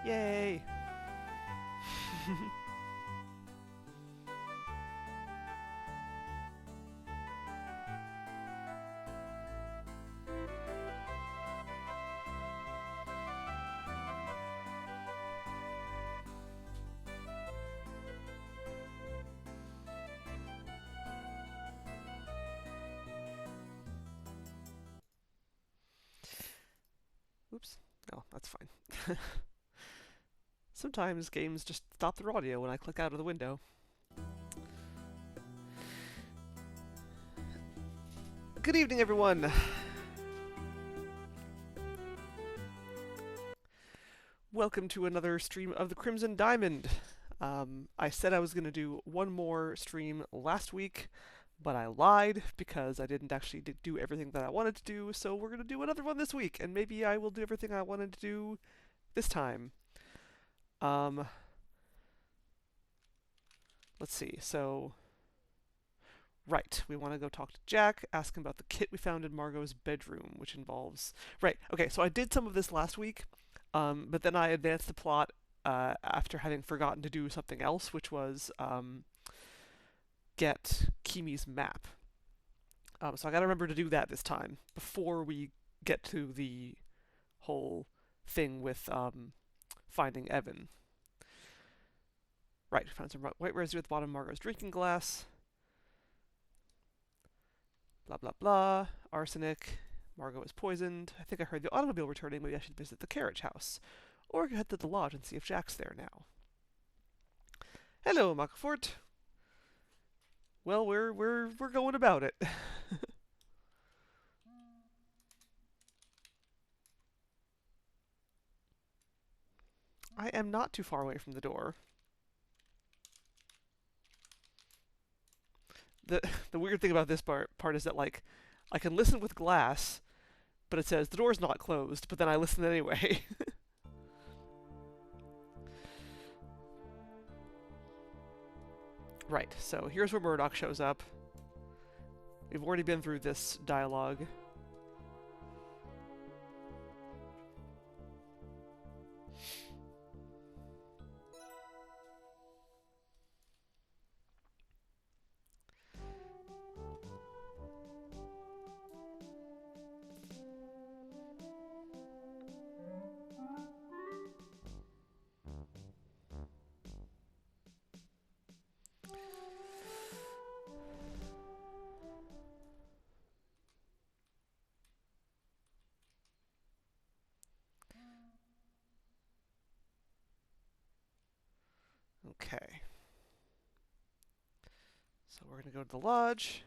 Yay! Oops. Oh, that's fine. Sometimes games just stop their audio when I click out of the window. Good evening, everyone! Welcome to another stream of the Crimson Diamond. I said I was going to do one more stream last week, but I lied because I didn't actually do everything that I wanted to do, so we're going to do another one this week, and maybe I will do everything I wanted to do this time. Let's see, so... Right, we want to go talk to Jack, ask him about the kit we found in Margot's bedroom, which involves... Right, okay, so I did some of this last week, but then I advanced the plot after having forgotten to do something else, which was get Kimi's map. So I gotta remember to do that this time, before we get to the whole thing with finding Evan. Right, found some white residue at the bottom of Margot's drinking glass. Blah blah blah. Arsenic. Margot is poisoned. I think I heard the automobile returning. Maybe I should visit the carriage house. Or head to the lodge and see if Jack's there now. Hello, Macafort. Well, we're going about it. I am not too far away from the door. The weird thing about this part is that, like, I can listen with glass, but it says the door's not closed, but then I listen anyway. Right, so here's where Murdoch shows up. We've already been through this dialogue. Okay. So we're going to go to the lodge,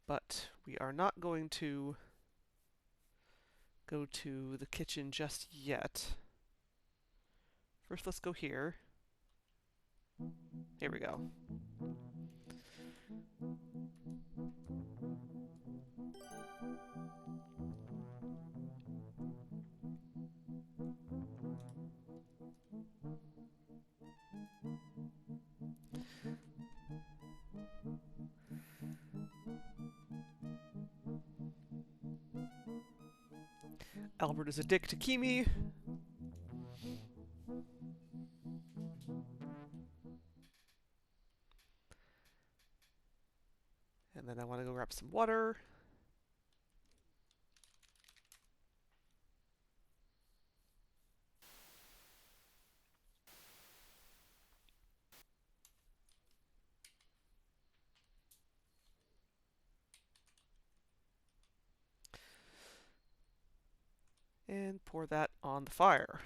but we are not going to go to the kitchen just yet. First, let's go here. Here we go. Albert is a dick to Kimi. And then I want to go grab some water. And pour that on the fire.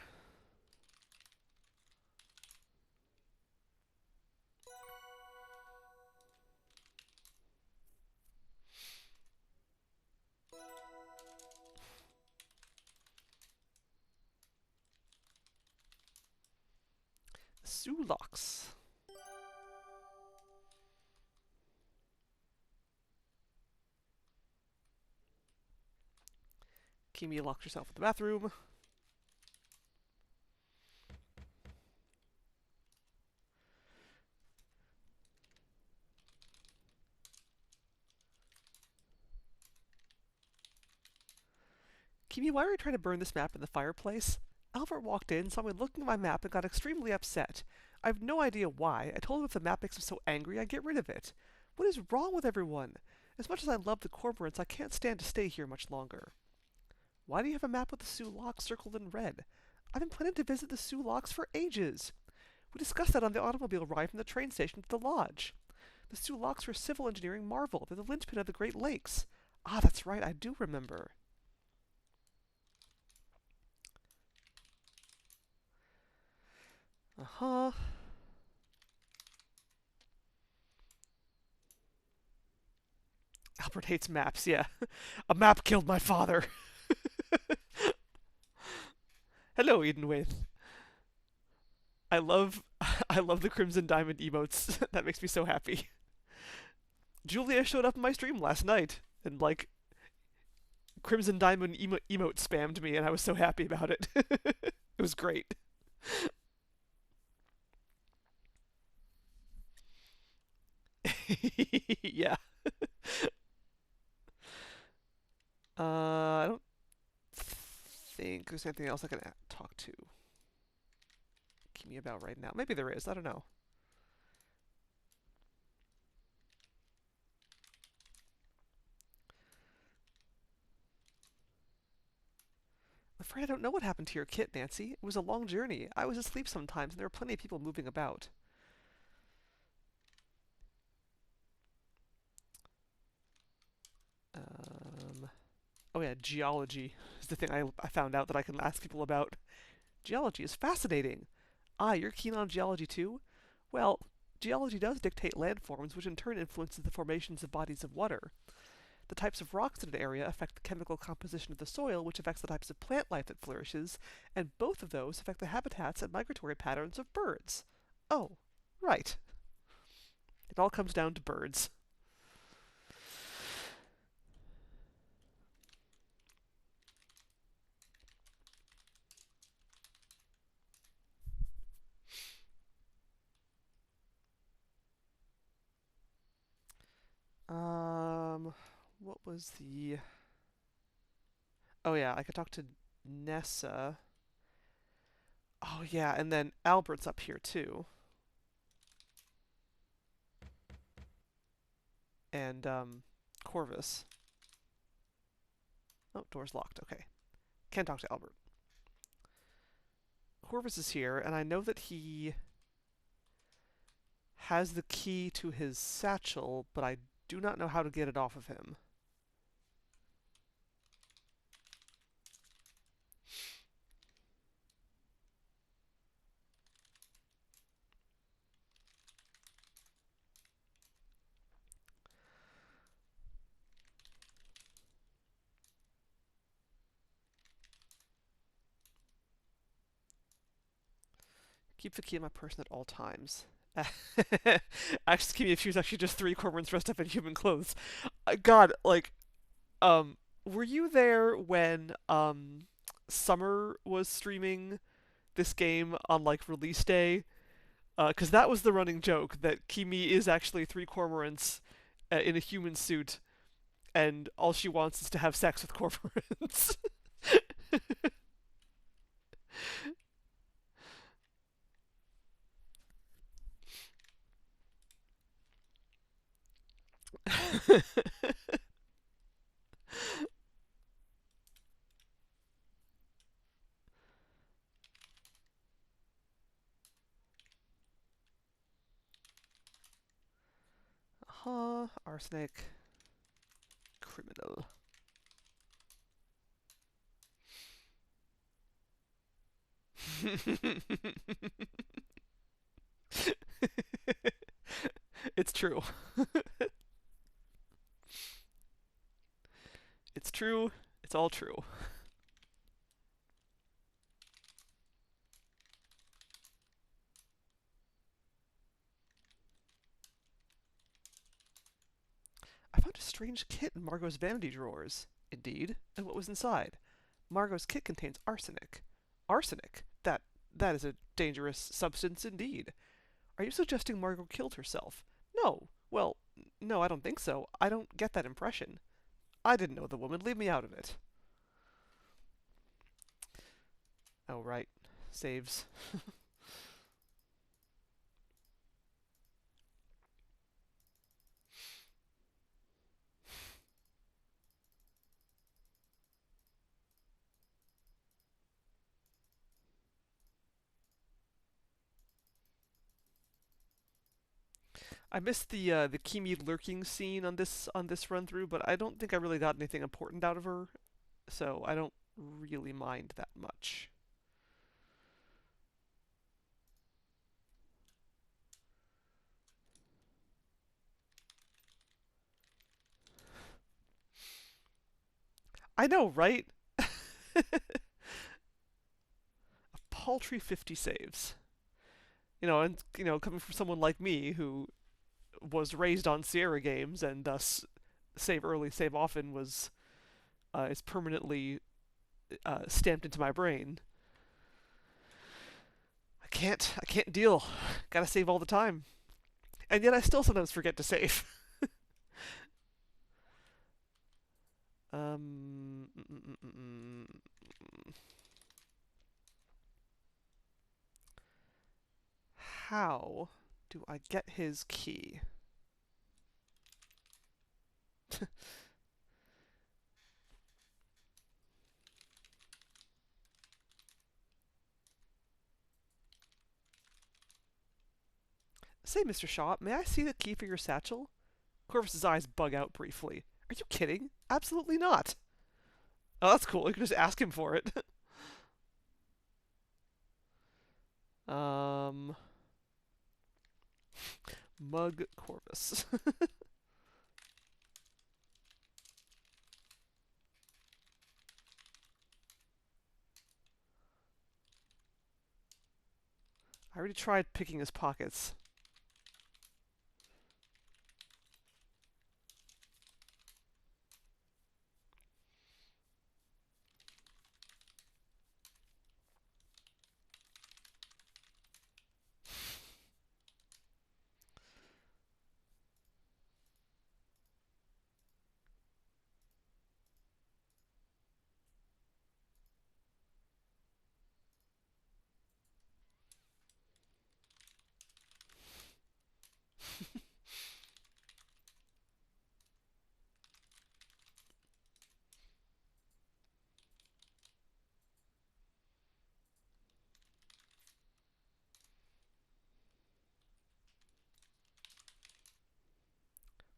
Sulaks. Kimi locked herself in the bathroom. Kimi, why are you trying to burn this map in the fireplace? Albert walked in, saw me looking at my map, and got extremely upset. I have no idea why. I told him if the map makes him so angry, I'd get rid of it. What is wrong with everyone? As much as I love the Cormorants, I can't stand to stay here much longer. Why do you have a map with the Sioux Locks circled in red? I've been planning to visit the Sioux Locks for ages. We discussed that on the automobile ride from the train station to the lodge. The Sioux Locks are a civil engineering marvel. They're the linchpin of the Great Lakes. Ah, that's right, I do remember. Uh-huh. Albert hates maps, yeah. A map killed my father. Hello, Edenwaith. I love I love the Crimson Diamond emotes. That makes me so happy. Julia showed up in my stream last night and like Crimson Diamond emote spammed me and I was so happy about it. It was great. Yeah. I don't think there's anything else I can talk to Kimi about right now. Maybe there is. I don't know. I'm afraid I don't know what happened to your kit, Nancy. It was a long journey. I was asleep sometimes, and there were plenty of people moving about. Oh yeah, geology is the thing I found out that I can ask people about. Geology is fascinating. Ah, you're keen on geology too? Well, geology does dictate landforms, which in turn influences the formations of bodies of water. The types of rocks in an area affect the chemical composition of the soil, which affects the types of plant life that flourishes, and both of those affect the habitats and migratory patterns of birds. Oh, right. It all comes down to birds. What was the... Oh yeah, I could talk to Nessa. Oh yeah, and then Albert's up here too. And, Corvus. Oh, door's locked. Okay. Can't talk to Albert. Corvus is here, and I know that he has the key to his satchel, but I do not know how to get it off of him. Keep the key in my person at all times. Actually, Kimi, if she was actually just three cormorants dressed up in human clothes. God, like, were you there when, Summer was streaming this game on, like, release day? Because that was the running joke, that Kimi is actually three cormorants in a human suit, and all she wants is to have sex with cormorants. Huh, arsenic, criminal. It's true. It's true. It's all true. I found a strange kit in Margot's vanity drawers. Indeed. And what was inside? Margot's kit contains arsenic. Arsenic? That is a dangerous substance indeed. Are you suggesting Margot killed herself? No. Well, no, I don't think so. I don't get that impression. I didn't know the woman. Leave me out of it. Oh, right. Saves. I missed the Kimi lurking scene on this run through, but I don't think I really got anything important out of her, so I don't really mind that much. I know, right? Paltry 50 saves. And coming from someone like me who was raised on Sierra games and thus save early, save often was is permanently stamped into my brain. I can't deal. Gotta save all the time, and yet I still sometimes forget to save. um, mm, mm, mm, mm, mm. How do I get his key? Say, Mr. Shaw, may I see the key for your satchel? Corvus's eyes bug out briefly. Are you kidding? Absolutely not. Oh, that's cool. You can just ask him for it. um, Mug Corvus. I already tried picking his pockets.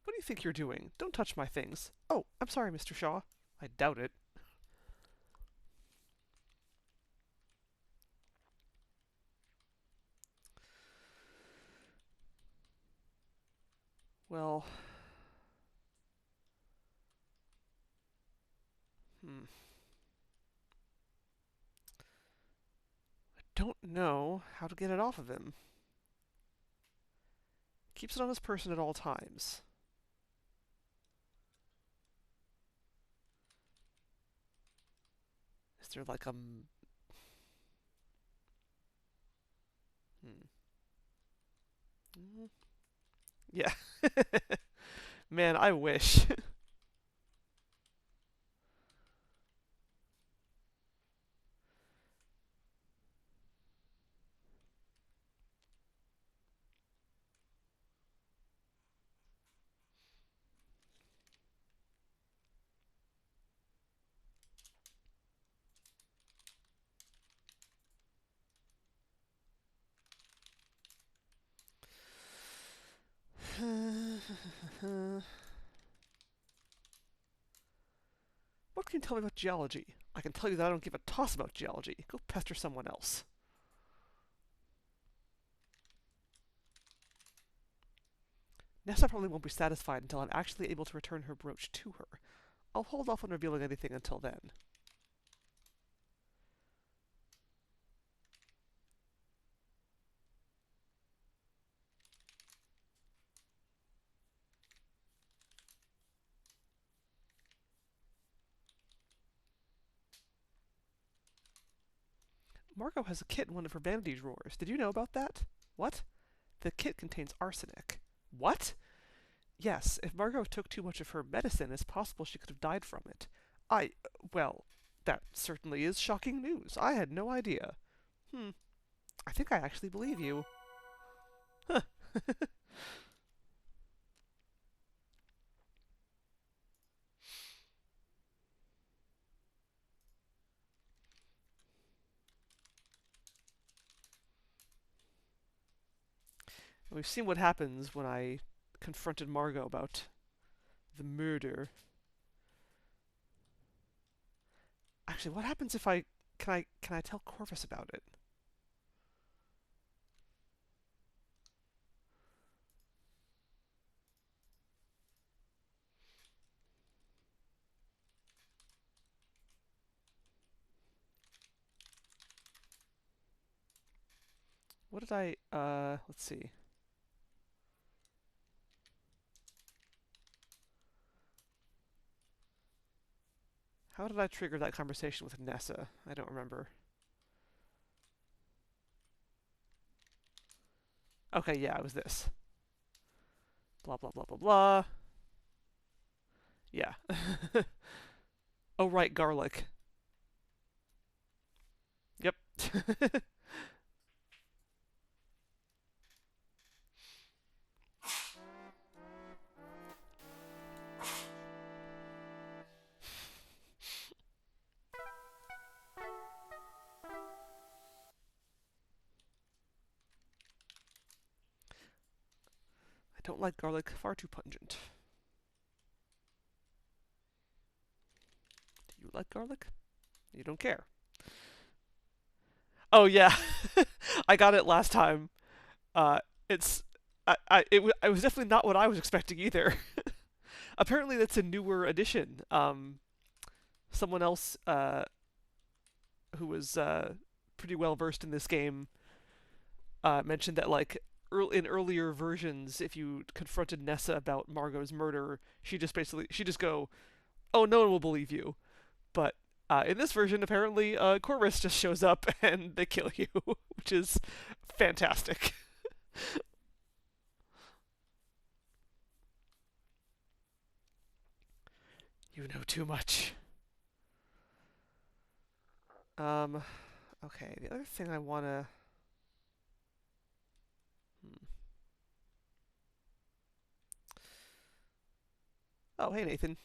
What do you think you're doing? Don't touch my things. Oh, I'm sorry, Mr. Shaw. I doubt it. Well, hmm. I don't know how to get it off of him. Keeps it on his person at all times. Is there like a... Hmm. Yeah. Man, I wish. What can you tell me about geology? I can tell you that I don't give a toss about geology. Go pester someone else. Nessa probably won't be satisfied until I'm actually able to return her brooch to her. I'll hold off on revealing anything until then. Margot has a kit in one of her vanity drawers. Did you know about that? What? The kit contains arsenic. What? Yes, if Margot took too much of her medicine, it's possible she could have died from it. Well, That certainly is shocking news. I had no idea. Hmm. I think I actually believe you. Huh. We've seen what happens when I confronted Margot about the murder. Actually, what happens if I can I tell Corvus about it? What did I let's see. How did I trigger that conversation with Nessa? I don't remember. Okay, yeah, it was this. Blah blah blah blah blah. Yeah. Oh right, garlic. Yep. I don't like garlic, far too pungent. Do you like garlic? You don't care. Oh yeah. I got it last time. It's it was definitely not what I was expecting either. Apparently that's a newer edition. Someone else who was pretty well versed in this game mentioned that like in earlier versions, if you confronted Nessa about Margot's murder, she just go, "Oh, no one will believe you." But in this version, apparently, Corvus just shows up and they kill you, which is fantastic. You know too much. Um, okay, the other thing I wanna. Hmm. Oh, hey Nathan.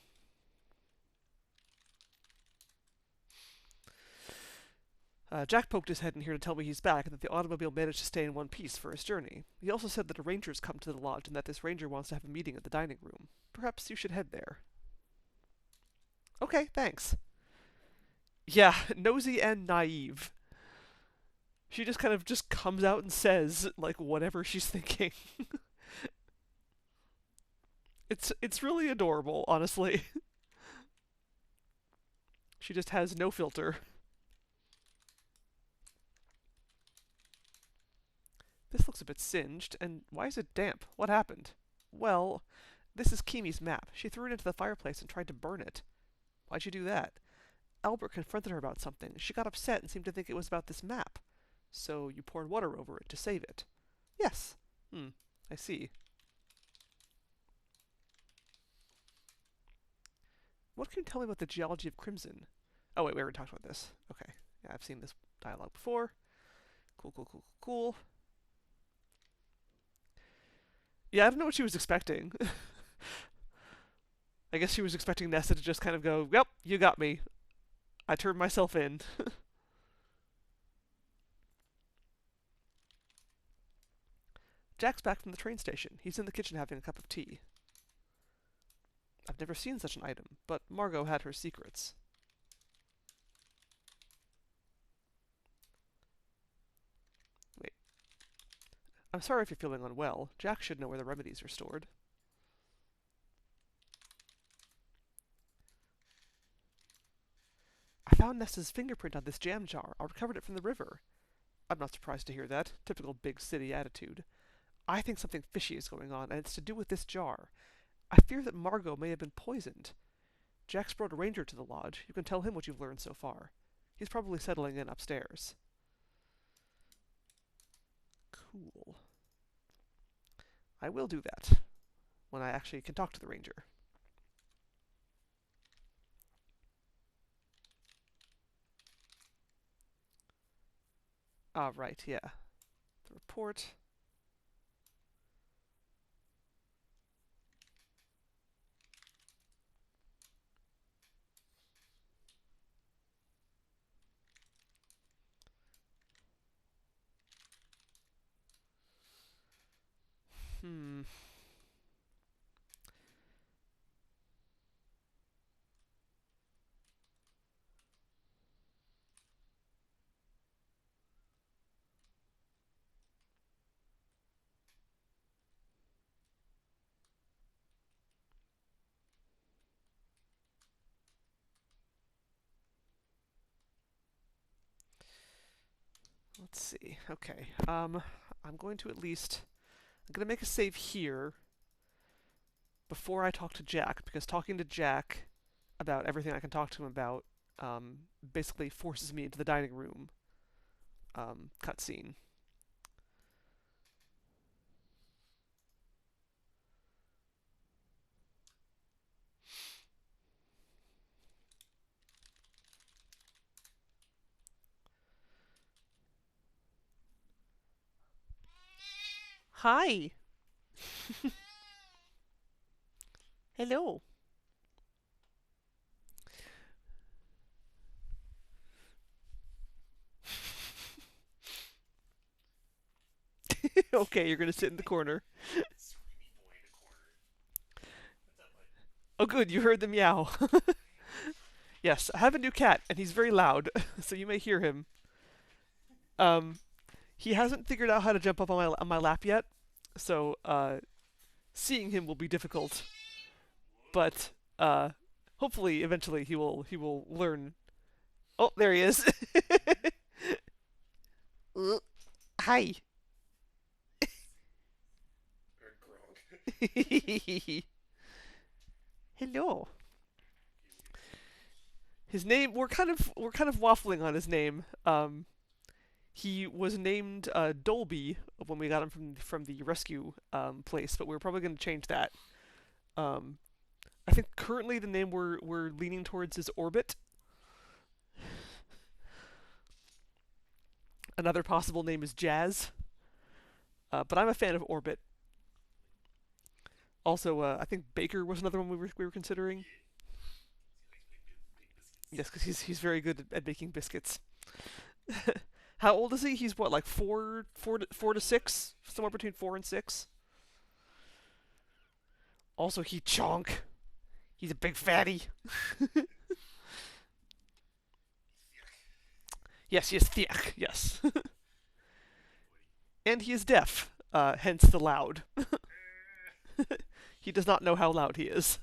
Jack poked his head in here to tell me he's back and that the automobile managed to stay in one piece for his journey. He also said that a ranger's come to the lodge and that this ranger wants to have a meeting at the dining room. Perhaps you should head there. Okay, thanks. Yeah, nosy and naive. She just kind of just comes out and says like whatever she's thinking. It's really adorable, honestly. She just has no filter. This looks a bit singed, and why is it damp? What happened? Well, this is Kimi's map. She threw it into the fireplace and tried to burn it. Why'd you do that? Albert confronted her about something. She got upset and seemed to think it was about this map. So you poured water over it to save it. Yes. Hmm, I see. What can you tell me about the geology of Crimson? Oh wait, we already talked about this. Okay. Yeah, I've seen this dialogue before. Cool, cool, cool, cool. Yeah, I don't know what she was expecting. I guess she was expecting Nessa to just kind of go, "Yep, you got me. I turned myself in." Jack's back from the train station. He's in the kitchen having a cup of tea. I've never seen such an item, but Margot had her secrets. Wait. I'm sorry if you're feeling unwell. Jack should know where the remedies are stored. I found Nessa's fingerprint on this jam jar. I recovered it from the river. I'm not surprised to hear that. Typical big city attitude. I think something fishy is going on, and it's to do with this jar. I fear that Margot may have been poisoned. Jack's brought a ranger to the lodge. You can tell him what you've learned so far. He's probably settling in upstairs. Cool. I will do that when I actually can talk to the ranger. Ah, right, yeah. The report. Hmm. Let's see. Okay. I'm going to at least. I'm going to make a save here before I talk to Jack, because talking to Jack about everything I can talk to him about basically forces me into the dining room cutscene. Hi. Hello. Okay, you're going to sit in the corner. Oh, good, you heard the meow. Yes, I have a new cat, and he's very loud, so you may hear him. Um, he hasn't figured out how to jump up on my lap yet, so seeing him will be difficult. But hopefully, eventually, he will learn. Oh, there he is. Hi. Hello. His name. We're kind of waffling on his name. He was named Dolby when we got him from the rescue place, but we're probably going to change that. Um, I think currently the name we're leaning towards is Orbit. Another possible name is Jazz, but I'm a fan of Orbit. Also, I think Baker was another one we were considering. Yes, because he's very good at baking biscuits. How old is he? He's what, like four to six, somewhere between 4 and 6. Also, he chonk. He's a big fatty. Yes, he is thick. Yes, and he is deaf. Hence the loud. He does not know how loud he is.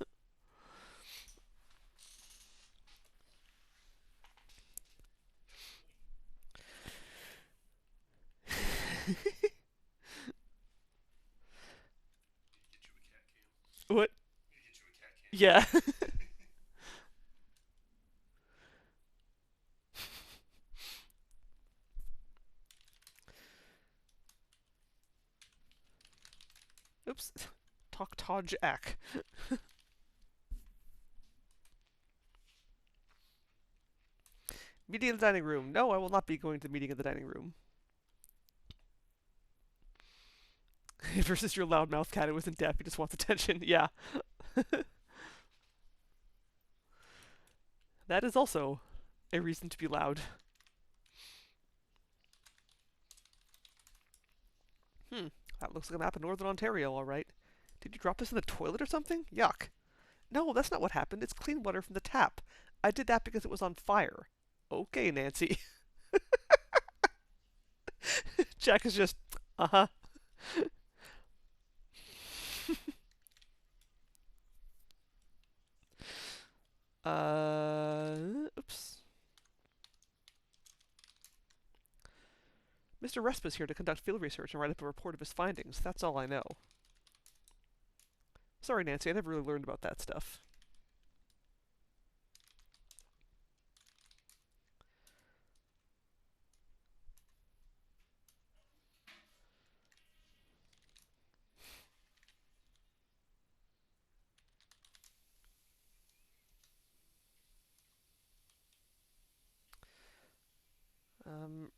What? Yeah. Oops. Talk Taj Ak. Meeting in the dining room. No, I will not be going to the meeting in the dining room. Versus your loudmouth cat who isn't deaf, he just wants attention. Yeah. That is also a reason to be loud. Hmm. That looks like a map of Northern Ontario, alright. Did you drop this in the toilet or something? Yuck. No, that's not what happened. It's clean water from the tap. I did that because it was on fire. Okay, Nancy. Jack is just, uh huh. Oops. Mr. Respa's here to conduct field research and write up a report of his findings. That's all I know. Sorry, Nancy, I never really learned about that stuff.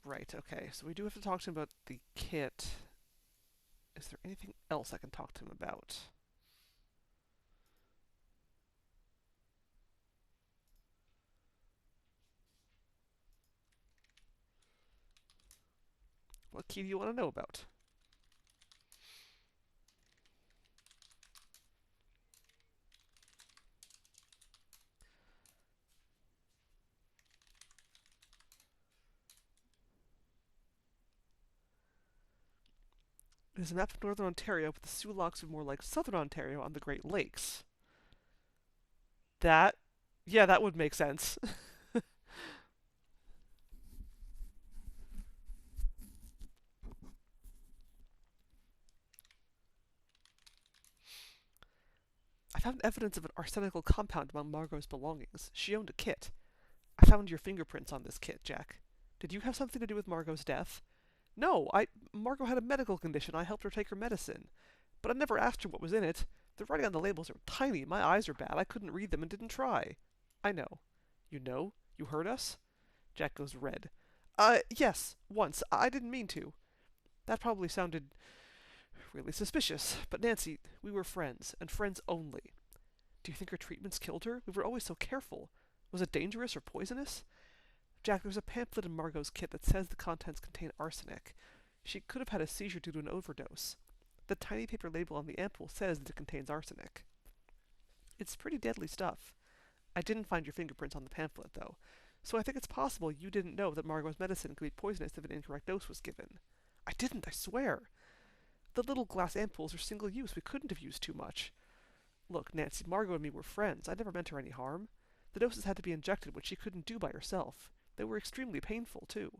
Right, okay. So we do have to talk to him about the kit. Is there anything else I can talk to him about? What key do you want to know about? It is a map of northern Ontario, but the Sulaks are more like southern Ontario on the Great Lakes. That, yeah, that would make sense. I found evidence of an arsenical compound among Margot's belongings. She owned a kit. I found your fingerprints on this kit, Jack. Did you have something to do with Margot's death? No, Margot had a medical condition. I helped her take her medicine. But I never asked her what was in it. The writing on the labels are tiny. My eyes are bad. I couldn't read them and didn't try. I know. You know? You heard us? Jack goes red. Yes, once. I didn't mean to. That probably sounded really suspicious. But Nancy, we were friends, and friends only. Do you think her treatments killed her? We were always so careful. Was it dangerous or poisonous? Jack, there's a pamphlet in Margot's kit that says the contents contain arsenic. She could have had a seizure due to an overdose. The tiny paper label on the ampoule says that it contains arsenic. It's pretty deadly stuff. I didn't find your fingerprints on the pamphlet, though, so I think it's possible you didn't know that Margot's medicine could be poisonous if an incorrect dose was given. I didn't, I swear. The little glass ampoules are single use. We couldn't have used too much. Look, Nancy, Margot and me were friends. I never meant her any harm. The doses had to be injected, which she couldn't do by herself. They were extremely painful, too.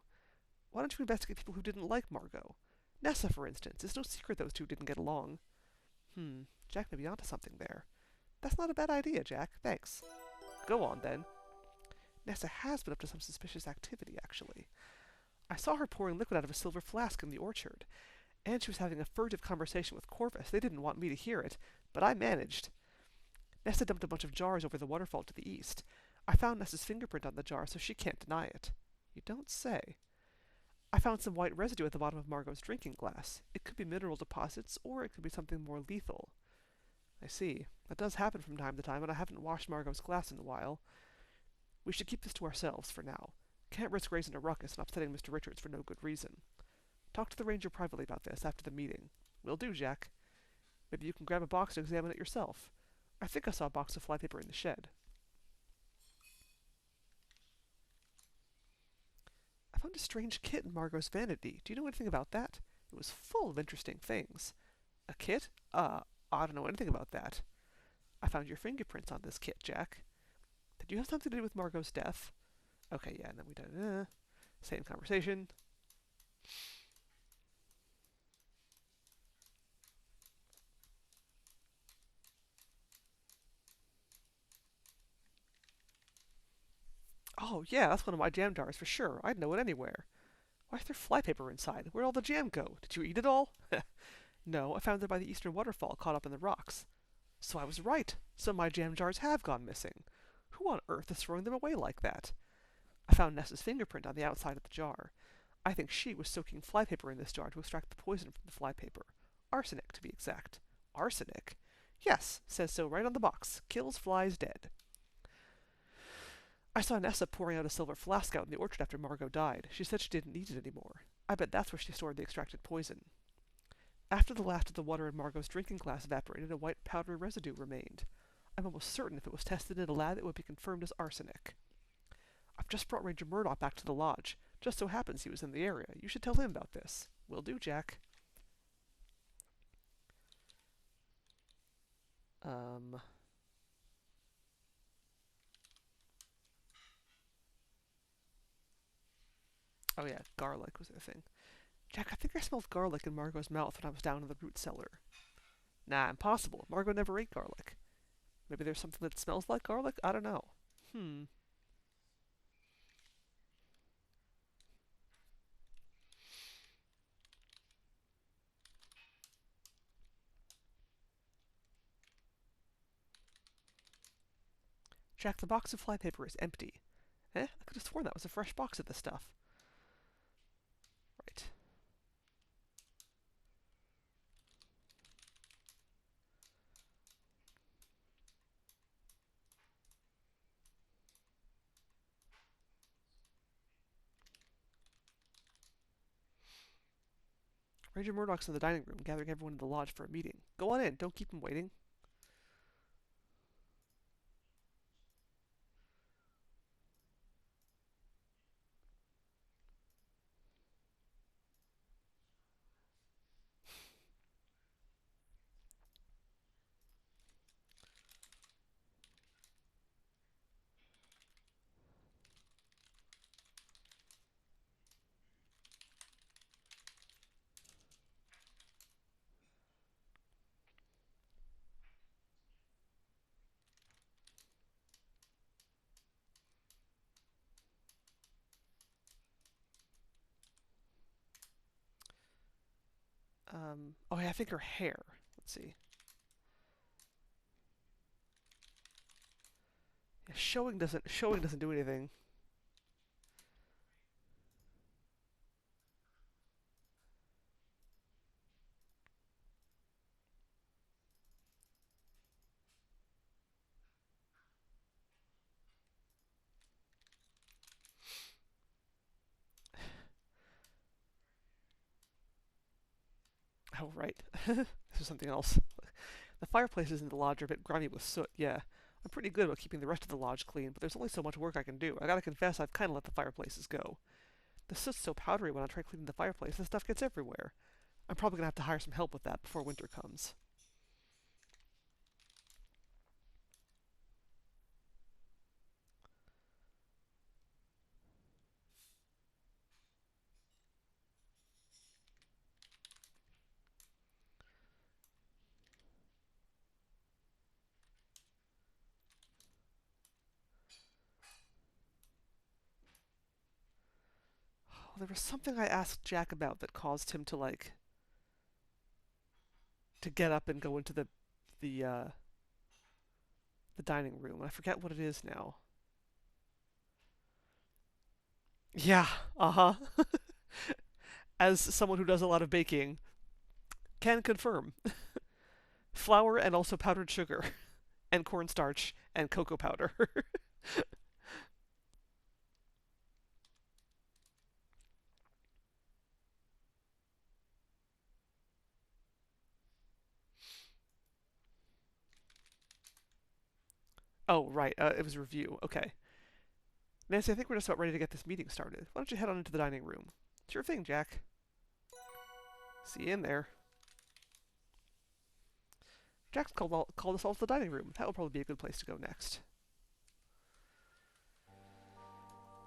Why don't you investigate people who didn't like Margot? Nessa, for instance. It's no secret those two didn't get along. Jack may be onto something there. That's not a bad idea, Jack. Thanks. Go on, then. Nessa has been up to some suspicious activity, actually. I saw her pouring liquid out of a silver flask in the orchard, and she was having a furtive conversation with Corvus. They didn't want me to hear it, but I managed. Nessa dumped a bunch of jars over the waterfall to the east. I found Nessa's fingerprint on the jar, so she can't deny it. You don't say. I found some white residue at the bottom of Margot's drinking glass. It could be mineral deposits, or it could be something more lethal. I see. That does happen from time to time, and I haven't washed Margot's glass in a while. We should keep this to ourselves for now. Can't risk raising a ruckus and upsetting Mr. Richards for no good reason. Talk to the ranger privately about this after the meeting. Will do, Jack. Maybe you can grab a box to examine it yourself. I think I saw a box of flypaper in the shed. I found a strange kit in Margot's vanity. Do you know anything about that? It was full of interesting things. A kit? I don't know anything about that. I found your fingerprints on this kit, Jack. Did you have something to do with Margot's death? Okay, yeah, and then we did, same conversation. Oh, yeah, that's one of my jam jars for sure. I'd know it anywhere. Why is there flypaper inside? Where'd all the jam go? Did you eat it all? No, I found it by the eastern waterfall, caught up in the rocks. So I was right. Some of my jam jars have gone missing. Who on earth is throwing them away like that? I found Nessa's fingerprint on the outside of the jar. I think she was soaking flypaper in this jar to extract the poison from the flypaper. Arsenic, to be exact. Arsenic? Yes, says so right on the box. Kills flies dead. I saw Nessa pouring out a silver flask out in the orchard after Margot died. She said she didn't need it anymore. I bet that's where she stored the extracted poison. After the last of the water in Margot's drinking glass evaporated, a white powdery residue remained. I'm almost certain if it was tested in a lab, it would be confirmed as arsenic. I've just brought Ranger Murdoch back to the lodge. Just so happens he was in the area. You should tell him about this. Will do, Jack. Oh yeah, garlic was the thing. Jack, I think I smelled garlic in Margot's mouth when I was down in the root cellar. Nah, impossible. Margot never ate garlic. Maybe there's something that smells like garlic? I don't know. Hmm. Jack, the box of flypaper is empty. I could have sworn that was a fresh box of this stuff. Ranger Murdoch's in the dining room, gathering everyone in the lodge for a meeting. Go on in. Don't keep him waiting. Oh yeah, I think her hair. Let's see. Yeah, showing doesn't do anything. Oh right, this is something else. The fireplaces in the lodge are a bit grimy with soot. Yeah, I'm pretty good about keeping the rest of the lodge clean, but there's only so much work I can do. I gotta confess, I've kind of let the fireplaces go. The soot's so powdery when I try cleaning the fireplace, the stuff gets everywhere. I'm probably gonna have to hire some help with that before winter comes. Oh, there was something I asked Jack about that caused him to to get up and go into the uh, the dining room. I forget what it is now. Yeah, uh huh. As someone who does a lot of baking, can confirm. Flour and also powdered sugar, and cornstarch, and cocoa powder. Oh, right, it was review. Okay. Nancy, I think we're just about ready to get this meeting started. Why don't you head on into the dining room? Sure thing, Jack. See you in there. Jack's called us all to the dining room. That will probably be a good place to go next.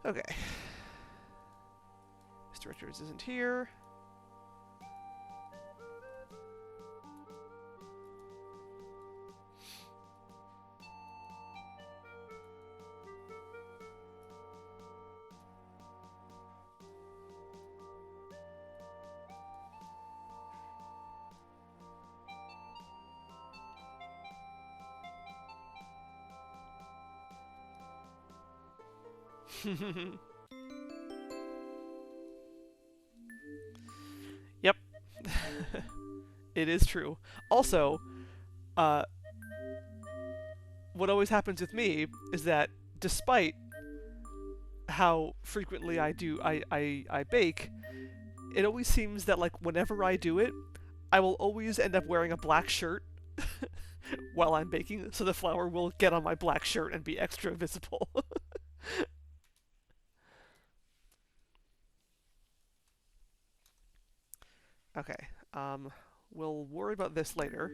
Okay. Mr. Richards isn't here. Yep, it is true. Also, uh, what always happens with me is that despite how frequently I bake, it always seems that like whenever I do it, I will always end up wearing a black shirt while I'm baking, so the flour will get on my black shirt and be extra visible. Okay, we'll worry about this later.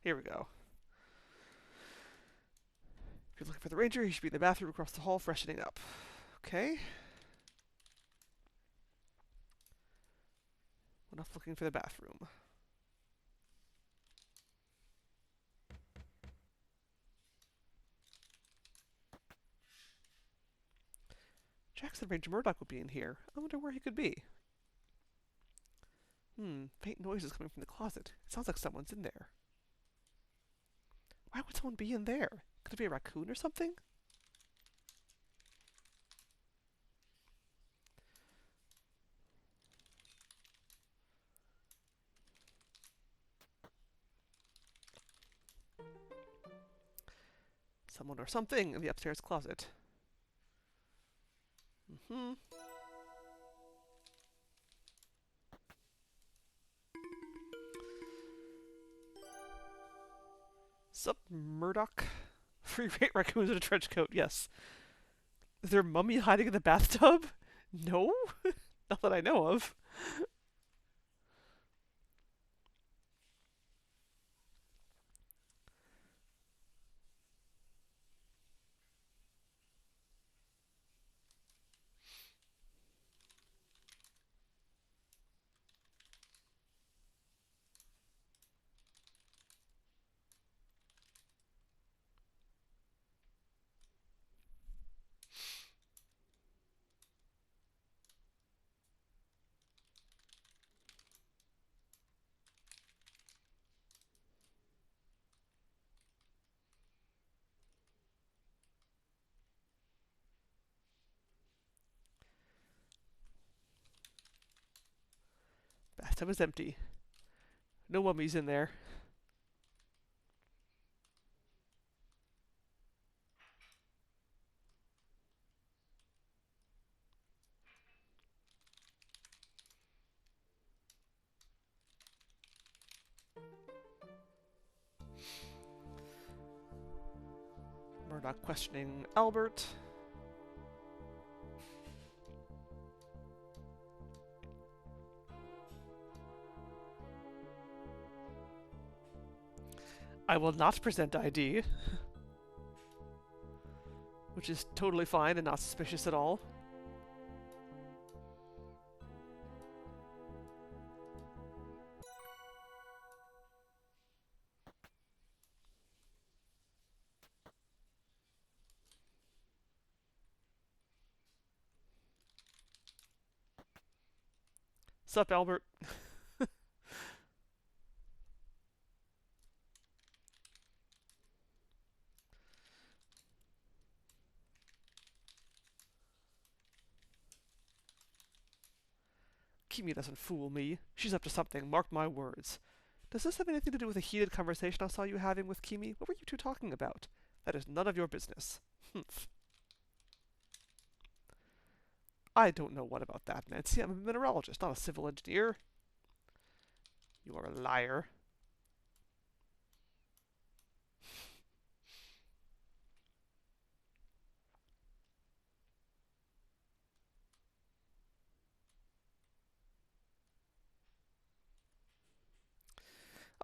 Here we go. If you're looking for the ranger, he should be in the bathroom across the hall freshening up. Okay. Enough looking for the bathroom. Jackson Ranger Murdoch would be in here. I wonder where he could be. Faint noises coming from the closet. It sounds like someone's in there. Why would someone be in there? Could it be a raccoon or something? Someone or something in the upstairs closet. Sup, Murdoch? Free raccoons in a trench coat, yes. Is there a mummy hiding in the bathtub? No? Not that I know of. Bathtub is empty. No mummies in there. Murdoch questioning Albert. I will not present ID. Which is totally fine and not suspicious at all. Sup, Albert? Kimi doesn't fool me. She's up to something, mark my words. Does this have anything to do with a heated conversation I saw you having with Kimi? What were you two talking about? That is none of your business. Humph. I don't know what about that, Nancy. I'm a mineralogist, not a civil engineer. You are a liar.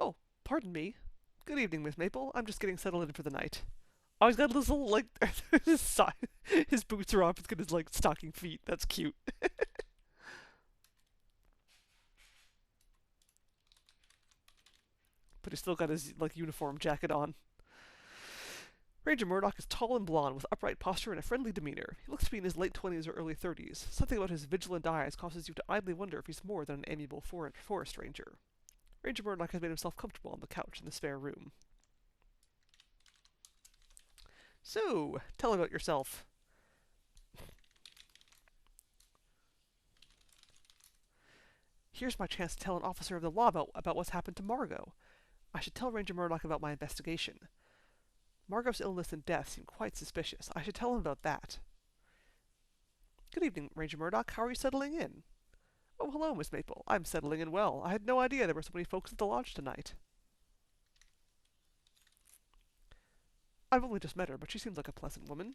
Oh, pardon me. Good evening, Miss Maple. I'm just getting settled in for the night. Oh, he's got his little, like, his boots are off. He's got his, like, stocking feet. That's cute. But he's still got his, like, uniform jacket on. Ranger Murdoch is tall and blond, with upright posture and a friendly demeanor. He looks to be in his late 20s or early 30s. Something about his vigilant eyes causes you to idly wonder if he's more than an amiable forest ranger. Ranger Murdoch has made himself comfortable on the couch in the spare room. So, tell about yourself. Here's my chance to tell an officer of the law about what's happened to Margot. I should tell Ranger Murdoch about my investigation. Margot's illness and death seem quite suspicious. I should tell him about that. Good evening, Ranger Murdoch. How are you settling in? Oh, hello, Miss Maple. I'm settling in well. I had no idea there were so many folks at the lodge tonight. I've only just met her, but she seems like a pleasant woman.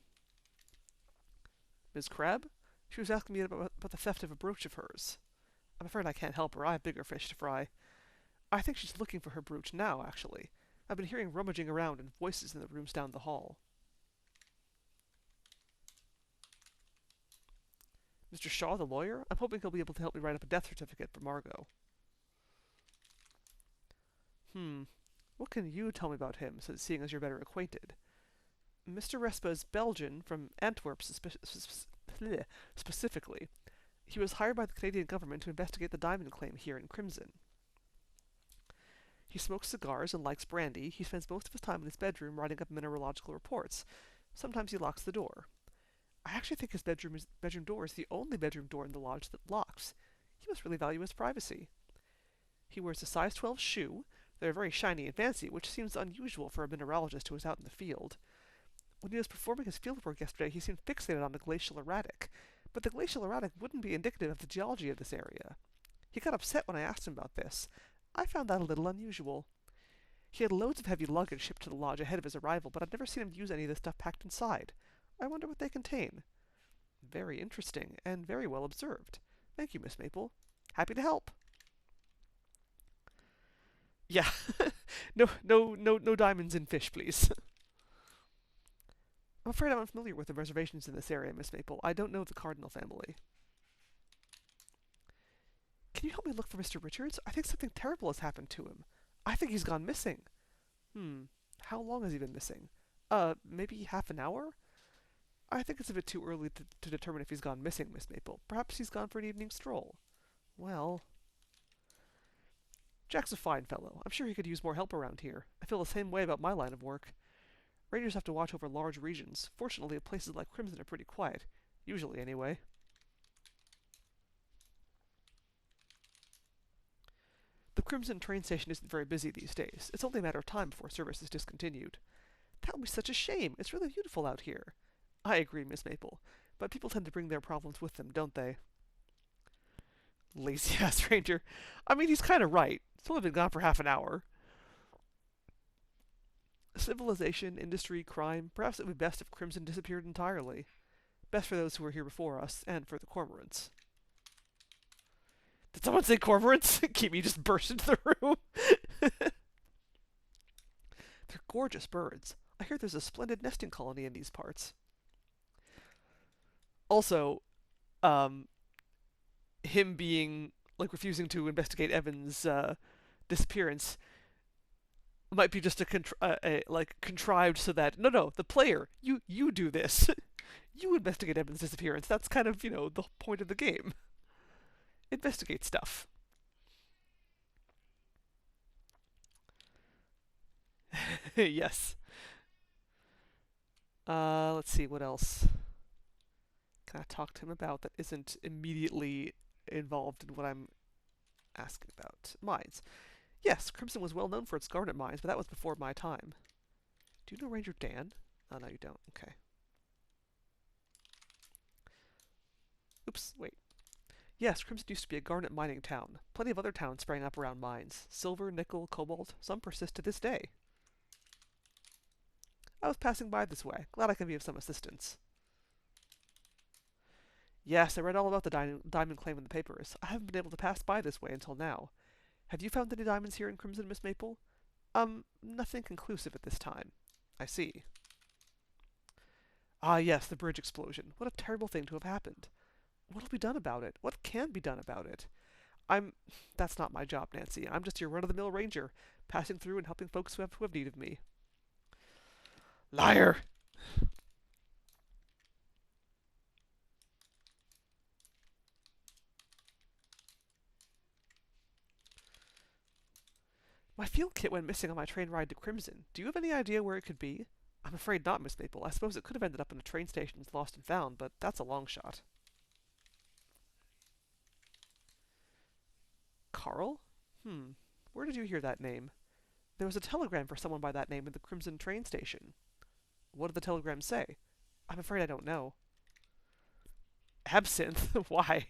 Ms. Crabbe? She was asking me about the theft of a brooch of hers. I'm afraid I can't help her. I have bigger fish to fry. I think she's looking for her brooch now, actually. I've been hearing rummaging around and voices in the rooms down the hall. Mr. Shaw, the lawyer? I'm hoping he'll be able to help me write up a death certificate for Margot. What can you tell me about him, seeing as you're better acquainted? Mr. Respa is Belgian, from Antwerp specifically. He was hired by the Canadian government to investigate the diamond claim here in Crimson. He smokes cigars and likes brandy. He spends most of his time in his bedroom writing up mineralogical reports. Sometimes he locks the door. I actually think his bedroom door is the only bedroom door in the lodge that locks. He must really value his privacy. He wears a size 12 shoe. They're very shiny and fancy, which seems unusual for a mineralogist who is out in the field. When he was performing his fieldwork yesterday, he seemed fixated on the glacial erratic, but the glacial erratic wouldn't be indicative of the geology of this area. He got upset when I asked him about this. I found that a little unusual. He had loads of heavy luggage shipped to the lodge ahead of his arrival, but I've never seen him use any of the stuff packed inside. I wonder what they contain. Very interesting, and very well observed. Thank you, Miss Maple. Happy to help. Yeah. No diamonds in fish, please. I'm afraid I'm unfamiliar with the reservations in this area, Miss Maple. I don't know the Cardinal family. Can you help me look for Mr. Richards? I think something terrible has happened to him. I think he's gone missing. How long has he been missing? Maybe half an hour? I think it's a bit too early to determine if he's gone missing, Miss Maple. Perhaps he's gone for an evening stroll. Well... Jack's a fine fellow. I'm sure he could use more help around here. I feel the same way about my line of work. Rangers have to watch over large regions. Fortunately, places like Crimson are pretty quiet. Usually, anyway. The Crimson train station isn't very busy these days. It's only a matter of time before service is discontinued. That would be such a shame. It's really beautiful out here. I agree, Miss Maple. But people tend to bring their problems with them, don't they? Lazy-ass ranger. I mean, he's kind of right. It's only been gone for half an hour. Civilization, industry, crime. Perhaps it would be best if Crimson disappeared entirely. Best for those who were here before us, and for the cormorants. Did someone say cormorants? Kimi just burst into the room. They're gorgeous birds. I hear there's a splendid nesting colony in these parts. Also, him being, like, refusing to investigate Evan's disappearance might be just contrived so that, no, the player, you do this. You investigate Evan's disappearance. That's kind of, the point of the game. Investigate stuff. Yes. Let's see, what else can I talk to him about that isn't immediately involved in what I'm asking about? Mines. Yes, Crimson was well known for its garnet mines, but that was before my time. Do you know Ranger Dan? Oh, no, you don't. Okay. Oops, wait. Yes, Crimson used to be a garnet mining town. Plenty of other towns sprang up around mines. Silver, nickel, cobalt. Some persist to this day. I was passing by this way. Glad I can be of some assistance. Yes, I read all about the diamond claim in the papers. I haven't been able to pass by this way until now. Have you found any diamonds here in Crimson, Miss Maple? Nothing conclusive at this time. I see. Ah, yes, the bridge explosion. What a terrible thing to have happened. What'll be done about it? What can be done about it? That's not my job, Nancy. I'm just your run-of-the-mill ranger, passing through and helping folks who have need of me. Liar! My field kit went missing on my train ride to Crimson. Do you have any idea where it could be? I'm afraid not, Miss Maple. I suppose it could have ended up in a train station lost and found, but that's a long shot. Carl? Where did you hear that name? There was a telegram for someone by that name at the Crimson train station. What did the telegram say? I'm afraid I don't know. Absinthe? Why?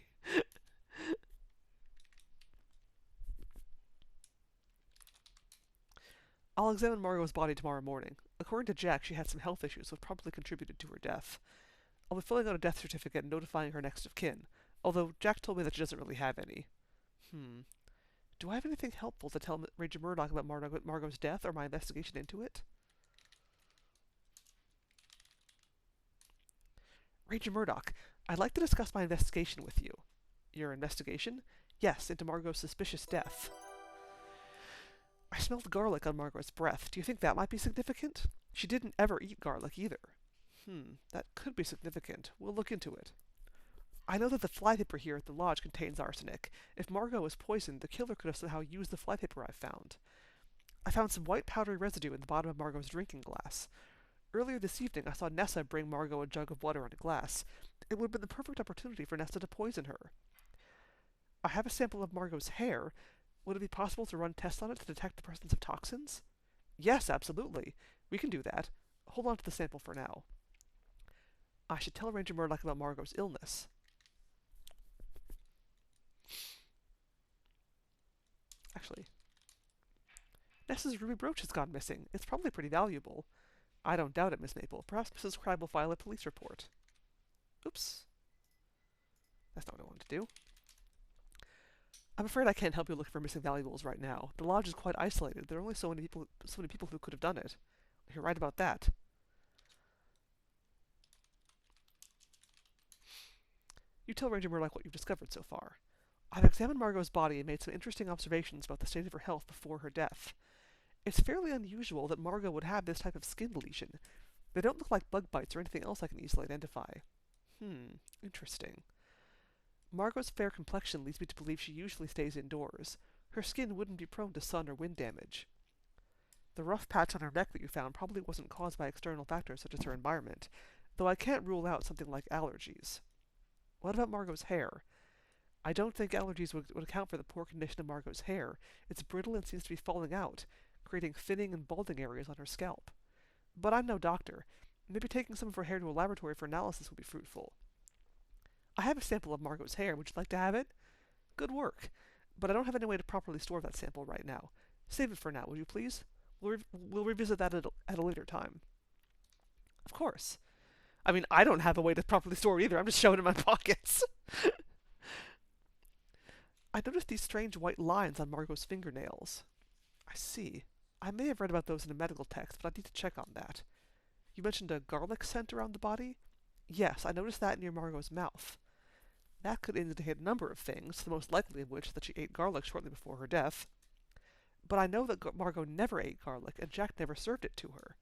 I'll examine Margot's body tomorrow morning. According to Jack, she had some health issues which probably contributed to her death. I'll be filling out a death certificate and notifying her next of kin, although Jack told me that she doesn't really have any. Do Do I have anything helpful to tell Ranger Murdoch about Margot's death or my investigation into it? Ranger Murdoch, I'd like to discuss my investigation with you. Your investigation? Yes, into Margot's suspicious death. I smelled garlic on Margot's breath. Do you think that might be significant? She didn't ever eat garlic either. That could be significant. We'll look into it. I know that the flypaper here at the lodge contains arsenic. If Margot was poisoned, the killer could have somehow used the flypaper I found. I found some white powdery residue in the bottom of Margot's drinking glass. Earlier this evening, I saw Nessa bring Margot a jug of water and a glass. It would have been the perfect opportunity for Nessa to poison her. I have a sample of Margot's hair. Would it be possible to run tests on it to detect the presence of toxins? Yes, absolutely. We can do that. Hold on to the sample for now. I should tell Ranger Murdoch about Margot's illness. Actually, Nessa's ruby brooch has gone missing. It's probably pretty valuable. I don't doubt it, Miss Maple. Perhaps Mrs. Crabbe will file a police report. Oops. That's not what I wanted to do. I'm afraid I can't help you look for missing valuables right now. The lodge is quite isolated. There are only so many people who could have done it. You're right about that. You tell Ranger Murdoch what you've discovered so far. I've examined Margot's body and made some interesting observations about the state of her health before her death. It's fairly unusual that Margot would have this type of skin lesion. They don't look like bug bites or anything else I can easily identify. Interesting. Margot's fair complexion leads me to believe she usually stays indoors. Her skin wouldn't be prone to sun or wind damage. The rough patch on her neck that you found probably wasn't caused by external factors such as her environment, though I can't rule out something like allergies. What about Margot's hair? I don't think allergies would account for the poor condition of Margot's hair. It's brittle and seems to be falling out, creating thinning and balding areas on her scalp. But I'm no doctor. Maybe taking some of her hair to a laboratory for analysis would be fruitful. I have a sample of Margot's hair. Would you like to have it? Good work. But I don't have any way to properly store that sample right now. Save it for now, will you please? We'll revisit that at a later time. Of course. I mean, I don't have a way to properly store it either. I'm just showing it in my pockets. I noticed these strange white lines on Margot's fingernails. I see. I may have read about those in a medical text, but I need to check on that. You mentioned a garlic scent around the body? Yes, I noticed that near Margot's mouth. That could indicate a number of things, the most likely of which that she ate garlic shortly before her death. But I know that Margot never ate garlic, and Jack never served it to her.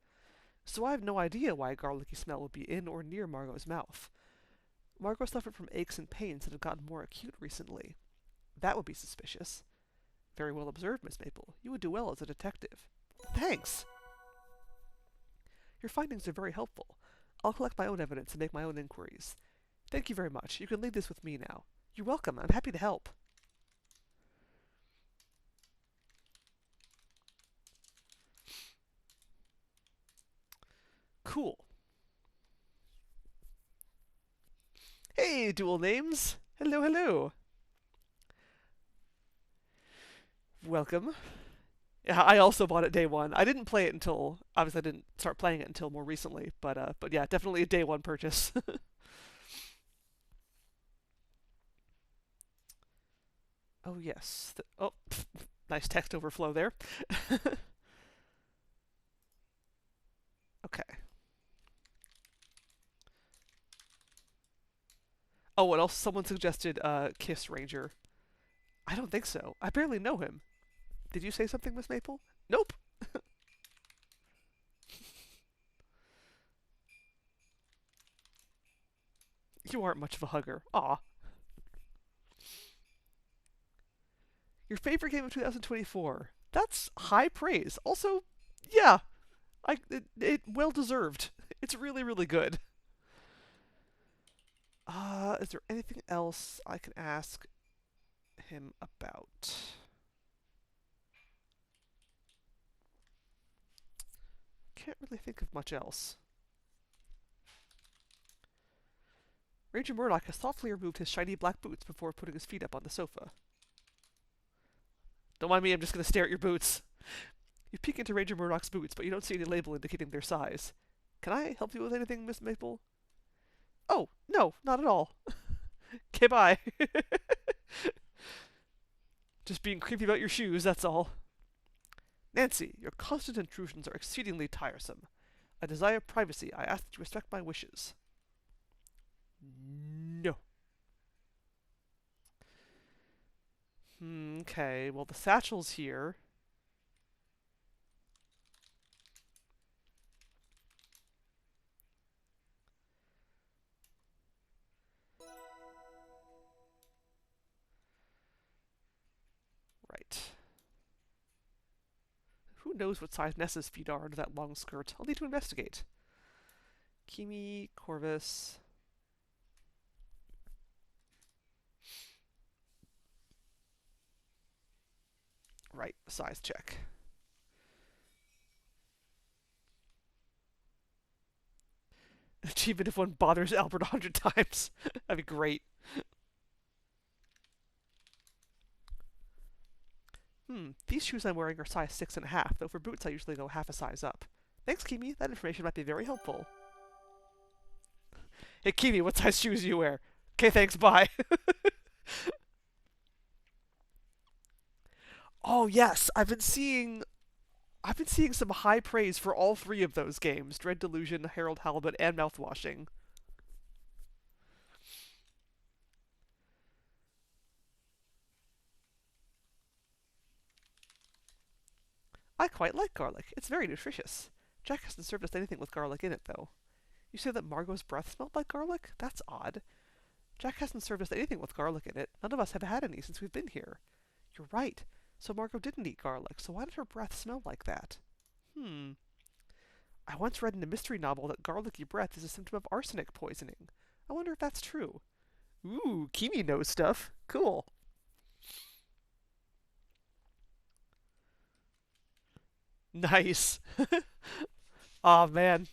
So I have no idea why a garlicky smell would be in or near Margot's mouth. Margot suffered from aches and pains that have gotten more acute recently. That would be suspicious. Very well observed, Miss Maple. You would do well as a detective. Thanks! Your findings are very helpful. I'll collect my own evidence and make my own inquiries. Thank you very much. You can leave this with me now. You're welcome. I'm happy to help. Cool. Hey, dual names! Hello, hello! Welcome. Yeah, I also bought it day one. I didn't play it until, obviously I didn't start playing it until more recently, but yeah, definitely a day one purchase. Oh yes. Nice text overflow there. Okay. Oh, what else? Someone suggested Kiss Ranger. I don't think so. I barely know him. Did you say something, Miss Maple? Nope. You aren't much of a hugger. Aw. Your favorite game of 2024. That's high praise. Also, yeah, it well deserved. It's really, really good. Is there anything else I can ask him about? Can't really think of much else. Ranger Murdoch has thoughtfully removed his shiny black boots before putting his feet up on the sofa. Don't mind me, I'm just going to stare at your boots. You peek into Ranger Murdoch's boots, but you don't see any label indicating their size. Can I help you with anything, Miss Maple? Oh, no, not at all. Okay, bye. Just being creepy about your shoes, that's all. Nancy, your constant intrusions are exceedingly tiresome. I desire privacy. I ask that you respect my wishes. No. Okay, well, the satchel's here. Right. Who knows what size Nessa's feet are under that long skirt? I'll need to investigate. Kimi, Corvus. Right, size check. Achievement if one bothers Albert 100 times. That'd be great. These shoes I'm wearing are size 6.5, though for boots I usually go half a size up. Thanks, Kimi. That information might be very helpful. Hey, Kimi, what size shoes do you wear? Okay, thanks, bye. Oh, yes, I've been seeing some high praise for all three of those games. Dread Delusion, Harold Halibut, and Mouthwashing. I quite like garlic. It's very nutritious. Jack hasn't served us anything with garlic in it, though. You say that Margot's breath smelled like garlic? That's odd. Jack hasn't served us anything with garlic in it. None of us have had any since we've been here. You're right. So Margot didn't eat garlic, so why did her breath smell like that? I once read in a mystery novel that garlicky breath is a symptom of arsenic poisoning. I wonder if that's true. Ooh, Kimi knows stuff. Cool. Nice. Aw, man.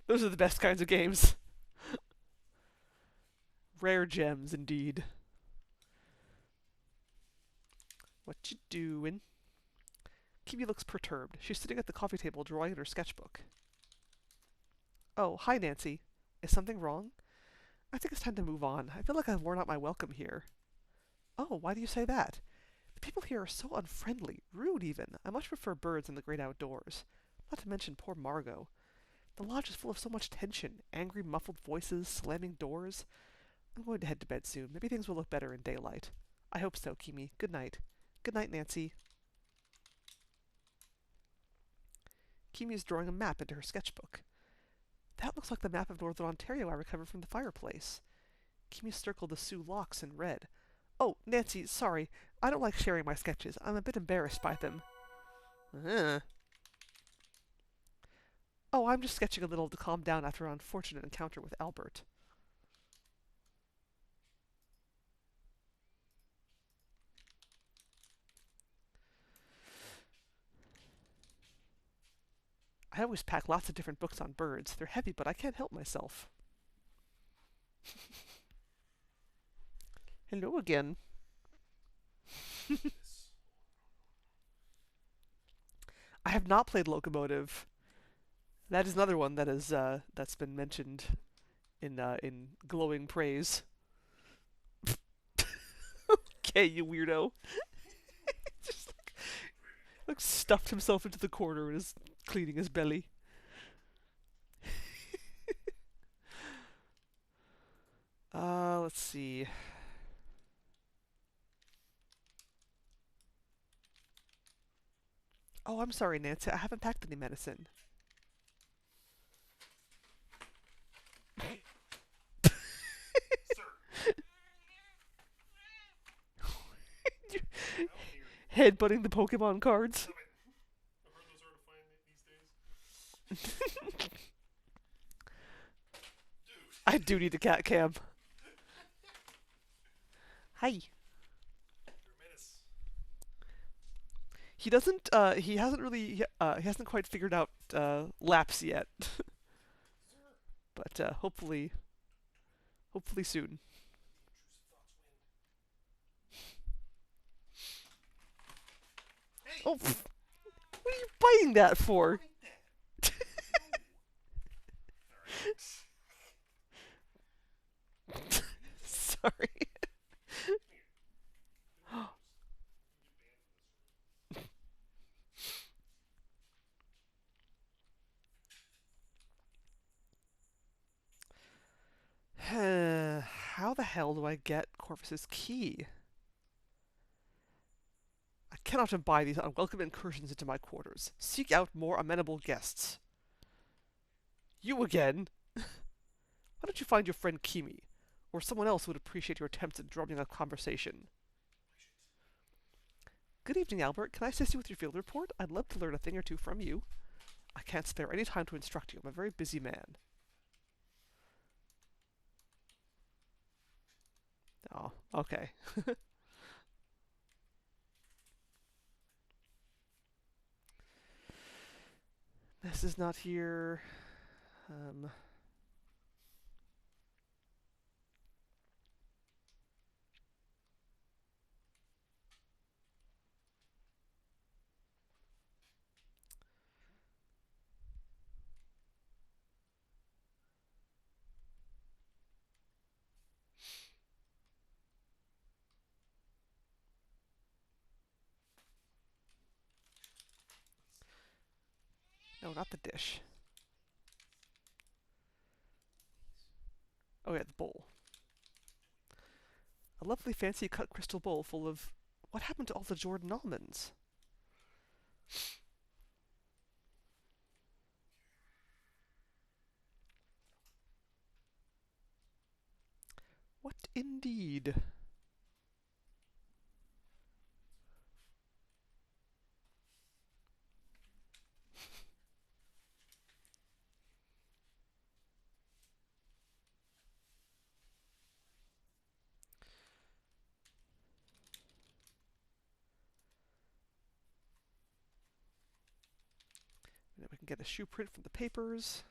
Those are the best kinds of games. Rare gems, indeed. What you doing? Kimi looks perturbed. She's sitting at the coffee table drawing in her sketchbook. Oh, hi, Nancy. Is something wrong? I think it's time to move on. I feel like I've worn out my welcome here. Oh, why do you say that? The people here are so unfriendly, rude even. I much prefer birds in the great outdoors. Not to mention poor Margot. The lodge is full of so much tension, angry, muffled voices, slamming doors. I'm going to head to bed soon. Maybe things will look better in daylight. I hope so, Kimi. Good night. Good night, Nancy. Kimi is drawing a map into her sketchbook. That looks like the map of Northern Ontario I recovered from the fireplace. Kimi circled the Sioux locks in red. Oh, Nancy, sorry. I don't like sharing my sketches. I'm a bit embarrassed by them. Oh, I'm just sketching a little to calm down after an unfortunate encounter with Albert. I always pack lots of different books on birds. They're heavy, but I can't help myself. Hello again. I have not played Locomotive. That is another one that is that's been mentioned in glowing praise. Okay, you weirdo. Just like stuffed himself into the corner and is cleaning his belly. Let's see. Oh, I'm sorry, Nancy. I haven't packed any medicine. Headbutting the Pokemon cards. I do need a cat cam. Hi. He doesn't. He hasn't really. He hasn't quite figured out laps yet. But hopefully soon. Oh, pff, what are you biting that for? Sorry. how the hell do I get Corvus's key? I cannot abide these unwelcome incursions into my quarters. Seek out more amenable guests. You again? Why don't you find your friend Kimi, or someone else who would appreciate your attempts at drumming up conversation? Good evening, Albert. Can I assist you with your field report? I'd love to learn a thing or two from you. I can't spare any time to instruct you. I'm a very busy man. Oh, okay. This is not here. No, not the dish. Oh yeah, the bowl. A lovely fancy cut crystal bowl full of... What happened to all the Jordan almonds? What indeed? Then we can get a shoe print from the papers.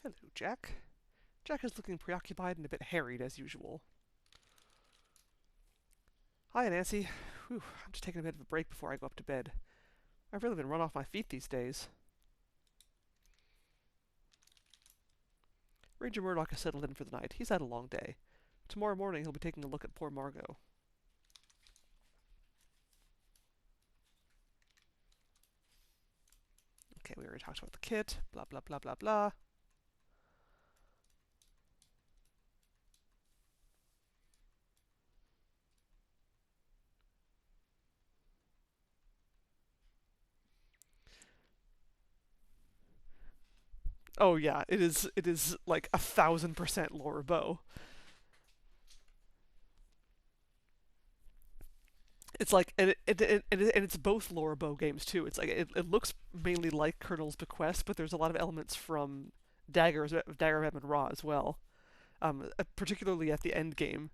Hello, Jack. Jack is looking preoccupied and a bit harried as usual. Hi, Nancy. Whew, I'm just taking a bit of a break before I go up to bed. I've really been run off my feet these days. Ranger Murdoch has settled in for the night. He's had a long day. Tomorrow morning he'll be taking a look at poor Margot. Okay, we already talked about the kit. Blah, blah, blah, blah, blah. Oh yeah, it is like 1,000% Laura Bow. It's like, and it's both Laura Bow games too. It's like it looks mainly like Colonel's Bequest, but there's a lot of elements from Dagger of Emon Ra as well. Particularly at the end game.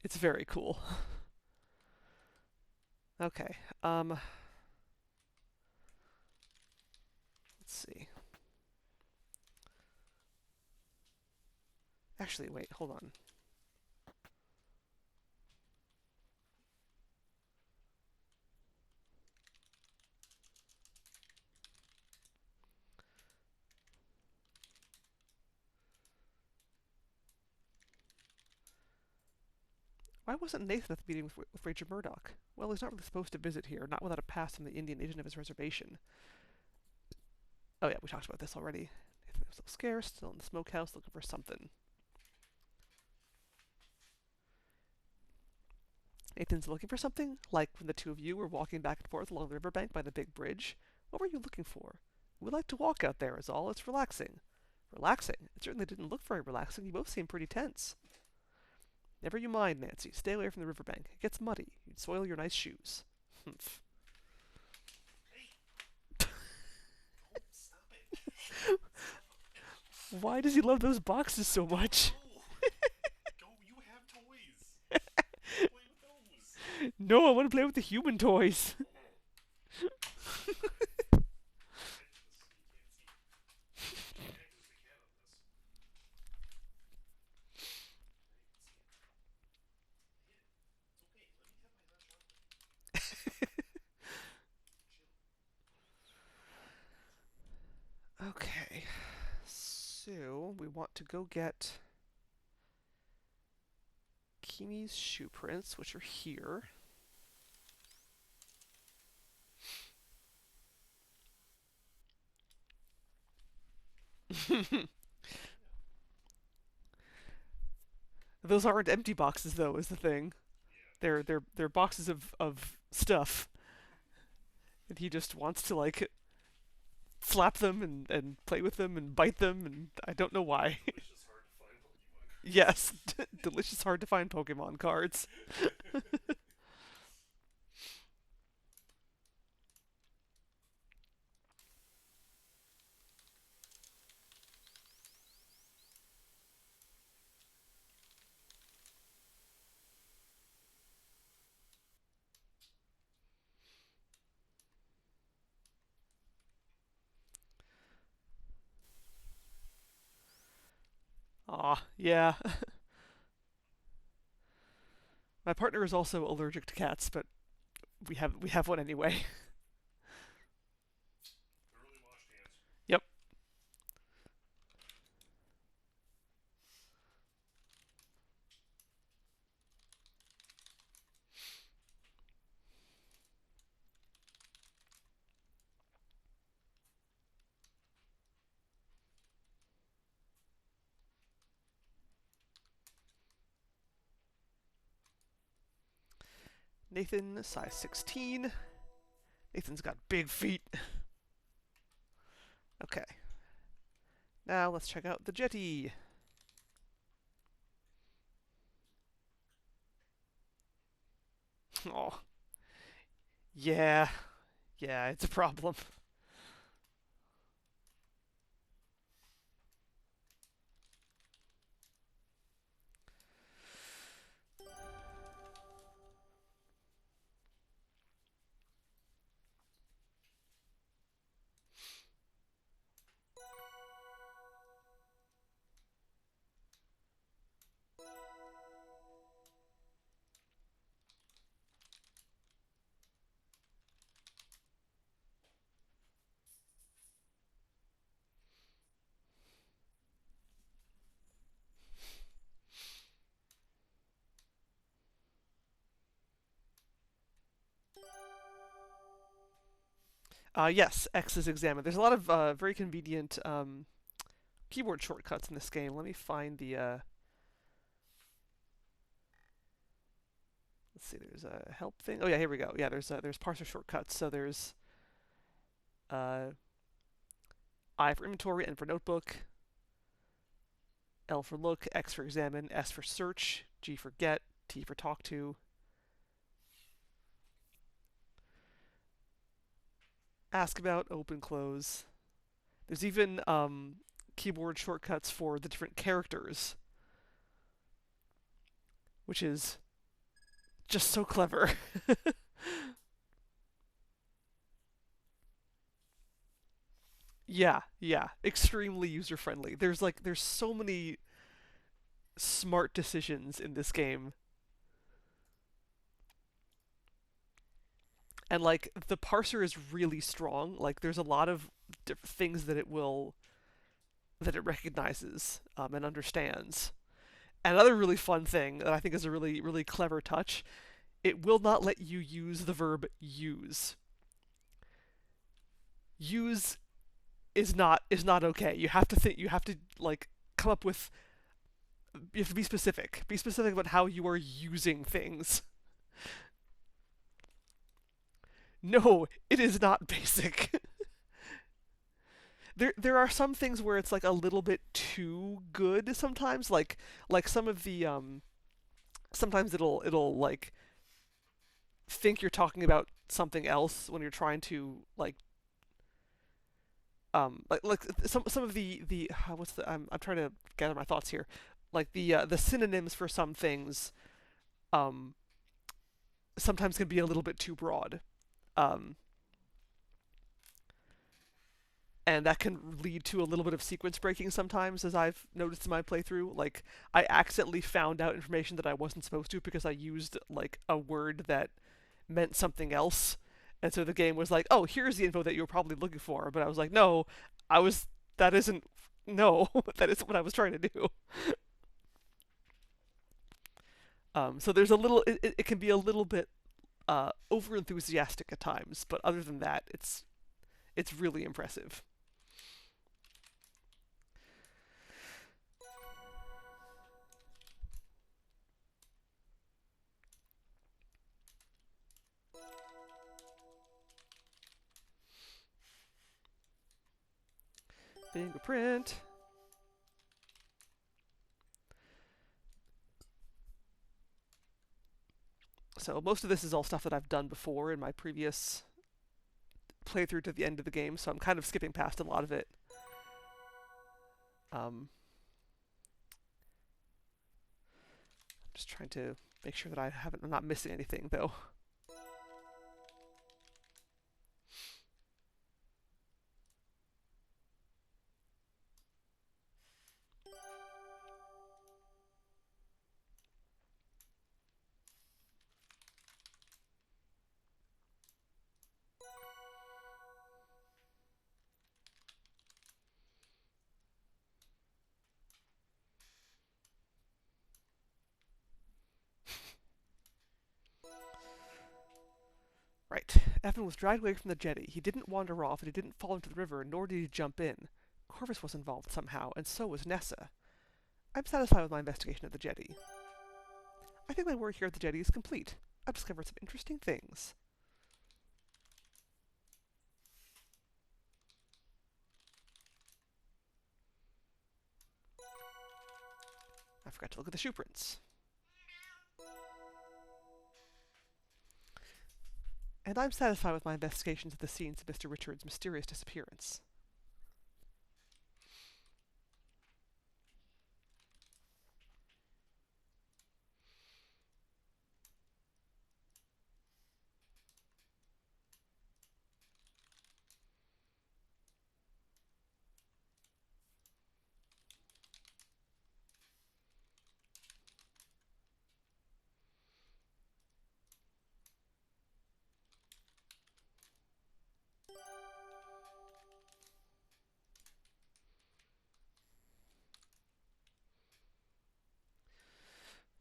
It's very cool. Okay. Let's see. Actually, wait, hold on. Why wasn't Nathan at the meeting with Ranger Murdoch? Well, he's not really supposed to visit here, not without a pass from the Indian agent of his reservation. Oh yeah, we talked about this already. Nathan was still scarce, still in the smokehouse, looking for something. Nathan's looking for something? Like when the two of you were walking back and forth along the riverbank by the big bridge? What were you looking for? We like to walk out there is all. It's relaxing. Relaxing? It certainly didn't look very relaxing. You both seem pretty tense. Never you mind, Nancy. Stay away from the riverbank. It gets muddy. You'd soil your nice shoes. Humph. Why does he love those boxes so much? Go, you have toys. Play with them. No, I want to play with the human toys. Okay, so we want to go get Kimi's shoe prints, which are here. Those aren't empty boxes, though, is the thing. They're boxes of stuff, and he just wants to like slap them and play with them and bite them, and I don't know why. Yes, delicious, hard to find Pokemon cards. Aw, yeah. My partner is also allergic to cats, but we have one anyway. Yep. Nathan, size 16. Nathan's got big feet. Okay. Now let's check out the Jetty. Oh, yeah. Yeah, it's a problem. Yes, X is examined. There's a lot of very convenient keyboard shortcuts in this game. Let me find the. Let's see. There's a help thing. Oh yeah, here we go. Yeah, there's parser shortcuts. So there's uh, I for inventory, N for notebook, L for look, X for examine, S for search, G for get, T for talk to, ask about, open, close. There's even keyboard shortcuts for the different characters, which is just so clever. Yeah, yeah, extremely user friendly. There's so many smart decisions in this game, and like the parser is really strong. Like there's a lot of things that it recognizes and understands. Another really fun thing that I think is a really clever touch, it will not let you use the verb use. Use is not okay. You have to like come up with you have to be specific. Be specific about how you are using things. No, it is not basic. There are some things where it's like a little bit too good sometimes. Like some of the sometimes it'll like think you're talking about something else when you're trying to like some of the what's the I'm trying to gather my thoughts here. Like the synonyms for some things um sometimes can be a little bit too broad. Um, and that can lead to a little bit of sequence breaking sometimes, as I've noticed in my playthrough. Like, I accidentally found out information that I wasn't supposed to because I used, like, a word that meant something else. And so the game was like, oh, here's the info that you were probably looking for. But I was like, no, that isn't, no, that isn't what I was trying to do. So there's a little, it can be a little bit over enthusiastic at times, but other than that, it's really impressive. Fingerprint. So most of this is all stuff that I've done before in my previous playthrough to the end of the game, so I'm kind of skipping past a lot of it. I'm just trying to make sure that I'm not missing anything, though. Right. Evan was dragged away from the jetty. He didn't wander off, and he didn't fall into the river, nor did he jump in. Corvus was involved somehow, and so was Nessa. I'm satisfied with my investigation of the jetty. I think my work here at the jetty is complete. I've discovered some interesting things. I forgot to look at the shoe prints. And I'm satisfied with my investigations of the scenes of Mr. Richard's mysterious disappearance.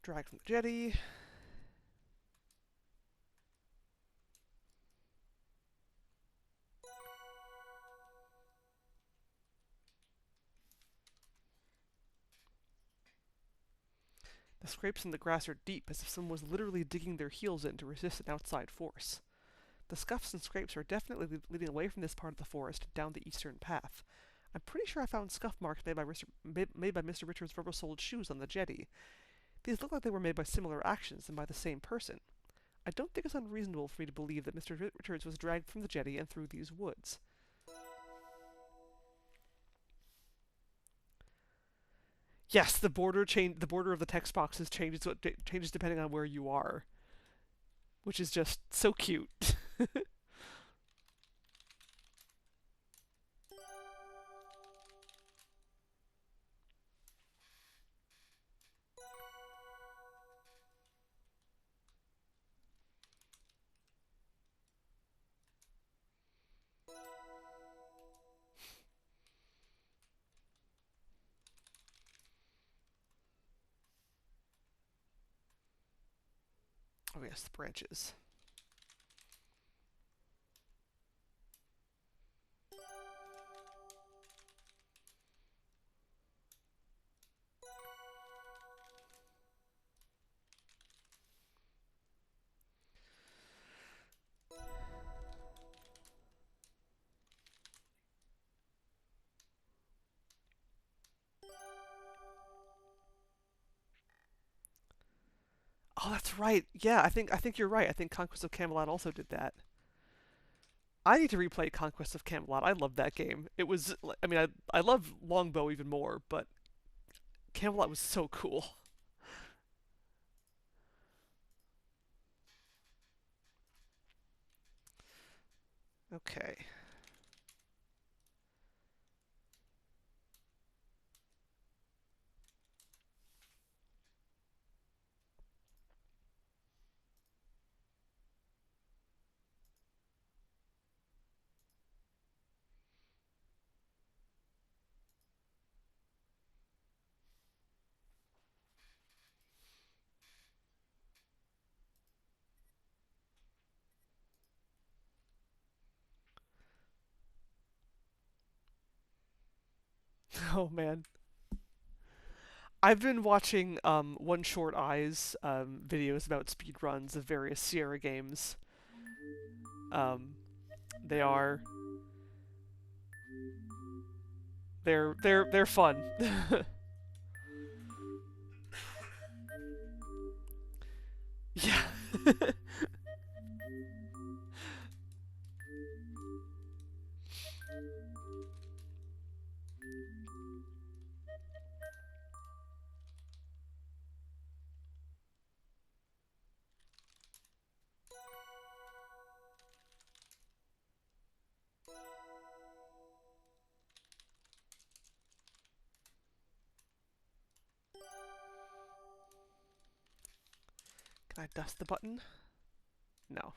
Dragged from the jetty. The scrapes in the grass are deep, as if someone was literally digging their heels in to resist an outside force. The scuffs and scrapes are definitely leading away from this part of the forest down the eastern path. I'm pretty sure I found scuff marks made by Mr. Richards' rubber-soled shoes on the jetty. These look like they were made by similar actions and by the same person. I don't think it's unreasonable for me to believe that Mr. Richards was dragged from the jetty and through these woods. Yes, the border of the text boxes changes depending on where you are, which is just so cute. Oh yes, the branches. Oh, that's right. Yeah, I think you're right. I think Conquest of Camelot also did that. I need to replay Conquest of Camelot. I love that game. It was, I mean, I love Longbow even more, but Camelot was so cool. Okay. Oh man. I've been watching One Short Eyes videos about speedruns of various Sierra games. Um, they are they're fun. Yeah. Can I dust the button? No.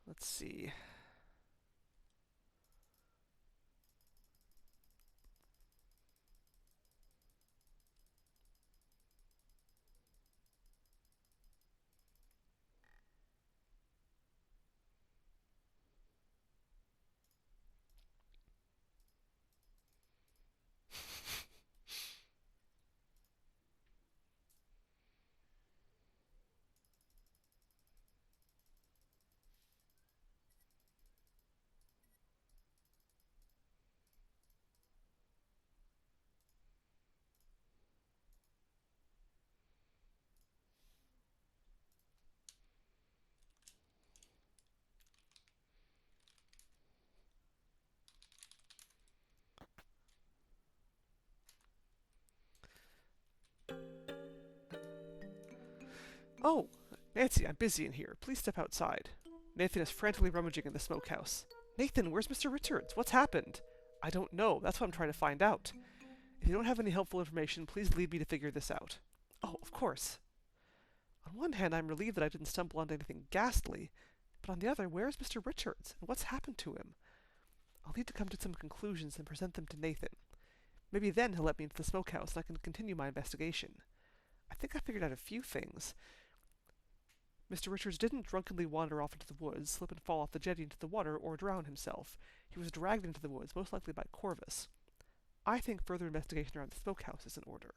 Let's see. Oh, Nancy, I'm busy in here. Please step outside. Nathan is frantically rummaging in the smokehouse. Nathan, where's Mr. Richards? What's happened? I don't know. That's what I'm trying to find out. If you don't have any helpful information, please leave me to figure this out. Oh, of course. On one hand, I'm relieved that I didn't stumble onto anything ghastly, but on the other, where is Mr. Richards, and what's happened to him? I'll need to come to some conclusions and present them to Nathan. Maybe then he'll let me into the smokehouse and I can continue my investigation. I think I figured out a few things. Mr. Richards didn't drunkenly wander off into the woods, slip and fall off the jetty into the water, or drown himself. He was dragged into the woods, most likely by Corvus. I think further investigation around the smokehouse is in order.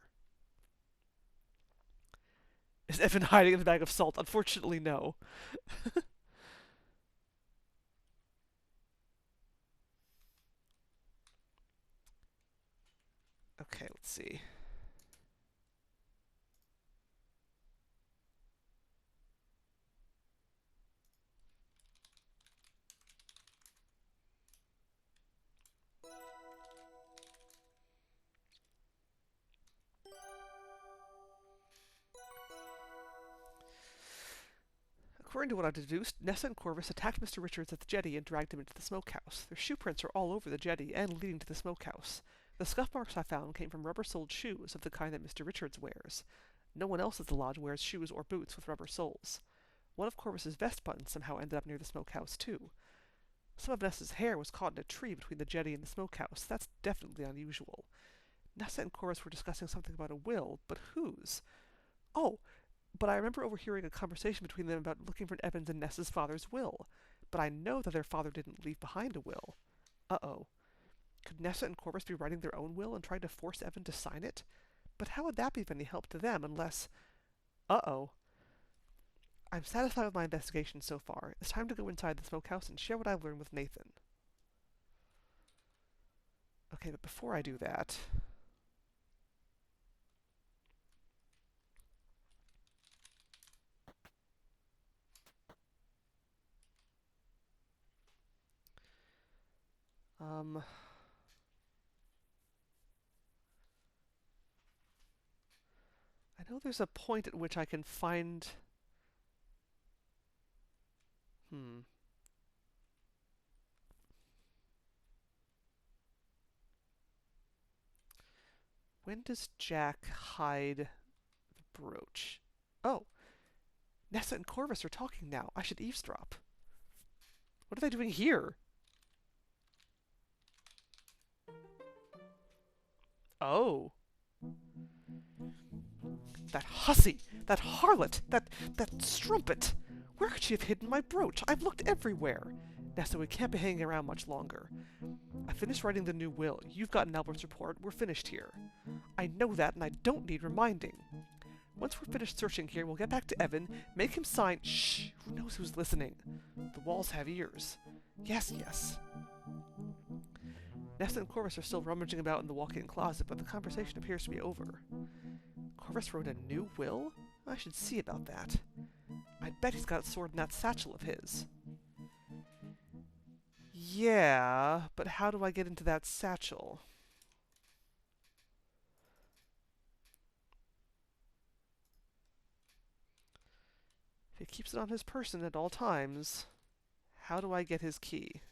Is Evan hiding in the bag of salt? Unfortunately, no. Okay, let's see. According to what I deduced, Nessa and Corvus attacked Mr. Richards at the jetty and dragged him into the smokehouse. Their shoe prints are all over the jetty and leading to the smokehouse. The scuff marks I found came from rubber-soled shoes of the kind that Mr. Richards wears. No one else at the lodge wears shoes or boots with rubber soles. One of Corvus's vest buttons somehow ended up near the smokehouse, too. Some of Nessa's hair was caught in a tree between the jetty and the smokehouse. That's definitely unusual. Nessa and Corvus were discussing something about a will, but whose? Oh, but I remember overhearing a conversation between them about looking for Evans and Nessa's father's will. But I know that their father didn't leave behind a will. Uh-oh. Could Nessa and Corvus be writing their own will and trying to force Evan to sign it? But how would that be of any help to them unless... Uh-oh. I'm satisfied with my investigation so far. It's time to go inside the smokehouse and share what I've learned with Nathan. Okay, but before I do that... I know there's a point at which I can find... When does Jack hide the brooch? Oh! Nessa and Corvus are talking now. I should eavesdrop. What are they doing here? Oh. That hussy! That harlot! That strumpet! Where could she have hidden my brooch? I've looked everywhere! Nessa, we can't be hanging around much longer. I finished writing the new will. You've gotten Albert's report. We're finished here. I know that, and I don't need reminding. Once we're finished searching here, we'll get back to Evan, make him sign— Shh! Who knows who's listening? The walls have ears. Yes, yes. Nessa and Corvus are still rummaging about in the walk-in closet, but the conversation appears to be over. Corvus wrote a new will? I should see about that. I bet he's got it stored in that satchel of his. Yeah, but how do I get into that satchel? If he keeps it on his person at all times, how do I get his key?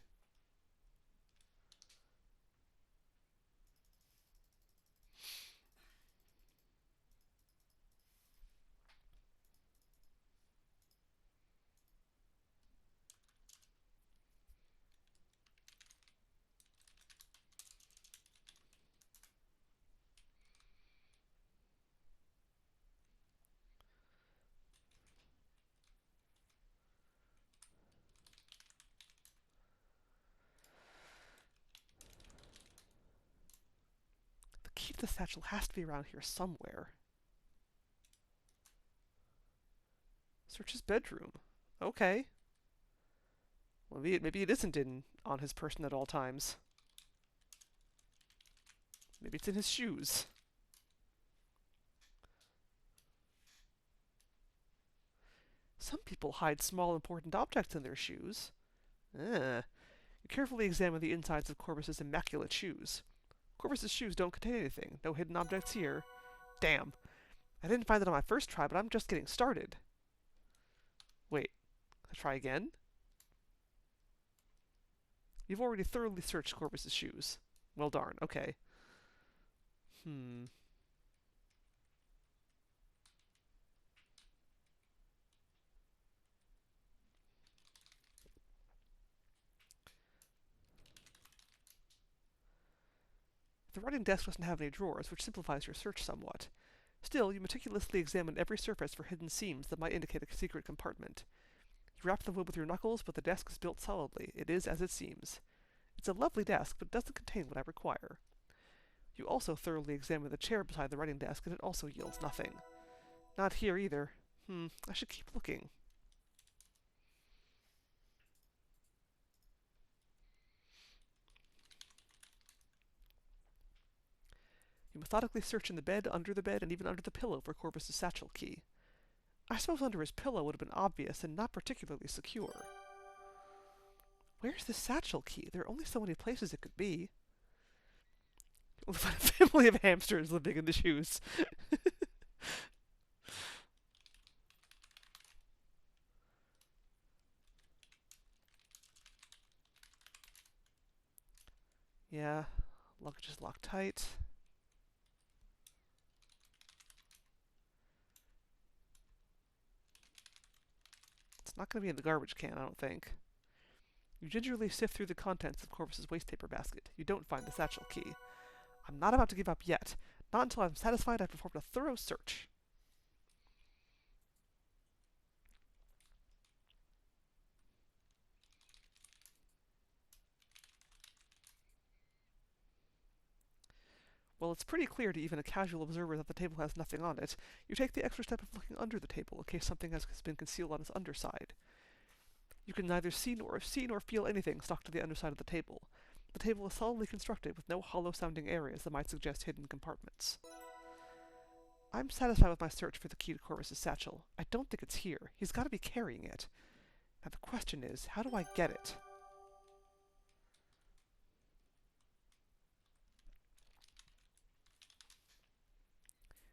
The key to the satchel has to be around here somewhere. Search his bedroom. Okay. Well, maybe it isn't on his person at all times. Maybe it's in his shoes. Some people hide small important objects in their shoes. You carefully examine the insides of Corvus's immaculate shoes. Corvus's shoes don't contain anything. No hidden objects here. Damn. I didn't find it on my first try, but I'm just getting started. Wait. Let's try again? You've already thoroughly searched Corvus's shoes. Well darn. Okay. The writing desk doesn't have any drawers, which simplifies your search somewhat. Still, you meticulously examine every surface for hidden seams that might indicate a secret compartment. You wrap the wood with your knuckles, but the desk is built solidly. It is as it seems. It's a lovely desk, but it doesn't contain what I require. You also thoroughly examine the chair beside the writing desk, and it also yields nothing. Not here either. I should keep looking. You methodically search in the bed, and even under the pillow for Corvus's satchel key. I suppose under his pillow would have been obvious and not particularly secure. Where's the satchel key? There are only so many places it could be. You'll find a family of hamsters living in the shoes. Yeah, luggage is locked tight. It's not going to be in the garbage can, I don't think. You gingerly sift through the contents of Corvus's waste paper basket. You don't find the satchel key. I'm not about to give up yet. Not until I'm satisfied I've performed a thorough search. Well, it's pretty clear to even a casual observer that the table has nothing on it. You take the extra step of looking under the table in case something has been concealed on its underside. You can neither see nor feel anything stuck to the underside of the table. The table is solidly constructed with no hollow-sounding areas that might suggest hidden compartments. I'm satisfied with my search for the key to Corvus's satchel. I don't think it's here. He's got to be carrying it. Now the question is, how do I get it?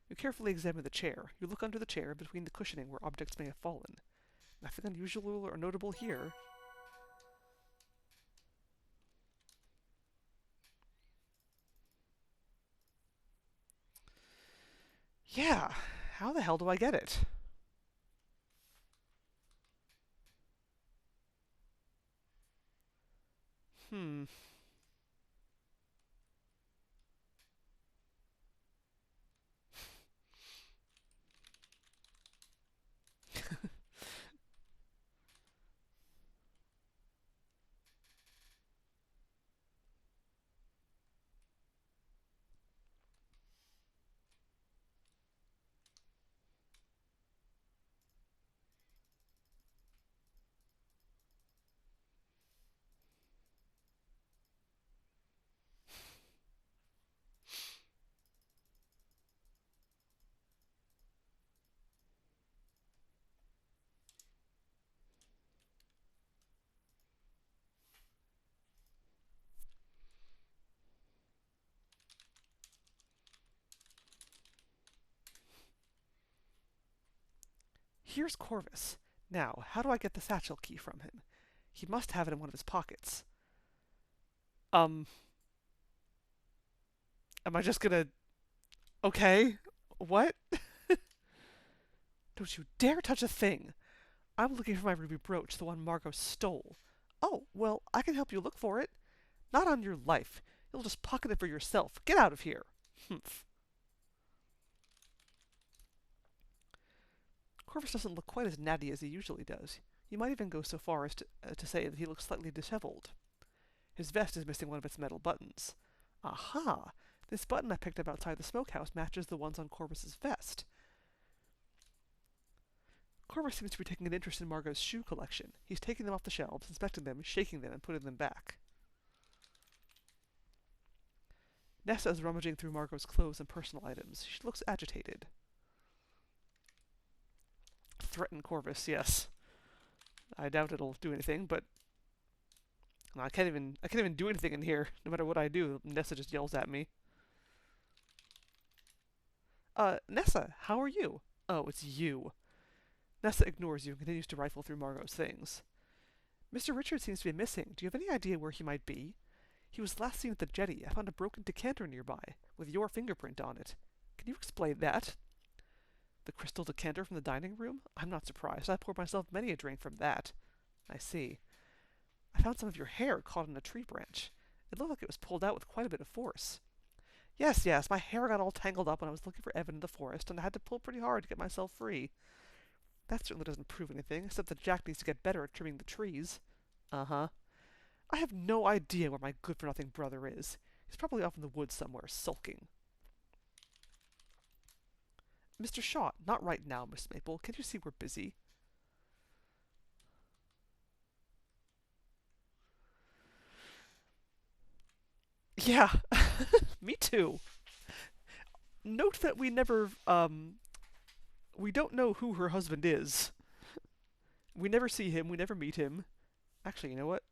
You carefully examine the chair. You look under the chair, between the cushioning where objects may have fallen. Nothing unusual or notable here. Yeah, how the hell do I get it? Hmm. Here's Corvus. Now, how do I get the satchel key from him? He must have it in one of his pockets. Am I just gonna... Okay. What? Don't you dare touch a thing! I'm looking for my ruby brooch, the one Margot stole. Oh, well, I can help you look for it. Not on your life. You'll just pocket it for yourself. Get out of here. Humph. Corvus doesn't look quite as natty as he usually does. You might even go so far as to say that he looks slightly disheveled. His vest is missing one of its metal buttons. Aha! This button I picked up outside the smokehouse matches the ones on Corvus's vest. Corvus seems to be taking an interest in Margot's shoe collection. He's taking them off the shelves, inspecting them, shaking them, and putting them back. Nessa is rummaging through Margot's clothes and personal items. She looks agitated. Threaten Corvus, yes. I doubt it'll do anything, but I can't even do anything in here. No matter what I do, Nessa just yells at me. Nessa, how are you? Oh, it's you. Nessa ignores you and continues to rifle through Margot's things. Mr. Richard seems to be missing. Do you have any idea where he might be? He was last seen at the jetty. I found a broken decanter nearby, with your fingerprint on it. Can you explain that? The crystal decanter from the dining room? I'm not surprised. I poured myself many a drink from that. I see. I found some of your hair caught in a tree branch. It looked like it was pulled out with quite a bit of force. Yes, my hair got all tangled up when I was looking for Evan in the forest, and I had to pull pretty hard to get myself free. That certainly doesn't prove anything, except that Jack needs to get better at trimming the trees. Uh-huh. I have no idea where my good-for-nothing brother is. He's probably off in the woods somewhere, sulking. Mr. Shaw, not right now, Miss Maple. Can't you see we're busy? Yeah, me too. Note that we don't know who her husband is. We never see him, we never meet him. Actually, you know what?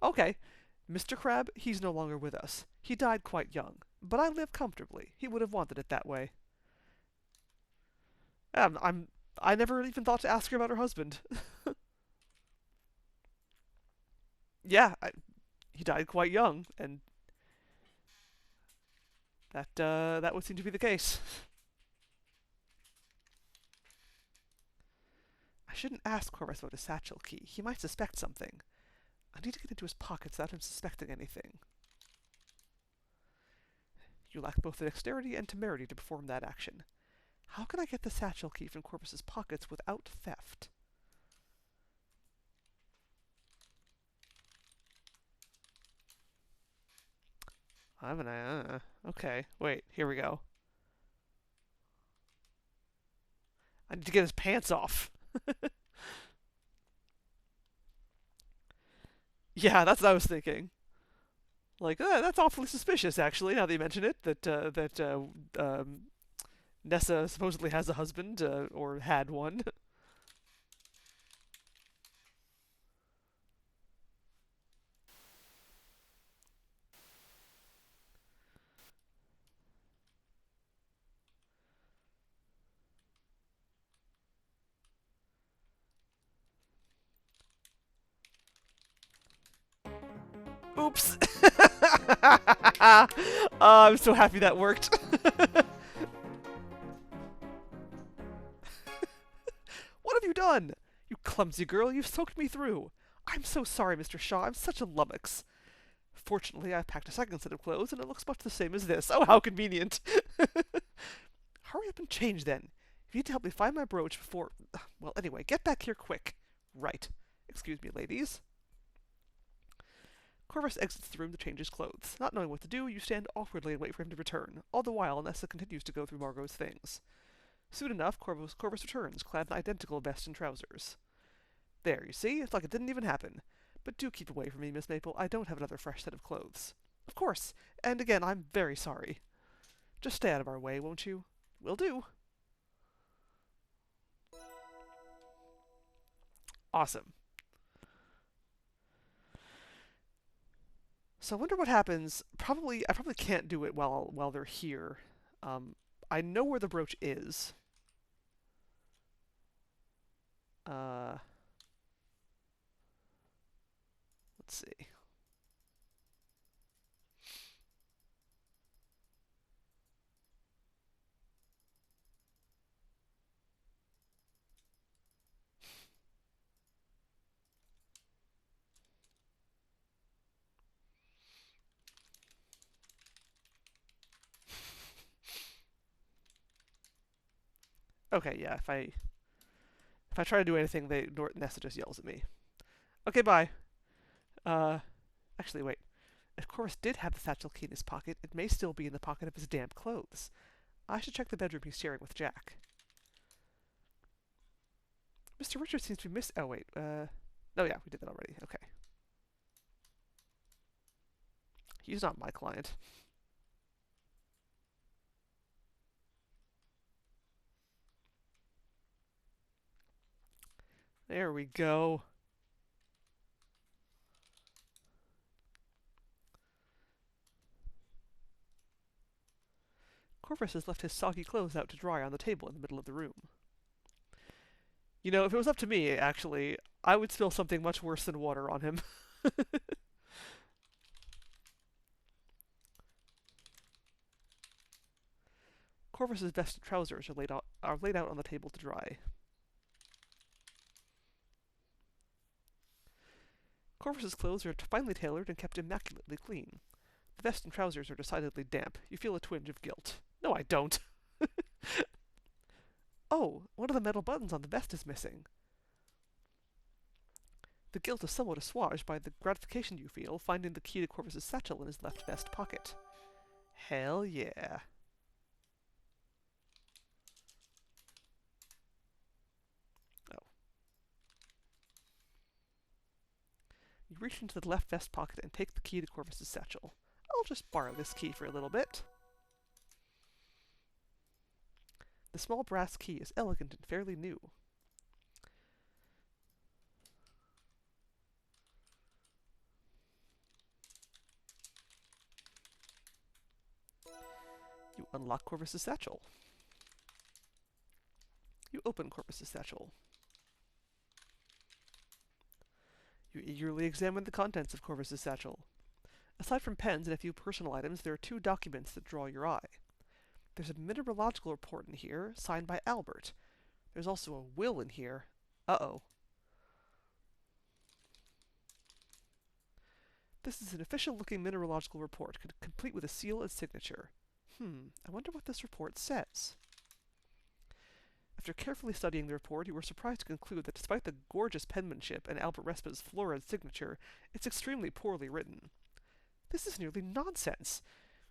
Okay, Mr. Crab, he's no longer with us. He died quite young, but I live comfortably. He would have wanted it that way. I never even thought to ask her about her husband. Yeah, he died quite young, and that would seem to be the case. I shouldn't ask Corvus about his satchel key. He might suspect something. I need to get into his pockets without him suspecting anything. You lack both the dexterity and temerity to perform that action. How can I get the satchel key from Corvus's pockets without theft? I'm an okay. Wait, here we go. I need to get his pants off. Yeah, that's what I was thinking. Like, that's awfully suspicious, actually. Now that you mention it, that Nessa supposedly has a husband, or had one. Oops. I'm so happy that worked. What have you done? You clumsy girl, you've soaked me through. I'm so sorry, Mr. Shaw. I'm such a lummox. Fortunately, I packed a second set of clothes, and it looks much the same as this. Oh, how convenient. Hurry up and change, then. You need to help me find my brooch before... Well, anyway, get back here quick. Right. Excuse me, ladies. Corvus exits the room to change his clothes. Not knowing what to do, you stand awkwardly and wait for him to return. All the while, Nessa continues to go through Margot's things. Soon enough, Corvus returns, clad in identical vest and trousers. There, you see? It's like it didn't even happen. But do keep away from me, Miss Maple. I don't have another fresh set of clothes. Of course. And again, I'm very sorry. Just stay out of our way, won't you? Will do. Awesome. So I wonder what happens. I probably can't do it while they're here. I know where the brooch is. Let's see. Okay, yeah. If I try to do anything, Nessa just yells at me. Okay, bye. Uh, Actually, wait. If Corvus did have the satchel key in his pocket, it may still be in the pocket of his damp clothes. I should check the bedroom he's sharing with Jack. Mr. Richards seems to be oh wait, oh yeah, we did that already. Okay. He's not my client. There we go. Corvus has left his soggy clothes out to dry on the table in the middle of the room. You know, if it was up to me, actually, I would spill something much worse than water on him. Corvus's vest and trousers are laid out on the table to dry. Corvus's clothes are finely tailored and kept immaculately clean. The vest and trousers are decidedly damp. You feel a twinge of guilt. No, I don't. Oh, one of the metal buttons on the vest is missing. The guilt is somewhat assuaged by the gratification you feel finding the key to Corvus's satchel in his left vest pocket. Hell yeah. Oh. You reach into the left vest pocket and take the key to Corvus's satchel. I'll just borrow this key for a little bit. The small brass key is elegant and fairly new. You unlock Corvus's satchel. You open Corvus's satchel. You eagerly examine the contents of Corvus's satchel. Aside from pens and a few personal items, there are two documents that draw your eye. There's a mineralogical report in here, signed by Albert. There's also a will in here. Uh-oh. This is an official-looking mineralogical report, complete with a seal and signature. I wonder what this report says. After carefully studying the report, you were surprised to conclude that despite the gorgeous penmanship and Albert Respa's florid signature, it's extremely poorly written. This is nearly nonsense.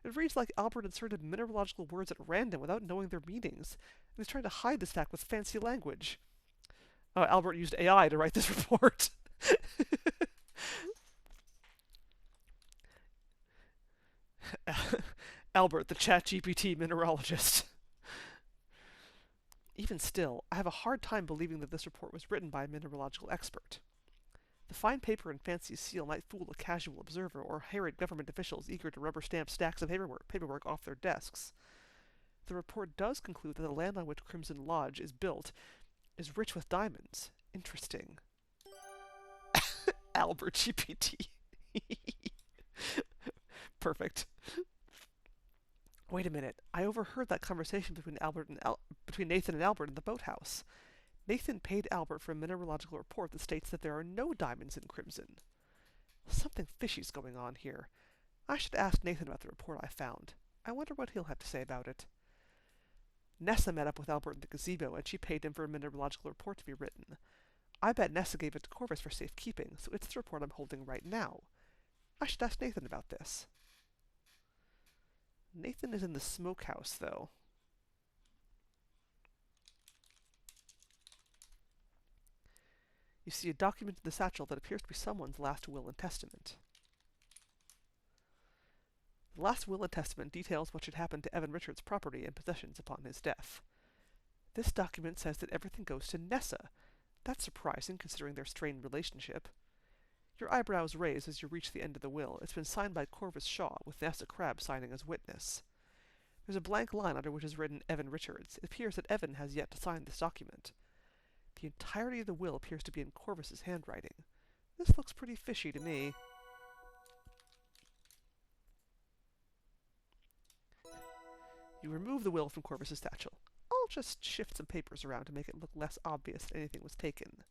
It reads like Albert inserted mineralogical words at random without knowing their meanings, and is trying to hide this fact with fancy language. Albert used AI to write this report. Albert, the ChatGPT mineralogist. Even still, I have a hard time believing that this report was written by a mineralogical expert. The fine paper and fancy seal might fool a casual observer or harried government officials eager to rubber stamp stacks of paperwork off their desks. The report does conclude that the land on which Crimson Lodge is built is rich with diamonds. Interesting. Albert GPT. Perfect. Wait a minute. I overheard that conversation between Nathan and Albert in the boathouse. Nathan paid Albert for a mineralogical report that states that there are no diamonds in Crimson. Something fishy's going on here. I should ask Nathan about the report I found. I wonder what he'll have to say about it. Nessa met up with Albert in the gazebo, and she paid him for a mineralogical report to be written. I bet Nessa gave it to Corvus for safekeeping, so it's the report I'm holding right now. I should ask Nathan about this. Nathan is in the smokehouse, though. You see a document in the satchel that appears to be someone's last will and testament. The last will and testament details what should happen to Evan Richards' property and possessions upon his death. This document says that everything goes to Nessa. That's surprising, considering their strained relationship. Your eyebrows raise as you reach the end of the will. It's been signed by Corvus Shaw, with Nessa Crabbe signing as witness. There's a blank line under which is written Evan Richards. It appears that Evan has yet to sign this document. The entirety of the will appears to be in Corvus's handwriting. This looks pretty fishy to me. You remove the will from Corvus's satchel. I'll just shift some papers around to make it look less obvious that anything was taken.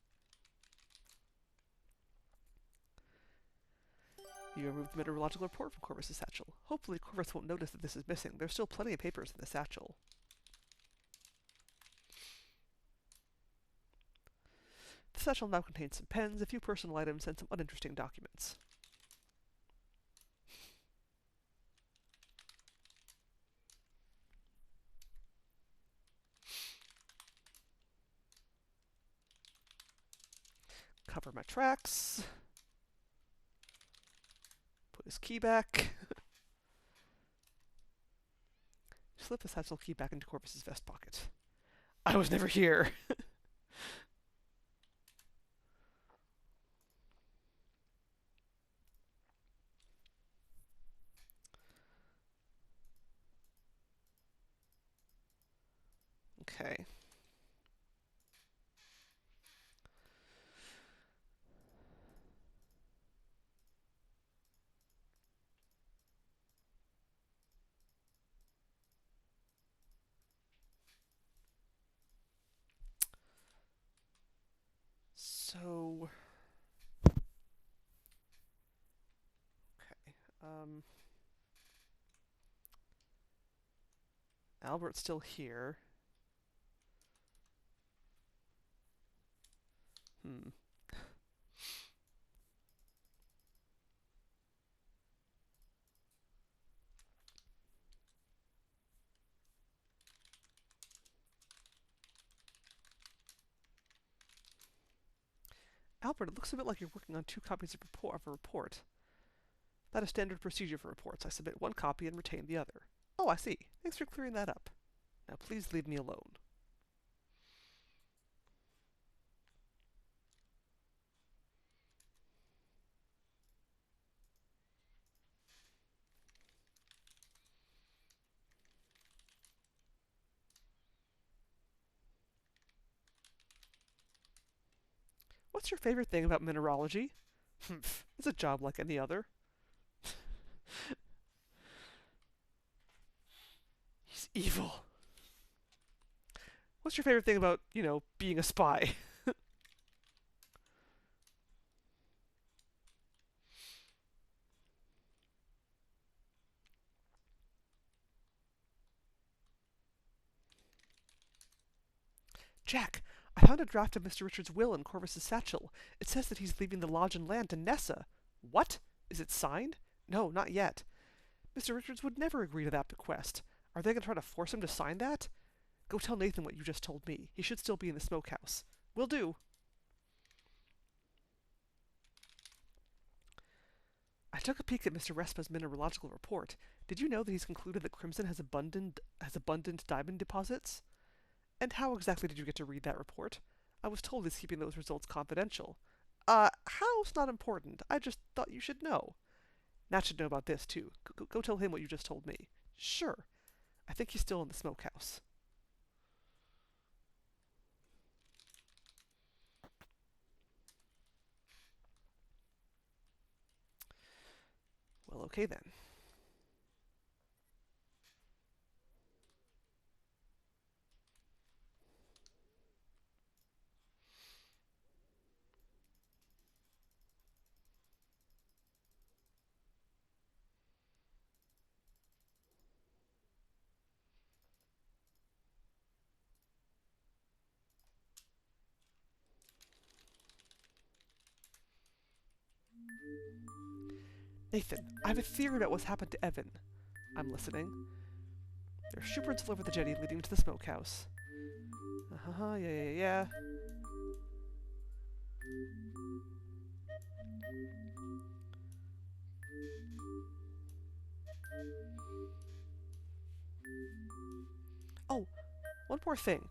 You remove the mineralogical report from Corvus's satchel. Hopefully Corvus won't notice that this is missing. There's still plenty of papers in the satchel. The satchel now contains some pens, a few personal items, and some uninteresting documents. Cover my tracks. Put his key back. Slip the satchel key back into Corvus's vest pocket. I was never here. Okay. So, okay. Albert's still here. Albert, it looks a bit like you're working on two copies of a report. That is standard procedure for reports. I submit one copy and retain the other. Oh, I see. Thanks for clearing that up. Now please leave me alone. What's your favorite thing about mineralogy? It's a job like any other. He's evil. What's your favorite thing about, being a spy? Jack, I found a draft of Mr. Richards' will in Corvus's satchel. It says that he's leaving the lodge and land to Nessa. What? Is it signed? No, not yet. Mr. Richards would never agree to that bequest. Are they going to try to force him to sign that? Go tell Nathan what you just told me. He should still be in the smokehouse. Will do. I took a peek at Mr. Respa's mineralogical report. Did you know that he's concluded that Crimson has abundant diamond deposits? And how exactly did you get to read that report? I was told he's keeping those results confidential. How's not important. I just thought you should know. Nat should know about this, too. Go tell him what you just told me. Sure. I think he's still in the smokehouse. Well, okay then. Nathan, I have a theory about what's happened to Evan. I'm listening. There are shoeprints all over the jetty leading to the smokehouse. Yeah. Oh, one more thing.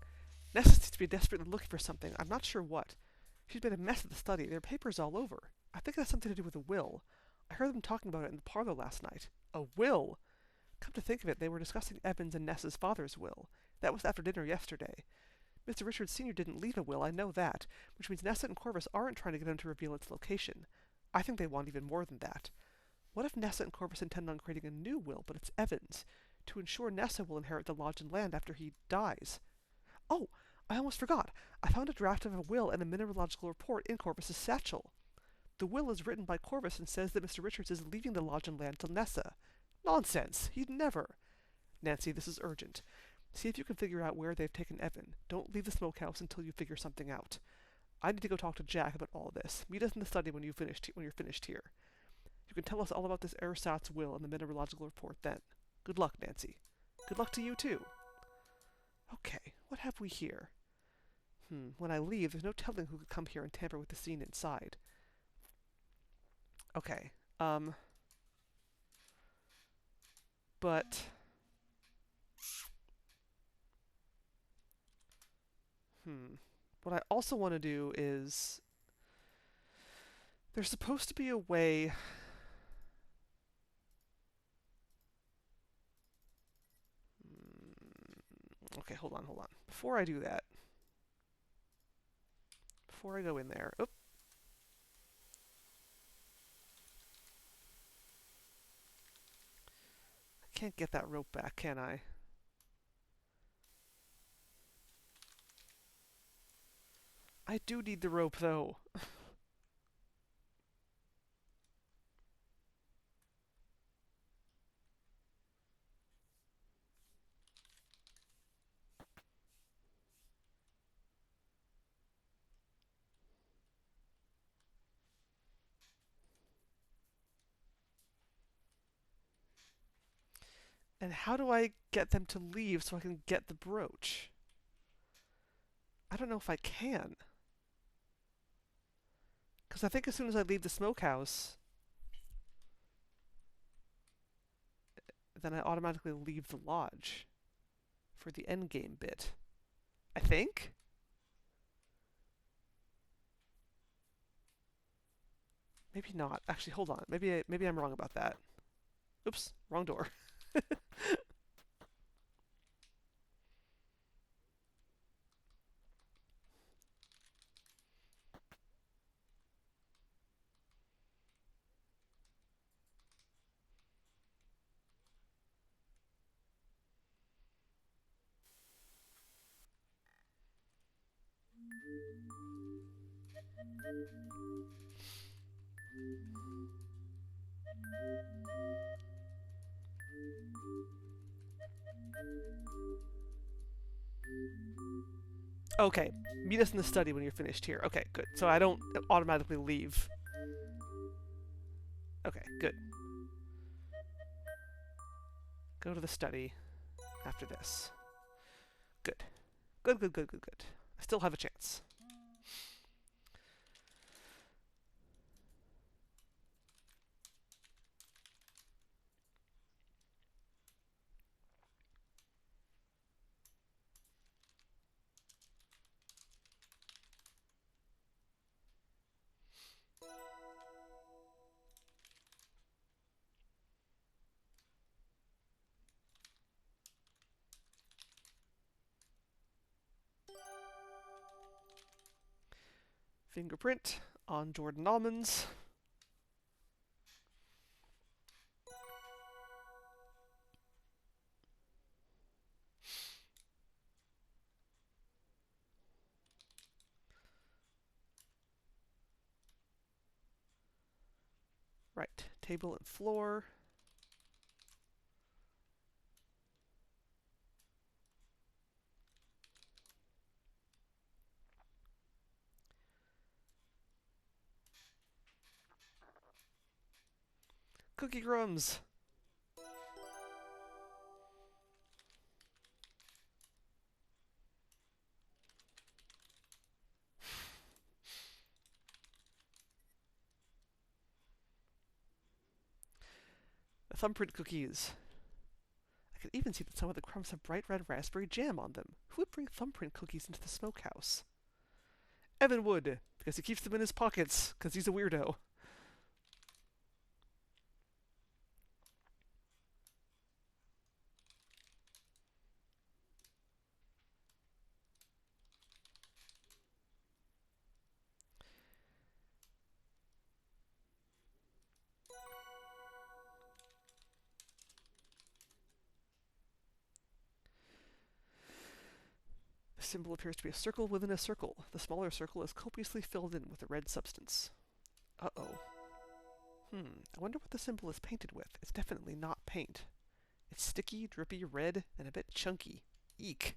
Nessa seems to be desperately looking for something. I'm not sure what. She's made a mess of the study. There are papers all over. I think it has something to do with a will. I heard them talking about it in the parlor last night. A will? Come to think of it, they were discussing Evans and Nessa's father's will. That was after dinner yesterday. Mr. Richards Sr. didn't leave a will, I know that, which means Nessa and Corvus aren't trying to get him to reveal its location. I think they want even more than that. What if Nessa and Corvus intend on creating a new will, but it's Evans, to ensure Nessa will inherit the lodge and land after he dies? Oh, I almost forgot. I found a draft of a will and a mineralogical report in Corvus's satchel. The will is written by Corvus and says that Mr. Richards is leaving the lodge and land to Nessa. Nonsense! He'd never! Nancy, this is urgent. See if you can figure out where they've taken Evan. Don't leave the smokehouse until you figure something out. I need to go talk to Jack about all this. Meet us in the study when you're finished here. You can tell us all about this ersatz will and the mineralogical report then. Good luck, Nancy. Good luck to you, too. Okay, what have we here? When I leave, there's no telling who could come here and tamper with the scene inside. Okay, but what I also want to do is there's supposed to be a way okay, hold on. Before I do that, before I go in there, I can't get that rope back, can I? I do need the rope, though. And how do I get them to leave so I can get the brooch? I don't know if I can. Because I think as soon as I leave the smokehouse, then I automatically leave the lodge for the endgame bit. I think? Maybe not. Actually, hold on. Maybe I'm wrong about that. Oops, wrong door. Okay, meet us in the study when you're finished here. Okay, good. So I don't automatically leave. Okay, good. Go to the study after this. Good. Good, good, good, good, good. I still have a chance. Fingerprint on Jordan Almonds. Right, table and floor. Cookie crumbs. The thumbprint cookies. I can even see that some of the crumbs have bright red raspberry jam on them. Who would bring thumbprint cookies into the smokehouse? Evan would, because he keeps them in his pockets, because he's a weirdo. The symbol appears to be a circle within a circle. The smaller circle is copiously filled in with a red substance. Uh-oh. I wonder what the symbol is painted with. It's definitely not paint. It's sticky, drippy, red, and a bit chunky. Eek.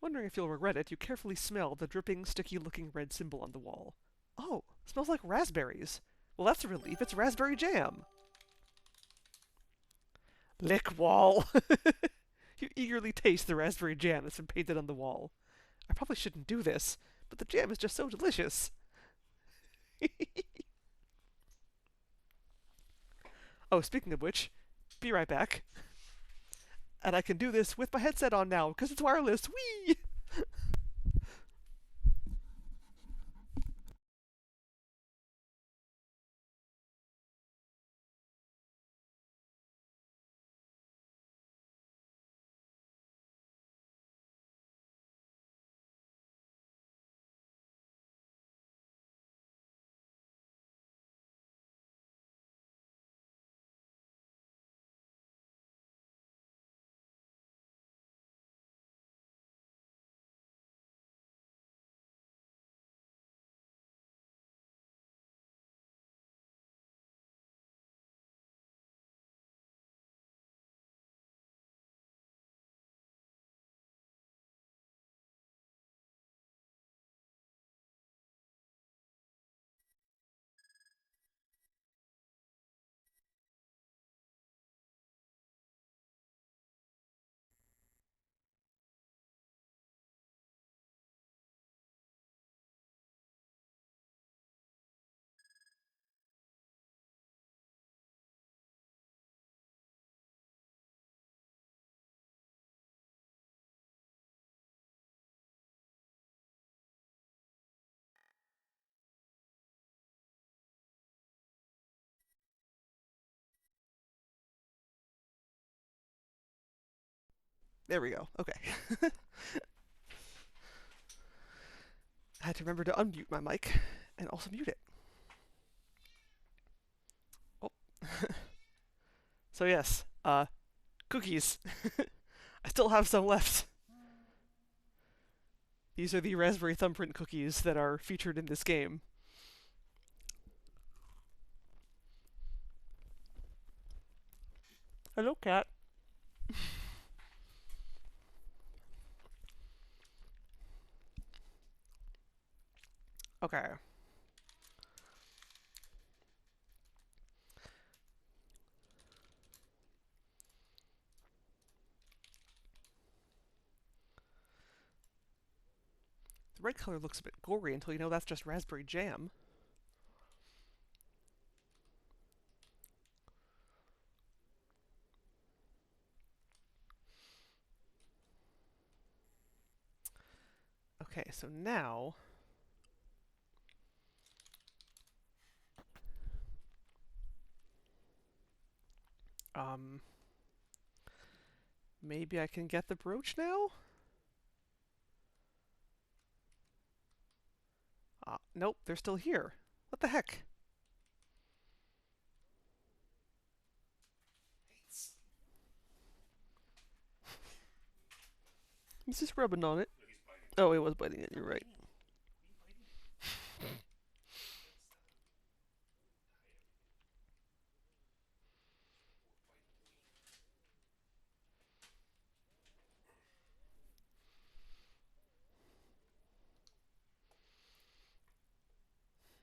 Wondering if you'll regret it, you carefully smell the dripping, sticky-looking red symbol on the wall. Oh, smells like raspberries. Well, that's a relief. It's raspberry jam. Lick wall. You eagerly taste the raspberry jam that's been painted on the wall. I probably shouldn't do this, but the jam is just so delicious. Oh, speaking of which, be right back. And I can do this with my headset on now, because it's wireless. Whee! There we go. Okay. I had to remember to unmute my mic and also mute it. Oh. So yes, cookies. I still have some left. These are the raspberry thumbprint cookies that are featured in this game. Hello, cat. Okay. The red color looks a bit gory until you know that's just raspberry jam. Okay, so now... maybe I can get the brooch now? Nope, they're still here. What the heck? He's just rubbing on it. Oh, he was biting it, you're right.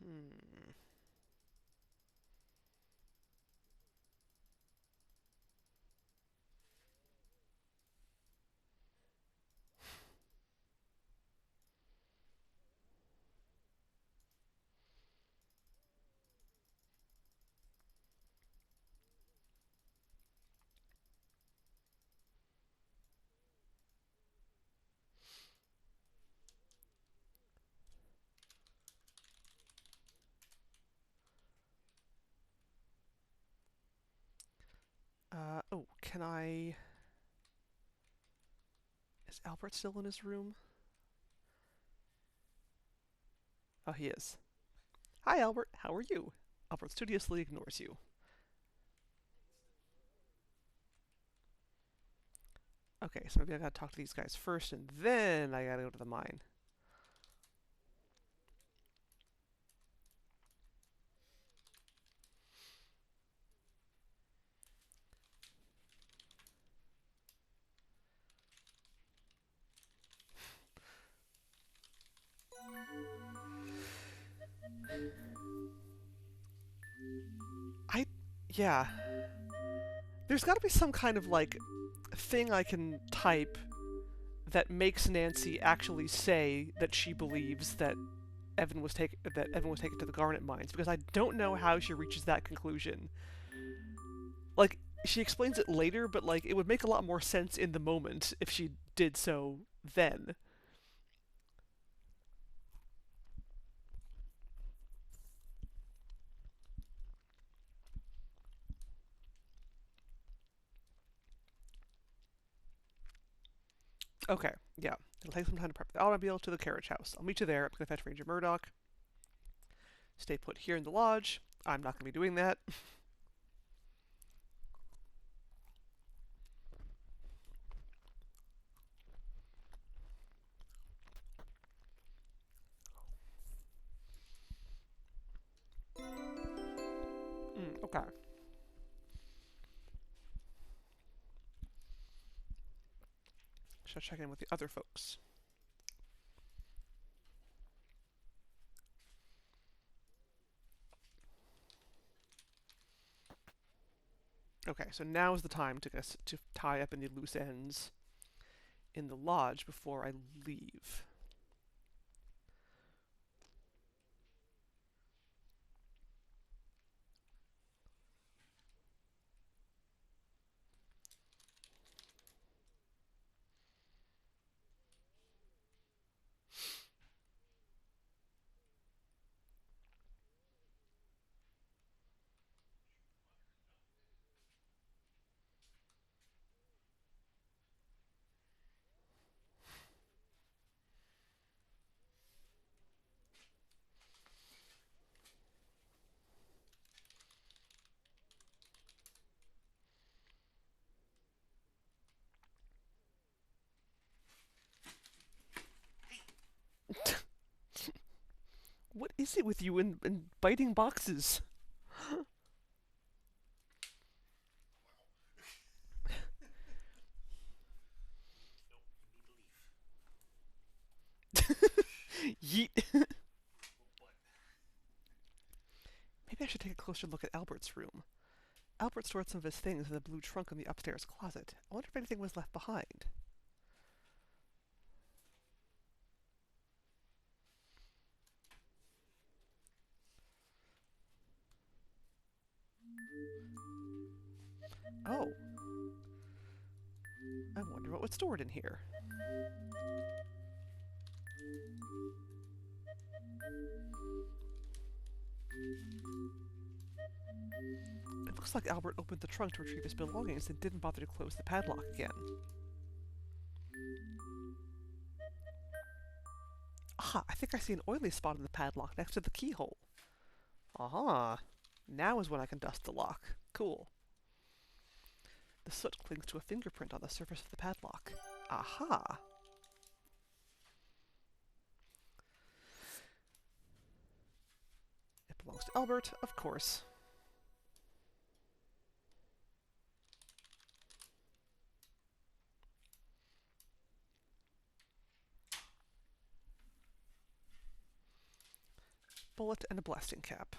Hmm. Oh, can I... Is Albert still in his room? Oh, he is. Hi, Albert. How are you? Albert studiously ignores you. Okay, so maybe I gotta talk to these guys first, and then I gotta go to the mine. I... Yeah. There's gotta be some kind of, like, thing I can type that makes Nancy actually say that she believes that Evan was taken to the Garnet Mines, because I don't know how she reaches that conclusion. Like, she explains it later, but like it would make a lot more sense in the moment if she did so then. Okay, yeah. It'll take some time to prep the automobile to the carriage house. I'll meet you there. I'm gonna fetch Ranger Murdoch. Stay put here in the lodge. I'm not gonna be doing that. Okay. Should I check in with the other folks? Okay, so now is the time to tie up any loose ends in the lodge before I leave. What is it with you and biting boxes? Yeet. Maybe I should take a closer look at Albert's room. Albert stored some of his things in the blue trunk in the upstairs closet. I wonder if anything was left behind. Oh. I wonder what was stored in here. It looks like Albert opened the trunk to retrieve his belongings and didn't bother to close the padlock again. Ah, I think I see an oily spot in the padlock next to the keyhole. Aha! Now is when I can dust the lock. Cool. The soot clings to a fingerprint on the surface of the padlock. Aha! It belongs to Albert, of course. Bullet and a blasting cap.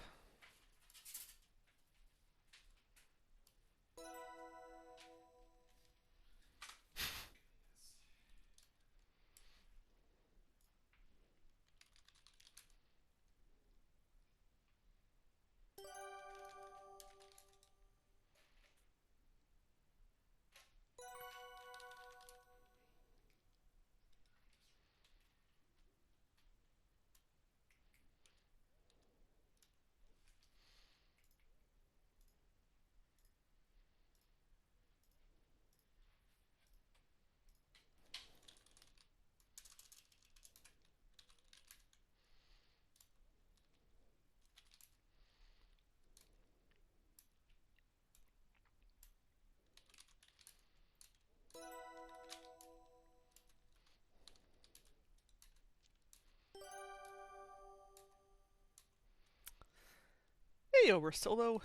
Hey, over Solo.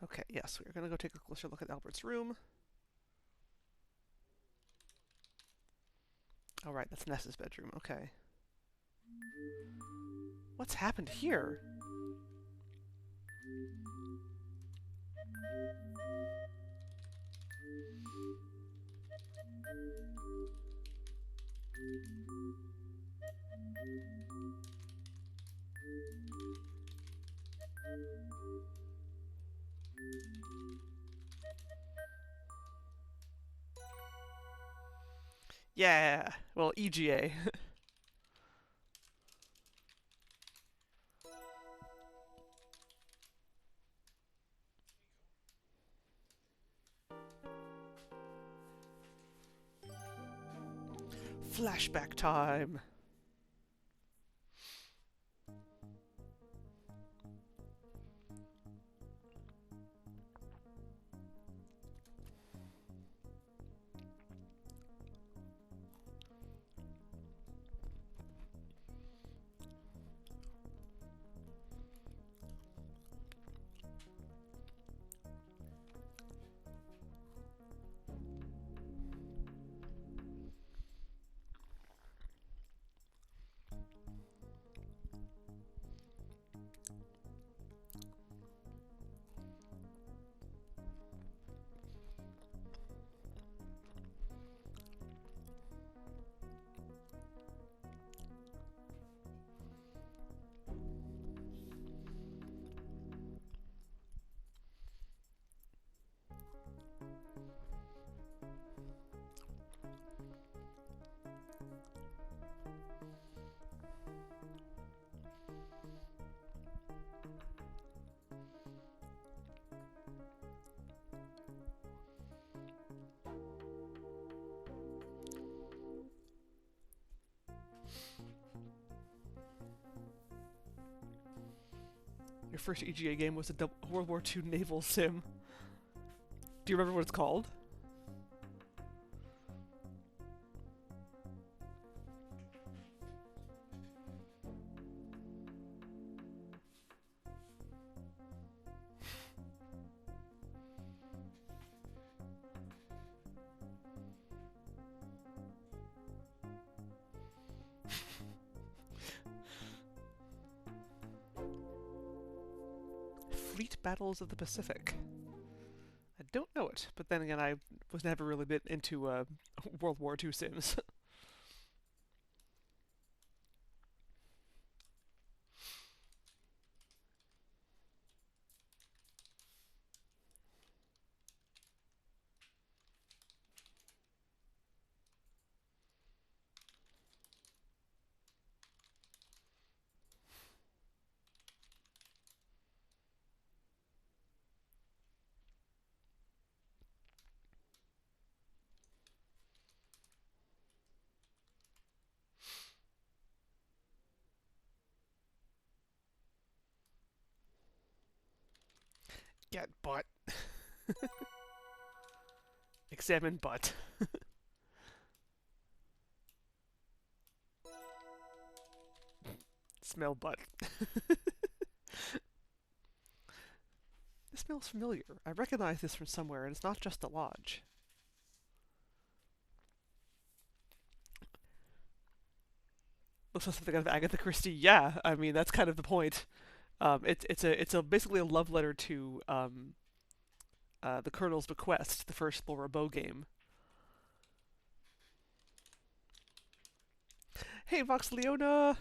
Okay, yes, we're gonna go take a closer look at Albert's room. Oh, right, that's Ness's bedroom. Okay. What's happened here? Yeah, well, EGA. Flashback time. Your first EGA game was a World War II naval sim. Do you remember what it's called? Fleet Battles of the Pacific. I don't know it, but then again, I was never really bit into World War II sims. Get butt. Examine butt. Smell butt. This smells familiar. I recognize this from somewhere, and it's not just the lodge. Looks like something out of Agatha Christie. Yeah, I mean that's kind of the point. It's basically a love letter to the Colonel's Bequest, the first Laura Bow game. Hey, Vox Leona!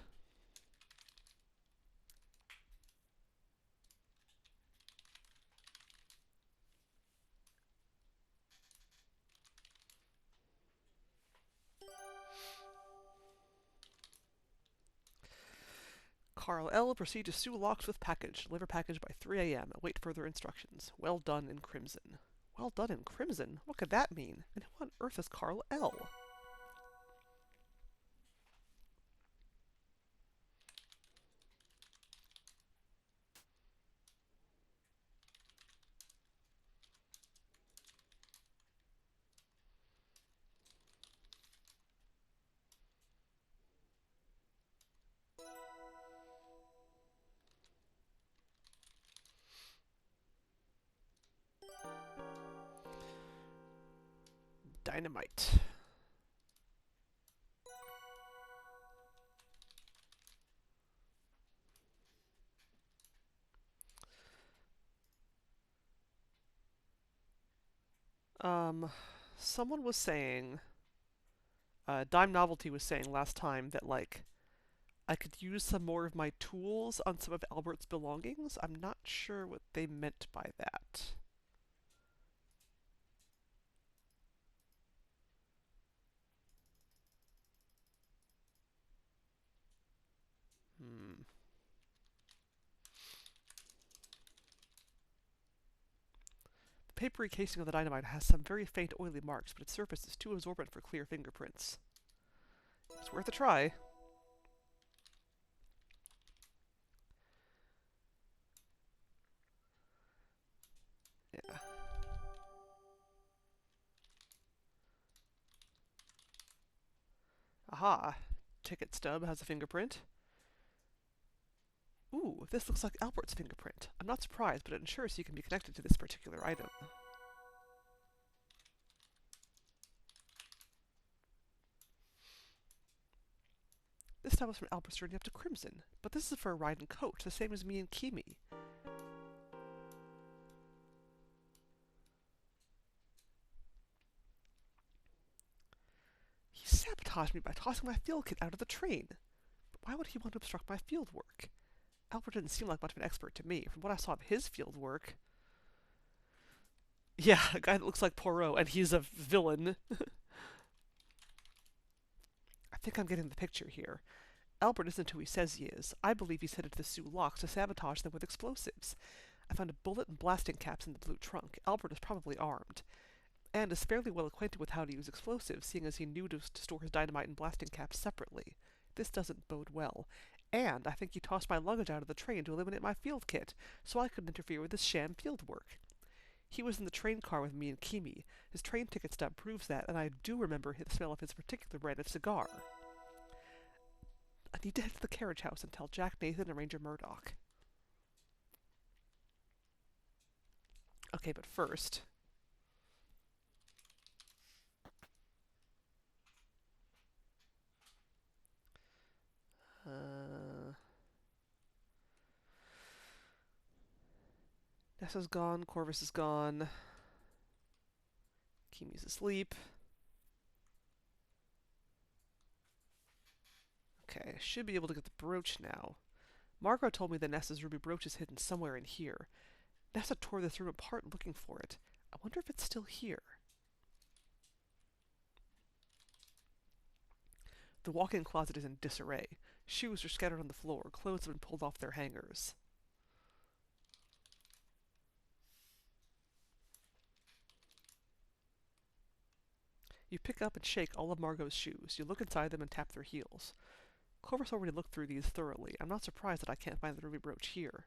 Carl L. Proceed to Sue Locks with package. Deliver package by 3 a.m. Await further instructions. Well done in Crimson. Well done in Crimson? What could that mean? And who on earth is Carl L.? Dynamite. Someone was saying, Dime Novelty was saying last time that, like, I could use some more of my tools on some of Albert's belongings. I'm not sure what they meant by that. Hmm. The papery casing of the dynamite has some very faint oily marks, but its surface is too absorbent for clear fingerprints. It's worth a try. Yeah. Aha. Ticket stub has a fingerprint. Ooh, this looks like Albert's fingerprint. I'm not surprised, but it ensures he can be connected to this particular item. This stub was from Albert's journey up to Crimson, but this is for a ride and coach, the same as me and Kimi. He sabotaged me by tossing my field kit out of the train. But why would he want to obstruct my field work? Albert didn't seem like much of an expert to me. From what I saw of his field work... Yeah, a guy that looks like Poirot, and he's a villain. I think I'm getting the picture here. Albert isn't who he says he is. I believe he's headed to the Sioux Locks to sabotage them with explosives. I found a bullet and blasting caps in the blue trunk. Albert is probably armed, and is fairly well acquainted with how to use explosives, seeing as he knew to store his dynamite and blasting caps separately. This doesn't bode well. And I think he tossed my luggage out of the train to eliminate my field kit, so I couldn't interfere with his sham field work. He was in the train car with me and Kimi. His train ticket stub proves that, and I do remember the smell of his particular brand of cigar. I need to head to the carriage house and tell Jack Nathan and Ranger Murdoch. Okay, but first... Nessa's gone, Corvus is gone. Kimi's asleep. Okay, I should be able to get the brooch now. Margot told me that Nessa's ruby brooch is hidden somewhere in here. Nessa tore this room apart looking for it. I wonder if it's still here. The walk-in closet is in disarray. Shoes are scattered on the floor. Clothes have been pulled off their hangers. You pick up and shake all of Margot's shoes. You look inside them and tap their heels. Corvus already looked through these thoroughly. I'm not surprised that I can't find the ruby brooch here.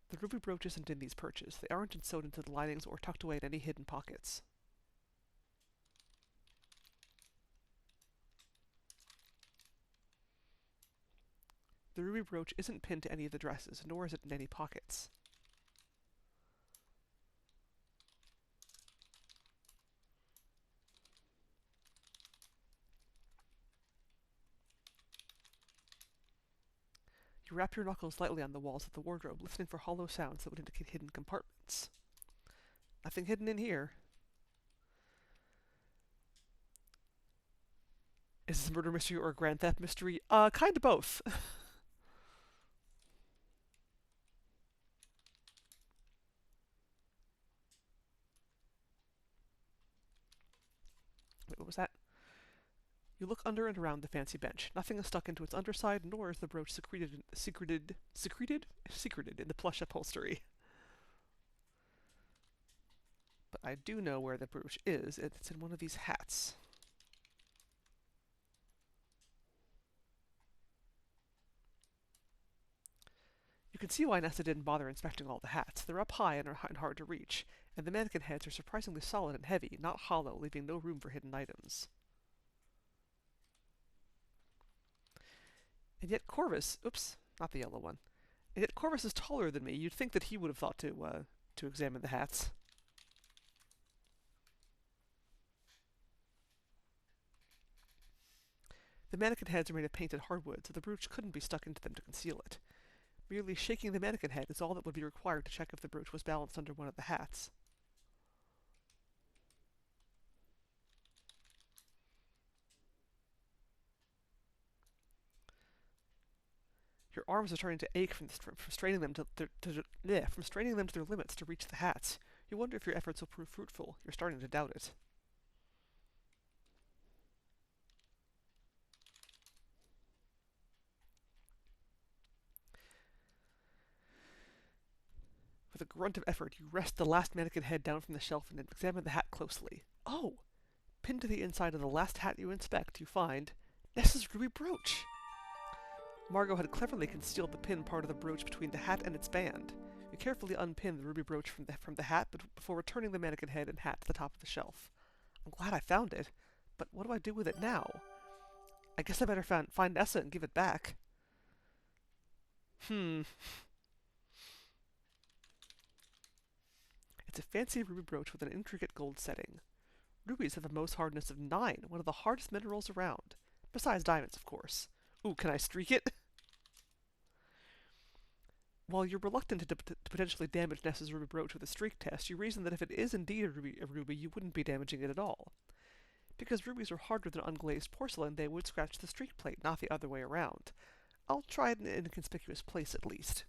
The ruby brooch isn't in these perches. They aren't sewed into the linings or tucked away in any hidden pockets. The ruby brooch isn't pinned to any of the dresses, nor is it in any pockets. You wrap your knuckles lightly on the walls of the wardrobe, listening for hollow sounds that would indicate hidden compartments. Nothing hidden in here. Is this a murder mystery or a grand theft mystery? Kind of both. Wait, what was that? You look under and around the fancy bench. Nothing is stuck into its underside, nor is the brooch secreted in the plush upholstery. But I do know where the brooch is. It's in one of these hats. You can see why Nessa didn't bother inspecting all the hats. They're up high and are hard to reach, and the mannequin heads are surprisingly solid and heavy, not hollow, leaving no room for hidden items. And yet Corvus, oops, not the yellow one. And yet Corvus is taller than me. You'd think that he would have thought to examine the hats. The mannequin heads are made of painted hardwood, so the brooch couldn't be stuck into them to conceal it. Merely shaking the mannequin head is all that would be required to check if the brooch was balanced under one of the hats. Your arms are starting to ache from straining them to their limits to reach the hats. You wonder if your efforts will prove fruitful. You're starting to doubt it. With a grunt of effort, you wrest the last mannequin head down from the shelf and examine the hat closely. Oh! Pinned to the inside of the last hat you inspect, you find Nessa's ruby brooch! Margot had cleverly concealed the pin part of the brooch between the hat and its band. You carefully unpin the ruby brooch from the hat before returning the mannequin head and hat to the top of the shelf. I'm glad I found it, but what do I do with it now? I guess I better find Nessa and give it back. It's a fancy ruby brooch with an intricate gold setting. Rubies have a Mohs hardness of 9, one of the hardest minerals around. Besides diamonds, of course. Ooh, can I streak it? While you're reluctant to potentially damage Nessa's ruby brooch with a streak test, you reason that if it is indeed a ruby, you wouldn't be damaging it at all. Because rubies are harder than unglazed porcelain, they would scratch the streak plate, not the other way around. I'll try it in an inconspicuous place at least.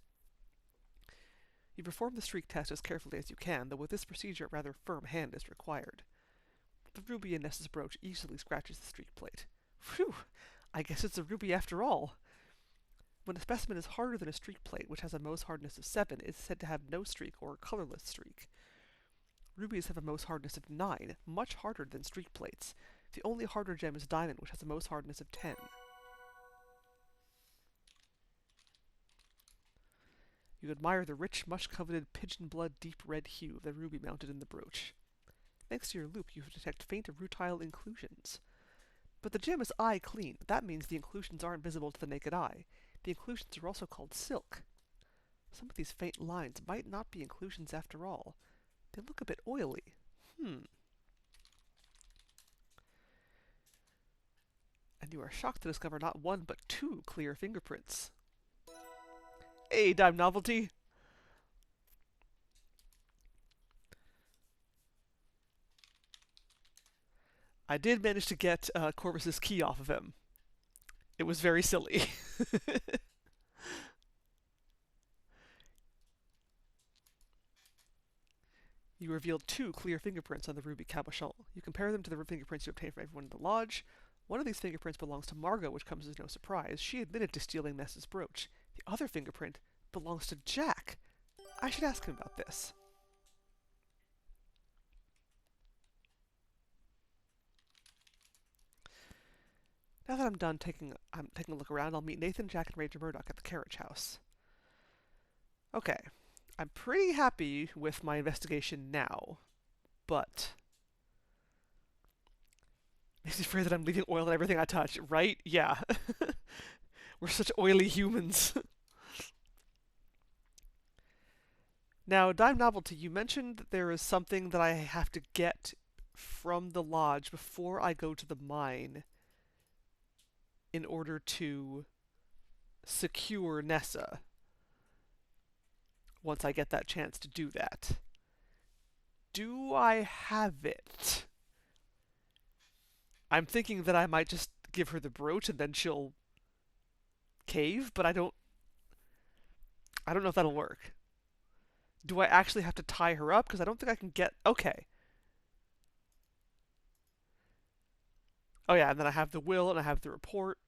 You perform the streak test as carefully as you can, though with this procedure a rather firm hand is required. The ruby in Nessa's brooch easily scratches the streak plate. Phew! I guess it's a ruby after all. When a specimen is harder than a streak plate, which has a Mohs hardness of 7, it is said to have no streak or a colorless streak. Rubies have a Mohs hardness of 9, much harder than streak plates. The only harder gem is diamond, which has a Mohs hardness of 10. You admire the rich, much-coveted, pigeon-blood deep red hue of the ruby mounted in the brooch. Thanks to your loupe, you detect faint rutile inclusions. But the gem is eye-clean. That means the inclusions aren't visible to the naked eye. The inclusions are also called silk. Some of these faint lines might not be inclusions after all. They look a bit oily. And You are shocked to discover not one, but two clear fingerprints. Hey, Dime Novelty! I did manage to get Corvus's key off of him. It was very silly. You revealed two clear fingerprints on the ruby cabochon. You compare them to the fingerprints you obtained from everyone in the lodge. One of these fingerprints belongs to Margot, which comes as no surprise. She admitted to stealing Ness's brooch. The other fingerprint belongs to Jack. I should ask him about this. Now that I'm done taking a look around, I'll meet Nathan, Jack, and Ranger Murdoch at the carriage house. Okay. I'm pretty happy with my investigation now, but makes me afraid that I'm leaving oil in everything I touch, right? Yeah. We're such oily humans. Now, Dime Novelty, you mentioned that there is something that I have to get from the lodge before I go to the mine in order to secure Nessa once I get that chance to do that. Do I have it? I'm thinking that I might just give her the brooch and then she'll cave, but I don't know if that'll work. Do I actually have to tie her up? Because I don't think I can get... Okay. Oh yeah, and then I have the will and I have the report.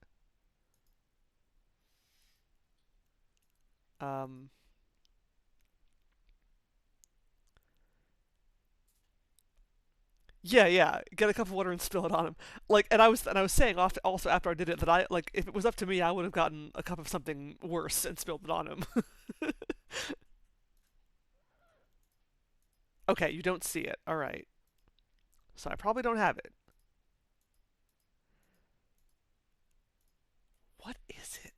Yeah. Get a cup of water and spill it on him. Like, and I was saying also after I did it that I like if it was up to me, I would have gotten a cup of something worse and spilled it on him. Okay, you don't see it. All right. So I probably don't have it. What is it?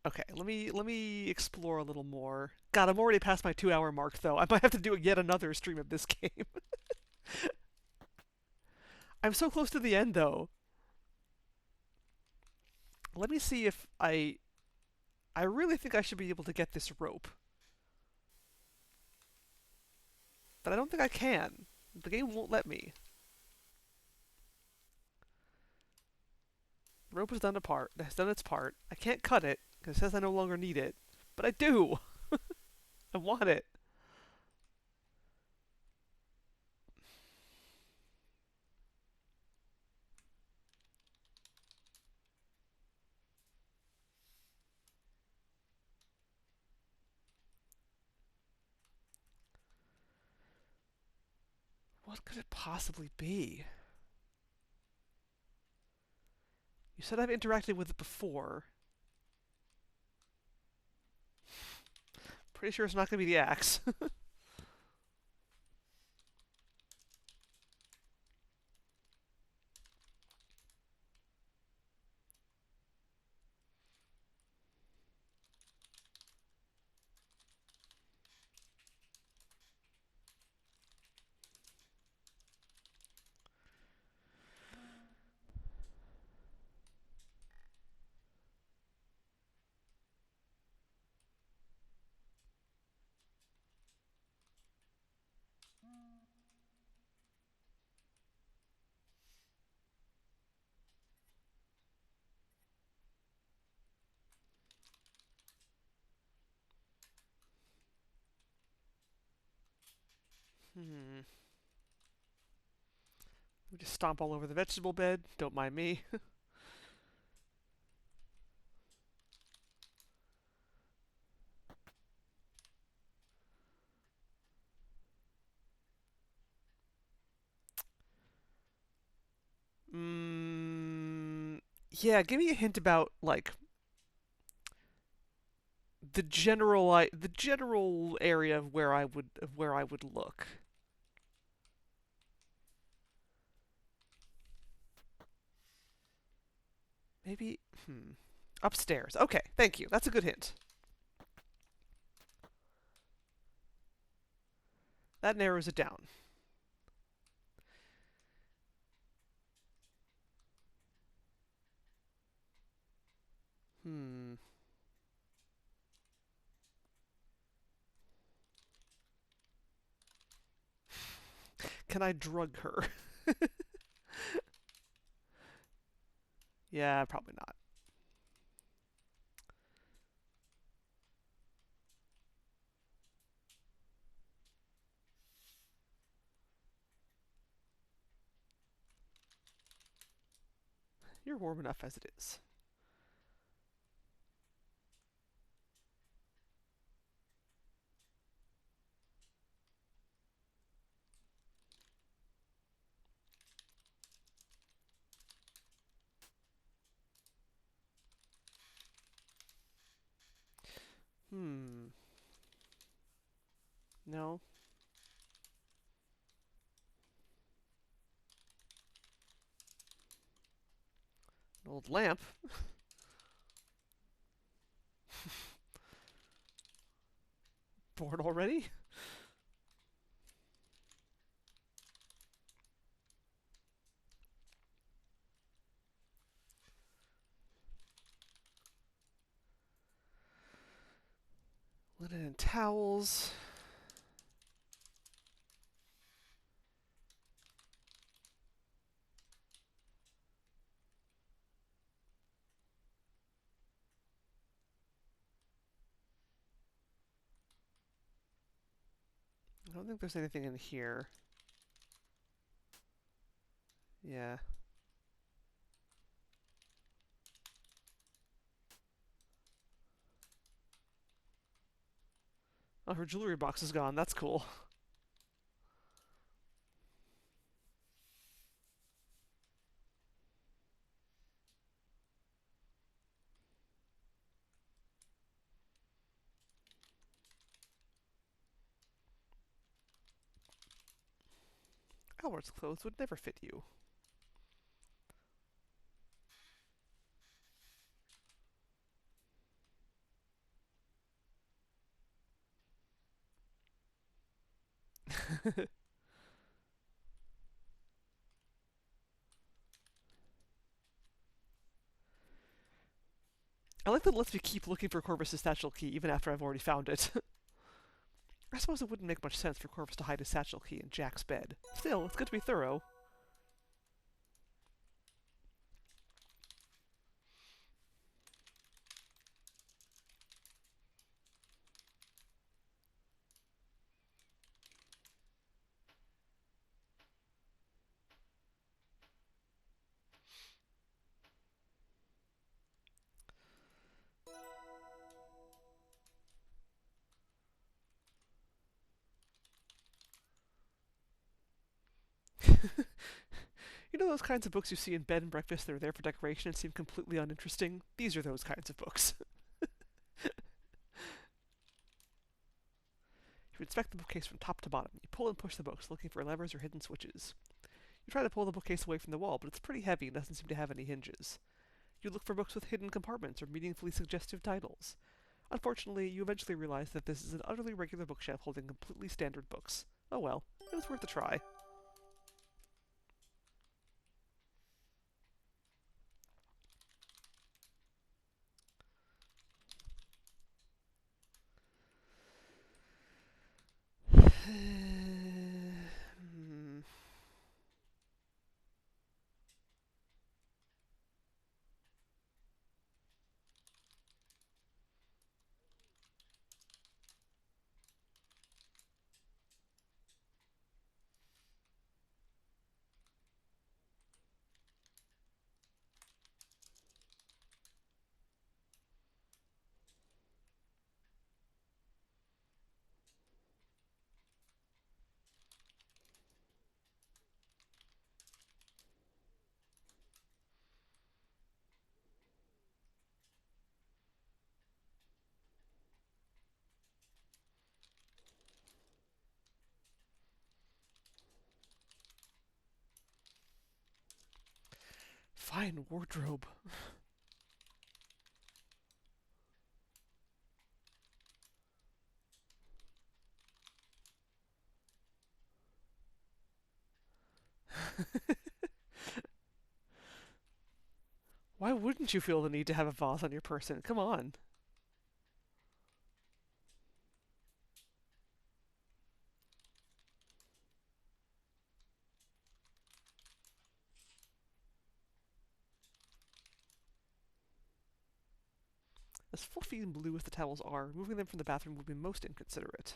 Okay, let me explore a little more. God, I'm already past my 2-hour mark though. I might have to do yet another stream of this game. I'm so close to the end though. Let me see if I really think I should be able to get this rope. But I don't think I can. The game won't let me. The rope has done its part. I can't cut it because it says I no longer need it. But I do. I want it. What could it possibly be? You said I've interacted with it before. Pretty sure it's not going to be the axe. We just stomp all over the vegetable bed. Don't mind me. Yeah, give me a hint about like the general area of where I would look. Maybe upstairs. Okay, thank you. That's a good hint. That narrows it down. Hmm. Can I drug her? Yeah, probably not. You're warm enough as it is. Hmm. No. An old lamp. Bored already? Linen and towels. I don't think there's anything in here. Yeah. Oh, her jewelry box is gone. That's cool. Albert's clothes would never fit you. I like that it lets me keep looking for Corvus' satchel key even after I've already found it. I suppose it wouldn't make much sense for Corvus to hide his satchel key in Jack's bed. Still, it's good to be thorough. You know those kinds of books you see in bed and breakfast that are there for decoration and seem completely uninteresting? These are those kinds of books. You inspect the bookcase from top to bottom. You pull and push the books, looking for levers or hidden switches. You try to pull the bookcase away from the wall, but it's pretty heavy and doesn't seem to have any hinges. You look for books with hidden compartments or meaningfully suggestive titles. Unfortunately, you eventually realize that this is an utterly regular bookshelf holding completely standard books. Oh well, it was worth a try. Hmm. Fine wardrobe. Why wouldn't you feel the need to have a vase on your person? Come on. As fluffy and blue as the towels are, removing them from the bathroom would be most inconsiderate.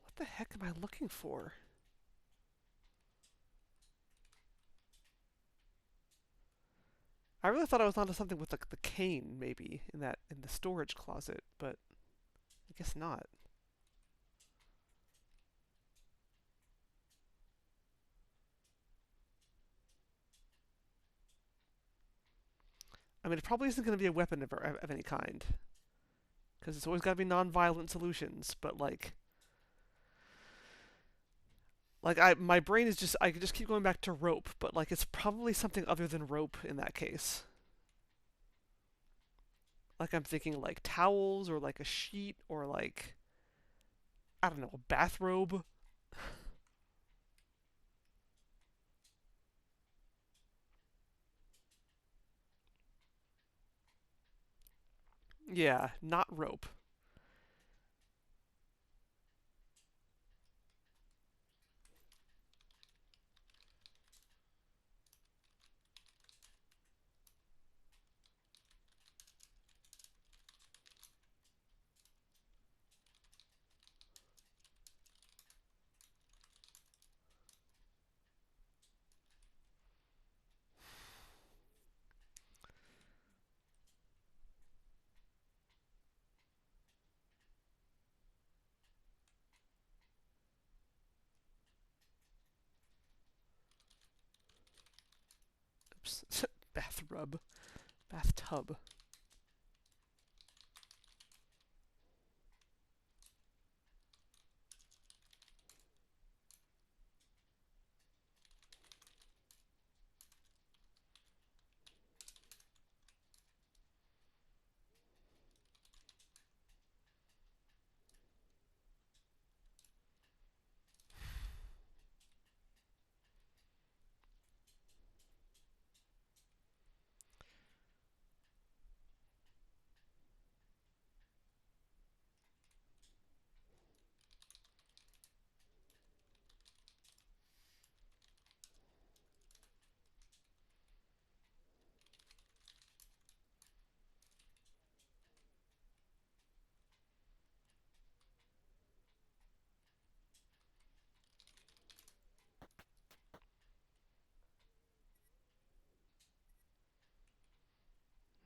What the heck am I looking for? I really thought I was onto something with like the cane, maybe, in the storage closet, but I guess not. I mean, it probably isn't going to be a weapon of any kind, because it's always got to be non-violent solutions. But my brain is just I could just keep going back to rope, but like it's probably something other than rope in that case. Like I'm thinking like towels or like a sheet or like I don't know, a bathrobe. Yeah, not rope. Oops. Bathrub. Bathtub.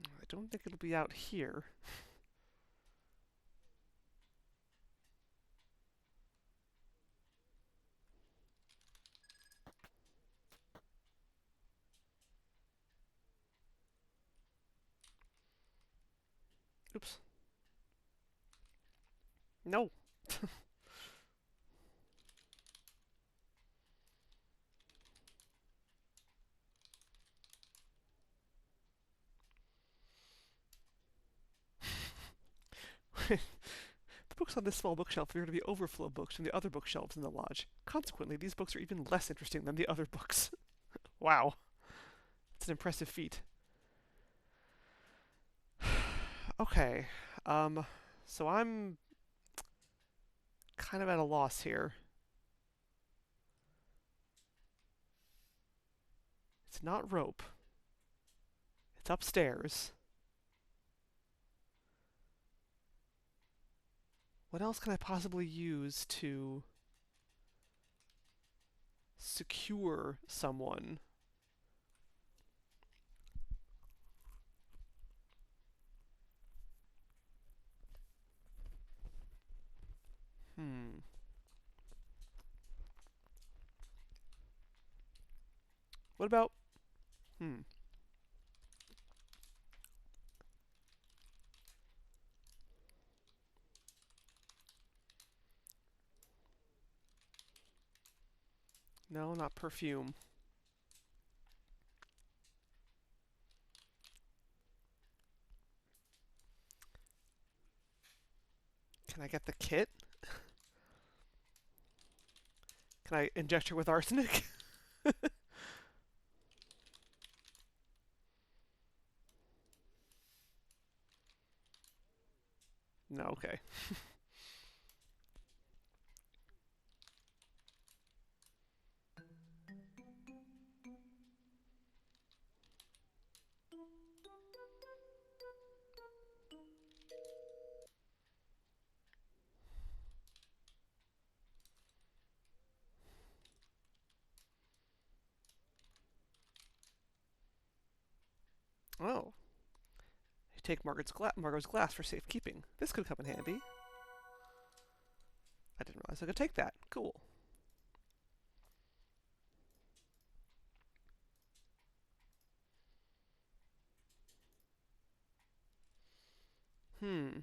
I don't think it'll be out here. Oops. No. The books on this small bookshelf appear to be overflow books from the other bookshelves in the lodge. Consequently, these books are even less interesting than the other books. Wow. It's an impressive feat. Okay. Um, so I'm kind of at a loss here. It's not rope. It's upstairs. What else can I possibly use to secure someone? What about... Hmm. No, not perfume. Can I get the kit? Can I inject her with arsenic? No, okay. Oh. Take Margot's glass for safekeeping. This could come in handy. I didn't realize I could take that. Cool. Hmm.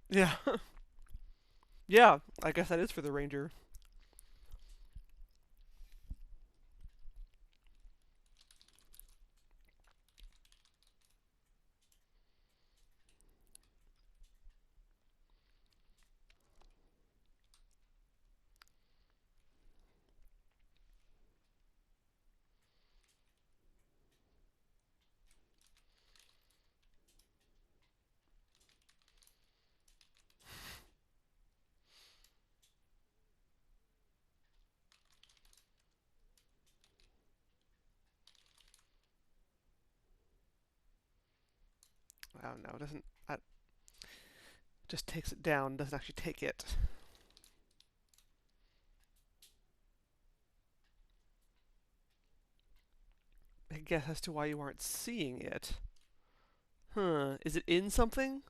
Yeah. Yeah, I guess that is for the ranger. I don't know. It doesn't. Just takes it down. Doesn't actually take it. I guess as to why you aren't seeing it. Huh. Is it in something?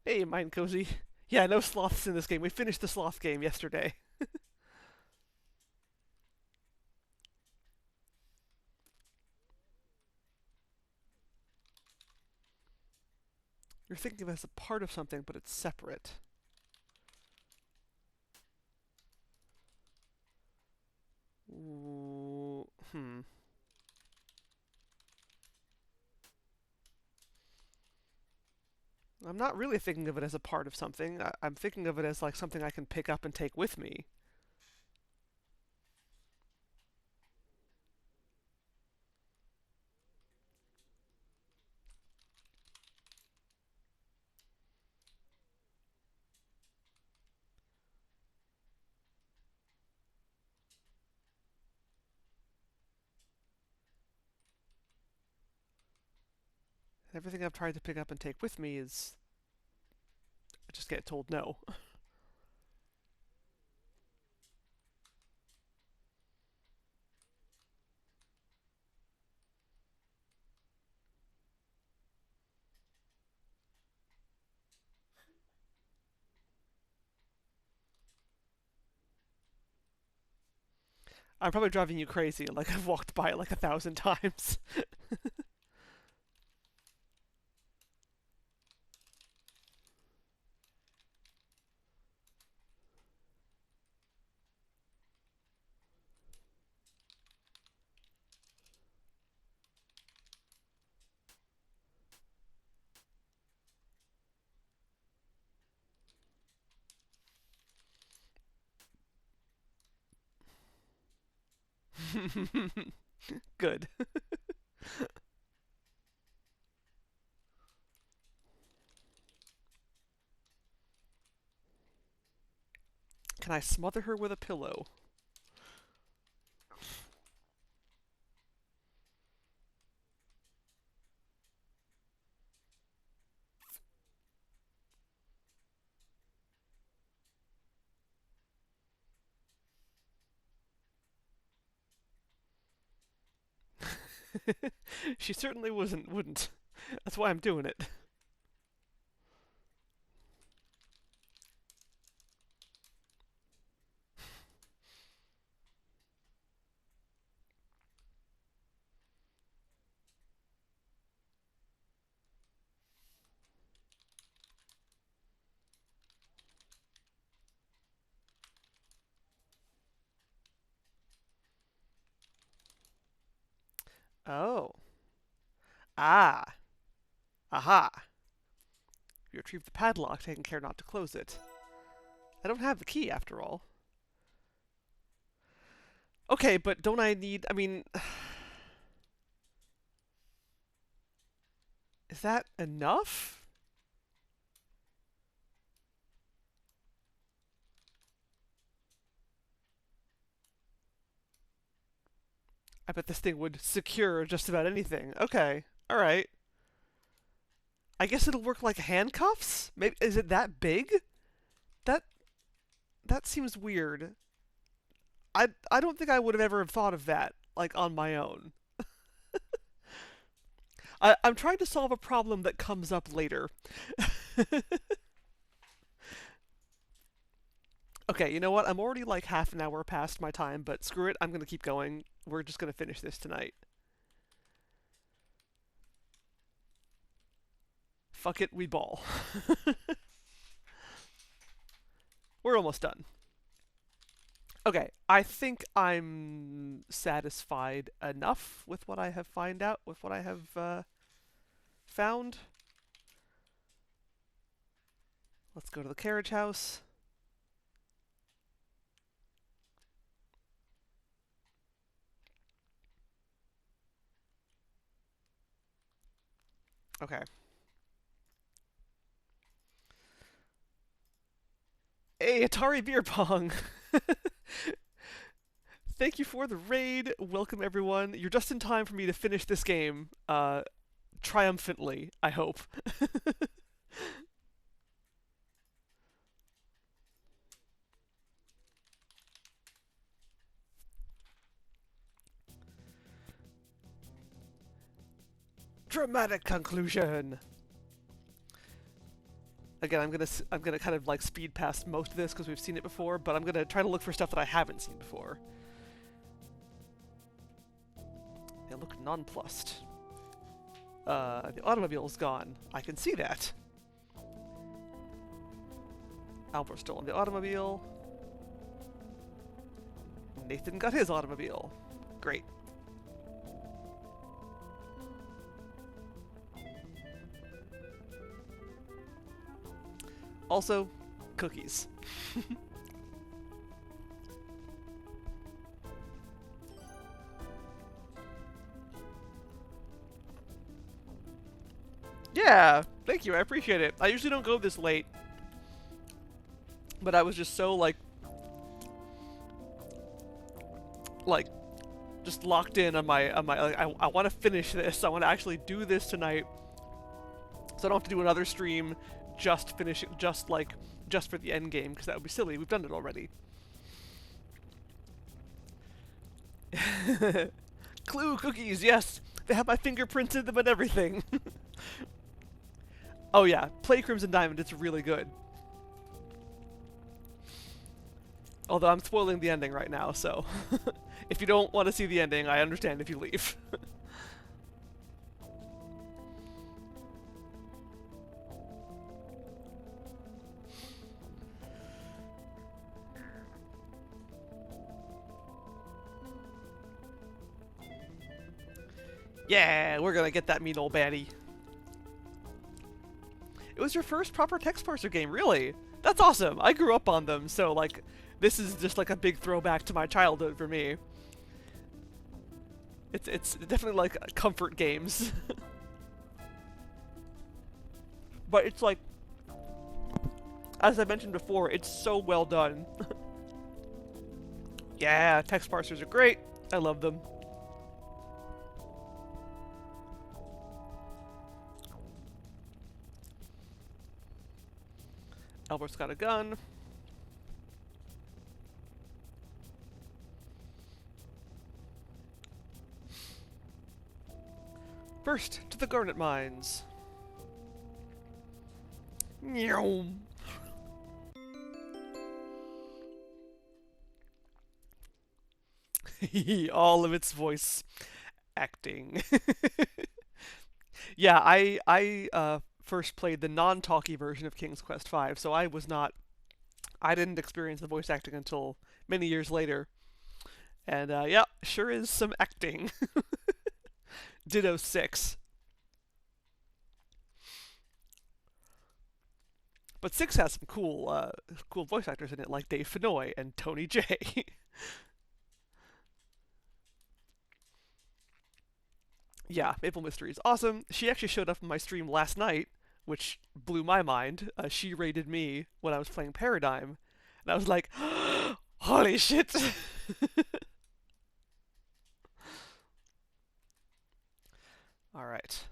Hey, Mind Cozy. Yeah, no sloths in this game. We finished the sloth game yesterday. You're thinking of it as a part of something, but it's separate. Ooh, hmm. I'm not really thinking of it as a part of something. I'm thinking of it as like something I can pick up and take with me. Everything I've tried to pick up and take with me is I just get told no. I'm probably driving you crazy. Like I've walked by it like 1,000 times. Good. Can I smother her with a pillow? She certainly wouldn't. That's why I'm doing it. Oh. Ah. Aha. You retrieve the padlock, taking care not to close it. I don't have the key, after all. Okay, but don't I need... I mean... Is that enough? I bet this thing would secure just about anything. Okay. Alright. I guess it'll work like handcuffs? Maybe is it that big? That that seems weird. I don't think I would have ever thought of that, like, on my own. I'm trying to solve a problem that comes up later. Okay, you know what? I'm already like half an hour past my time, but screw it. I'm gonna keep going. We're just gonna finish this tonight. Fuck it, we ball. We're almost done. Okay, I think I'm satisfied enough with what I have found. Let's go to the carriage house. Okay. Hey, Atari Beer Pong! Thank you for the raid. Welcome, everyone. You're just in time for me to finish this game, triumphantly, I hope. Dramatic conclusion! Again, I'm gonna kind of like speed past most of this because we've seen it before, but I'm gonna try to look for stuff that I haven't seen before. They look nonplussed. The automobile's gone. I can see that. Albert's still on the automobile. Nathan got his automobile. Great. Also, cookies. Yeah, thank you, I appreciate it. I usually don't go this late. But I was just so, like, just locked in on my, like, I want to finish this. I want to actually do this tonight. So I don't have to do another stream just finishing, just for the end game, because that would be silly. We've done it already. Clue cookies, yes! They have my fingerprints in them and everything. Oh yeah, play Crimson Diamond, it's really good. Although I'm spoiling the ending right now, so... if you don't want to see the ending, I understand if you leave. Yeah, we're gonna get that mean old baddie. It was your first proper text parser game, really? That's awesome. I grew up on them, so like, this is just like a big throwback to my childhood for me. It's definitely like comfort games. But it's like, as I mentioned before, it's so well done. Yeah, text parsers are great. I love them. Albert's got a gun. First, to the Garnet Mines. Meow. All of its voice acting. Yeah, I first played the non-talkie version of King's Quest V, so I didn't experience the voice acting until many years later. And yeah, sure is some acting. Ditto 6. But 6 has some cool voice actors in it, like Dave Fennoy and Tony Jay. Yeah, Maple Mystery is awesome. She actually showed up in my stream last night, which blew my mind. She raided me when I was playing Paradigm, and I was like, holy shit! Alright.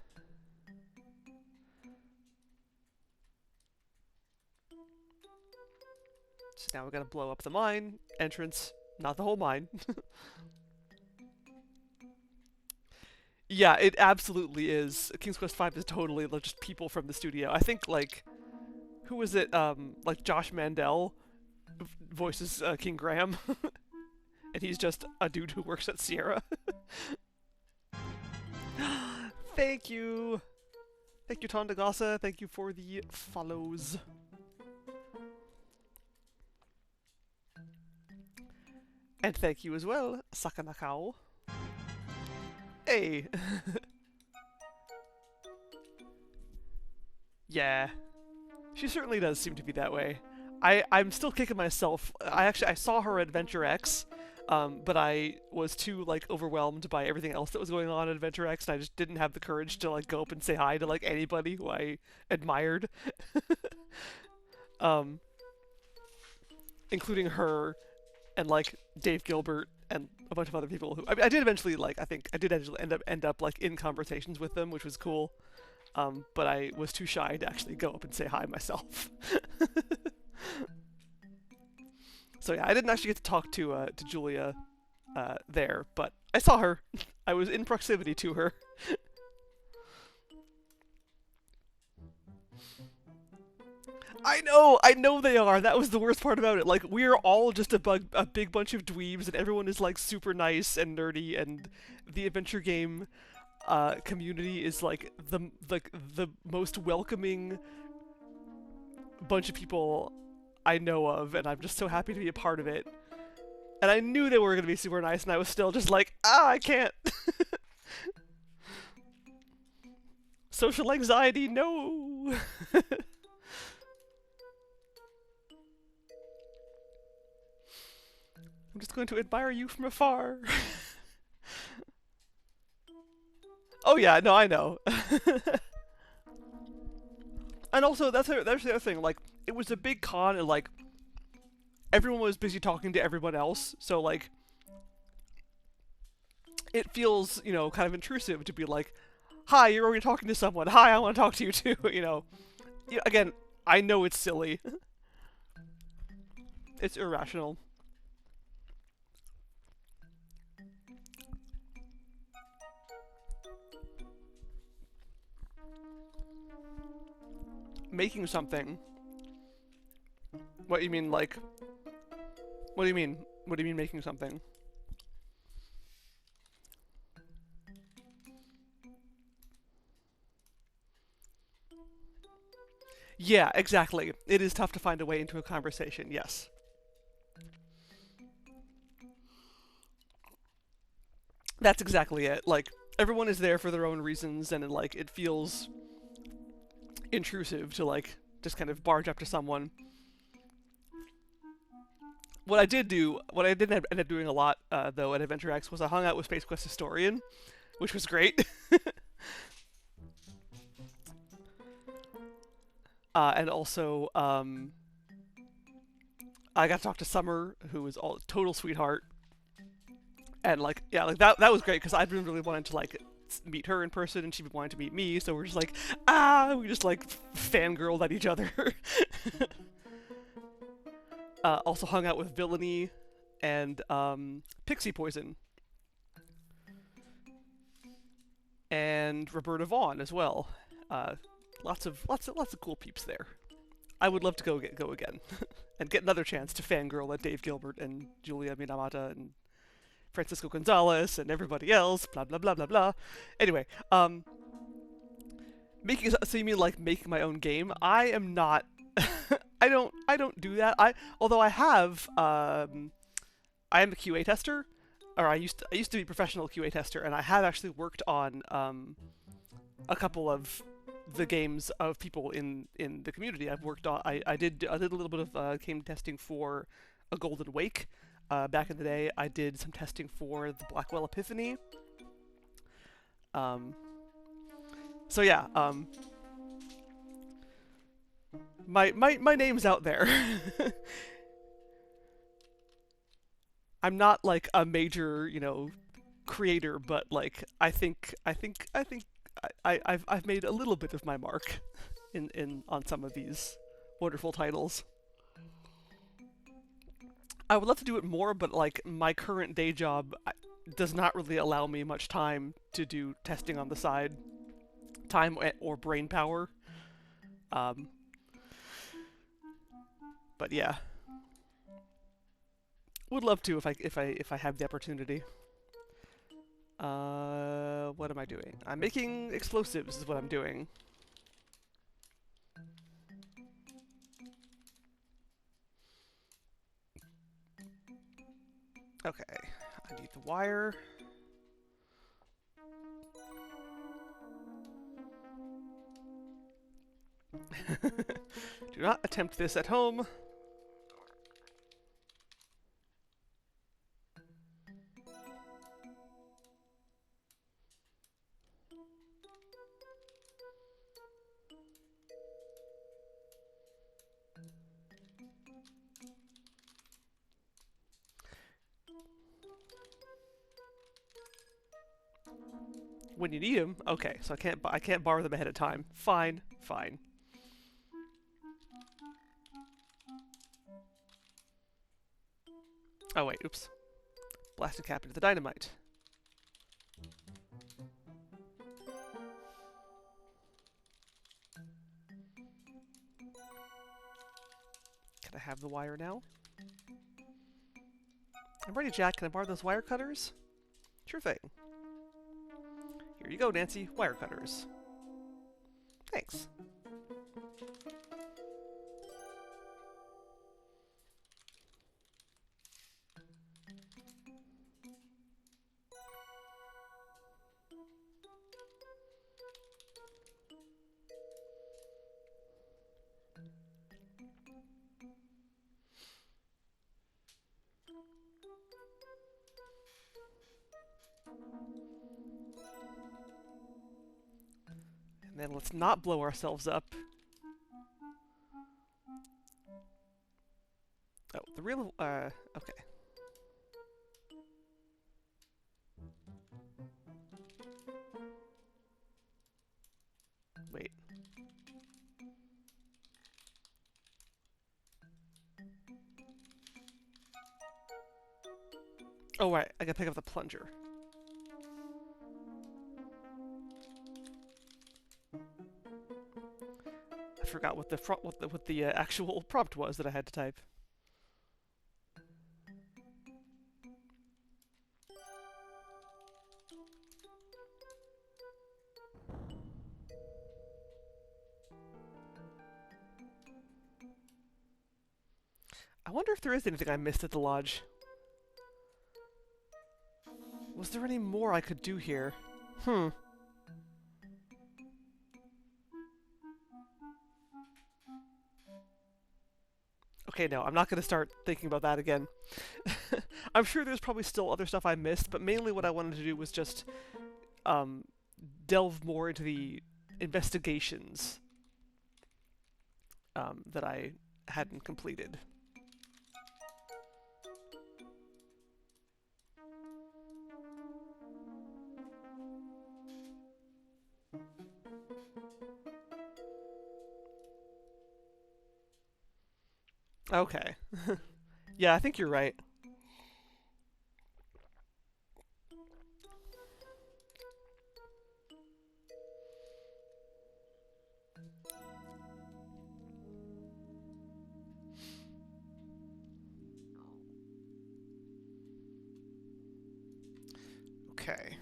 So now we gotta blow up the mine entrance, not the whole mine. Yeah, it absolutely is. King's Quest V is totally just people from the studio. I think, like, who was it? Like Josh Mandel voices King Graham, and he's just a dude who works at Sierra. Thank you! Thank you, Tondagasa. Thank you for the follows. And thank you as well, Sakanakao. Hey! Yeah. She certainly does seem to be that way. I'm still kicking myself. I saw her at Adventure X, but I was too like overwhelmed by everything else that was going on at Adventure X, and I just didn't have the courage to like go up and say hi to like anybody who I admired, um, including her and like Dave Gilbert and a bunch of other people who I did eventually like. I think I did actually end up like in conversations with them, which was cool. But I was too shy to actually go up and say hi myself. So yeah, I didn't actually get to talk to Julia there, but I saw her. I was in proximity to her. I know they are. That was the worst part about it. Like, we're all just a big bunch of dweebs, and everyone is like super nice and nerdy, and the adventure game community is like the most welcoming bunch of people I know of, and I'm just so happy to be a part of it. And I knew they were gonna be super nice, and I was still just like, I can't. Social anxiety, no. I'm just going to admire you from afar. Oh yeah, no, I know. And also, that's the other thing. Like, it was a big con, and like, everyone was busy talking to everyone else. So like, it feels, you know, kind of intrusive to be like, "Hi, you're already talking to someone. Hi, I want to talk to you too." You know. Again, I know it's silly. It's irrational. Making something. What do you mean, like? What do you mean? What do you mean making something? Yeah, exactly. It is tough to find a way into a conversation, yes. That's exactly it. Like, everyone is there for their own reasons, and like, it feels intrusive to like, just kind of barge up to someone. What I did end up doing a lot, though, at Adventure X was I hung out with Space Quest Historian, which was great. And also, I got to talk to Summer, who was a total sweetheart. And, like, yeah, like, that was great, because I'd been really wanting to, like, meet her in person, and she wanted to meet me, so we're just like, we just, like, fangirled at each other. Also hung out with Villainy and Pixie Poison. and Roberta Vaughn as well. Uh, lots of cool peeps there. I would love to go again and get another chance to fangirl at Dave Gilbert and Julia Minamata and Francisco Gonzalez and everybody else. Blah blah blah blah blah. Anyway, making so you mean like making my own game? I am not. I don't do that. Although I have I am a QA tester, or I used to be a professional QA tester, and I have actually worked on a couple of the games of people in the community. I've worked on. I did a little bit of game testing for A Golden Wake. Back in the day, I did some testing for the Blackwell Epiphany. Um, so yeah, my name's out there. I'm not like a major, creator, but like I've made a little bit of my mark in on some of these wonderful titles. I would love to do it more, but like my current day job does not really allow me much time to do testing on the side, or brain power. Um, but yeah, would love to if I have the opportunity. What am I doing? I'm making explosives is what I'm doing. Okay, I need the wire. Do not attempt this at home. When you need them, okay. So I can't borrow them ahead of time. Fine, fine. Oh wait, oops. Blasted cap into the dynamite. Can I have the wire now? I'm ready, Jack. Can I borrow those wire cutters? Sure thing. Here you go, Nancy. Wire cutters. Thanks. And then let's not blow ourselves up. Oh, the real, okay. Wait. Oh, right, I gotta pick up the plunger. I forgot what the actual prompt was that I had to type. I wonder if there is anything I missed at the lodge. Was there any more I could do here? Hmm. Okay, no, I'm not going to start thinking about that again. I'm sure there's probably still other stuff I missed, but mainly what I wanted to do was just um, delve more into the investigations that I hadn't completed. Okay. Yeah, I think you're right. Okay.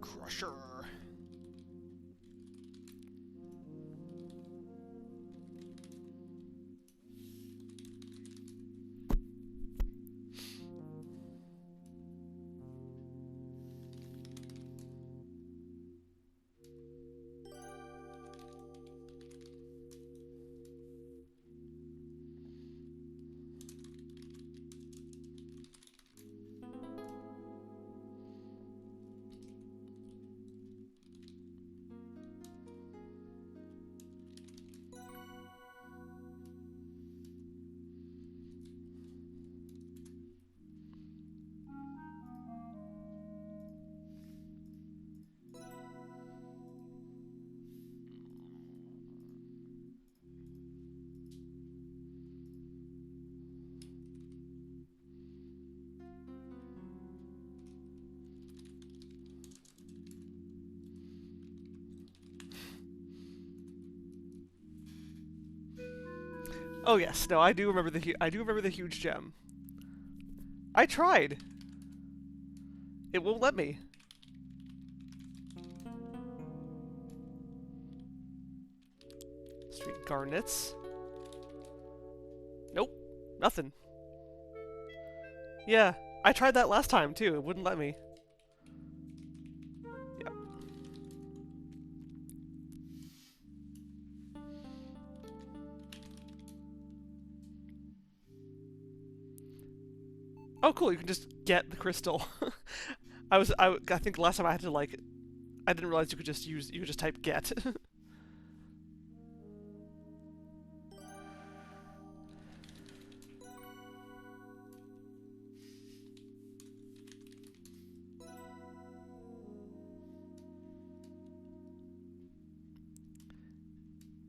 Crusher. Oh yes, no, I do remember the huge gem. I tried. It won't let me. Street garnets. Nope, nothing. Yeah, I tried that last time too. It wouldn't let me. Yep. Oh, cool! You can just get the crystal. I think last time I had to like, I didn't realize you could just type get.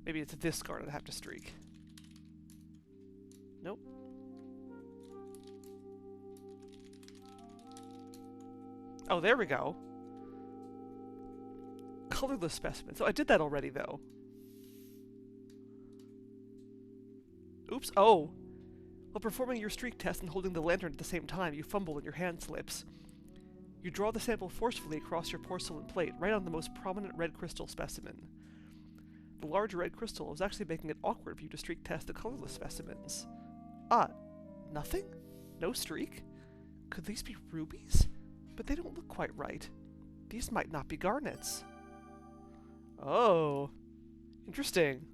Maybe it's this card I'd have to streak. Nope. Oh, there we go. Colorless specimen. So I did that already, though. Oops. Oh. While performing your streak test and holding the lantern at the same time, you fumble and your hand slips. You draw the sample forcefully across your porcelain plate, right on the most prominent red crystal specimen. The large red crystal is actually making it awkward for you to streak test the colorless specimens. Ah, nothing? No streak? Could these be rubies? But they don't look quite right. These might not be garnets. Oh, interesting.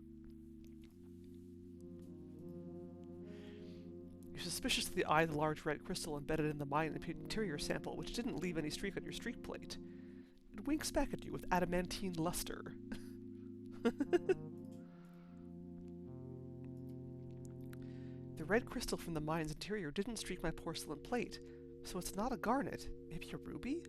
You suspiciously eye the large red crystal embedded in the mine interior sample, which didn't leave any streak on your streak plate. It winks back at you with adamantine luster. The red crystal from the mine's interior didn't streak my porcelain plate, so it's not a garnet. Maybe a ruby?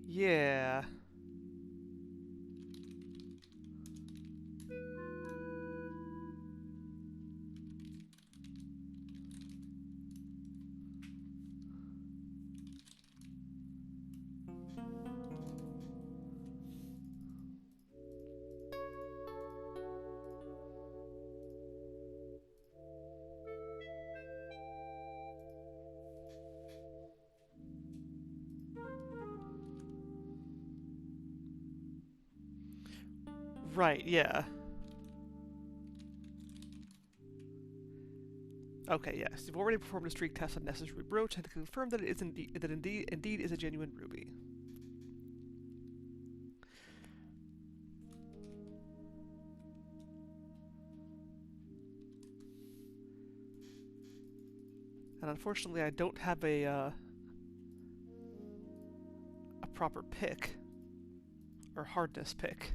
Yeah. Right, yeah. Okay, yes. You've already performed a streak test on Ness's ruby brooch and confirmed that it is indeed is a genuine ruby. And unfortunately, I don't have a proper pick or hardness pick.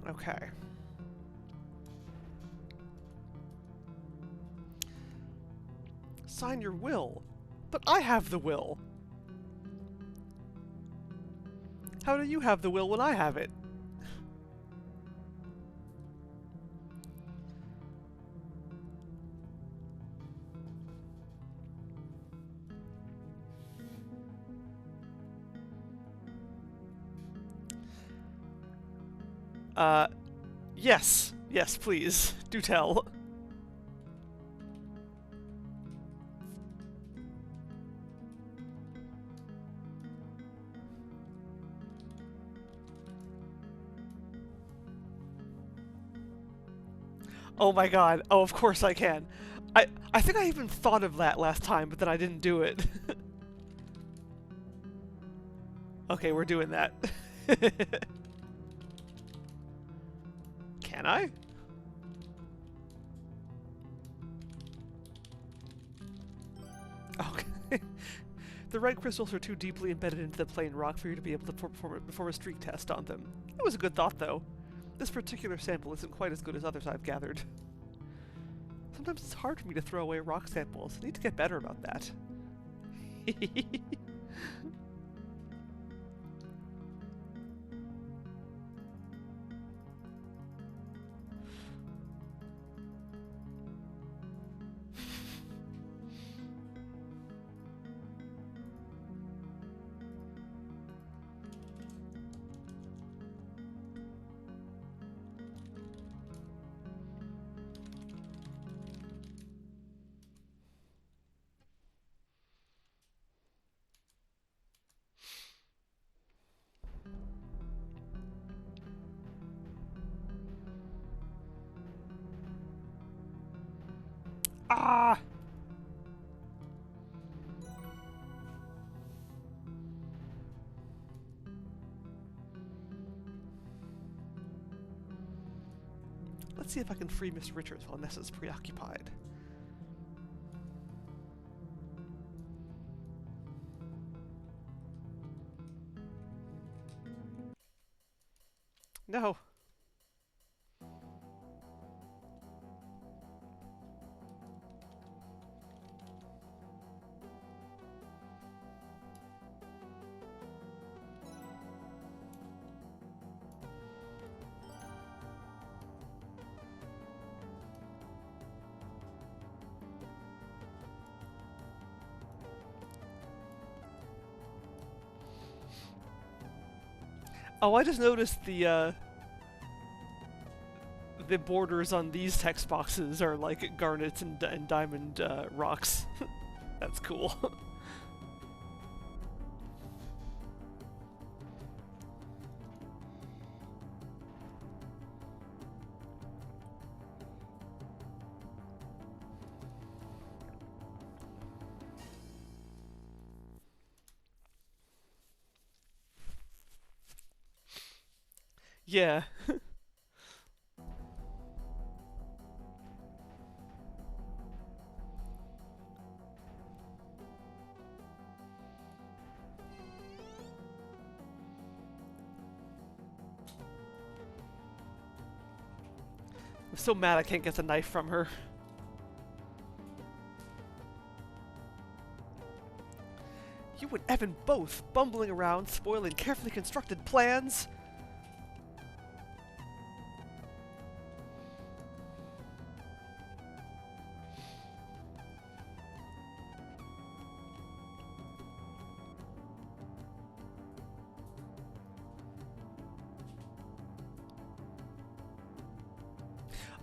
Okay. Sign your will. But I have the will. How do you have the will when I have it? Yes. Yes, please. Do tell. Oh my god. Oh, of course I can. I think I even thought of that last time, but then I didn't do it. Okay, we're doing that. Can I? Okay. The red crystals are too deeply embedded into the plain rock for you to be able to perform a streak test on them. It was a good thought, though. This particular sample isn't quite as good as others I've gathered. Sometimes it's hard for me to throw away rock samples. I need to get better about that. Ah! Let's see if I can free Miss Richards while Nessa's preoccupied. No. Oh, I just noticed the borders on these text boxes are like garnet and diamond rocks. That's cool. Yeah. so mad I can't get the knife from her. You and Evan both bumbling around, spoiling carefully constructed plans.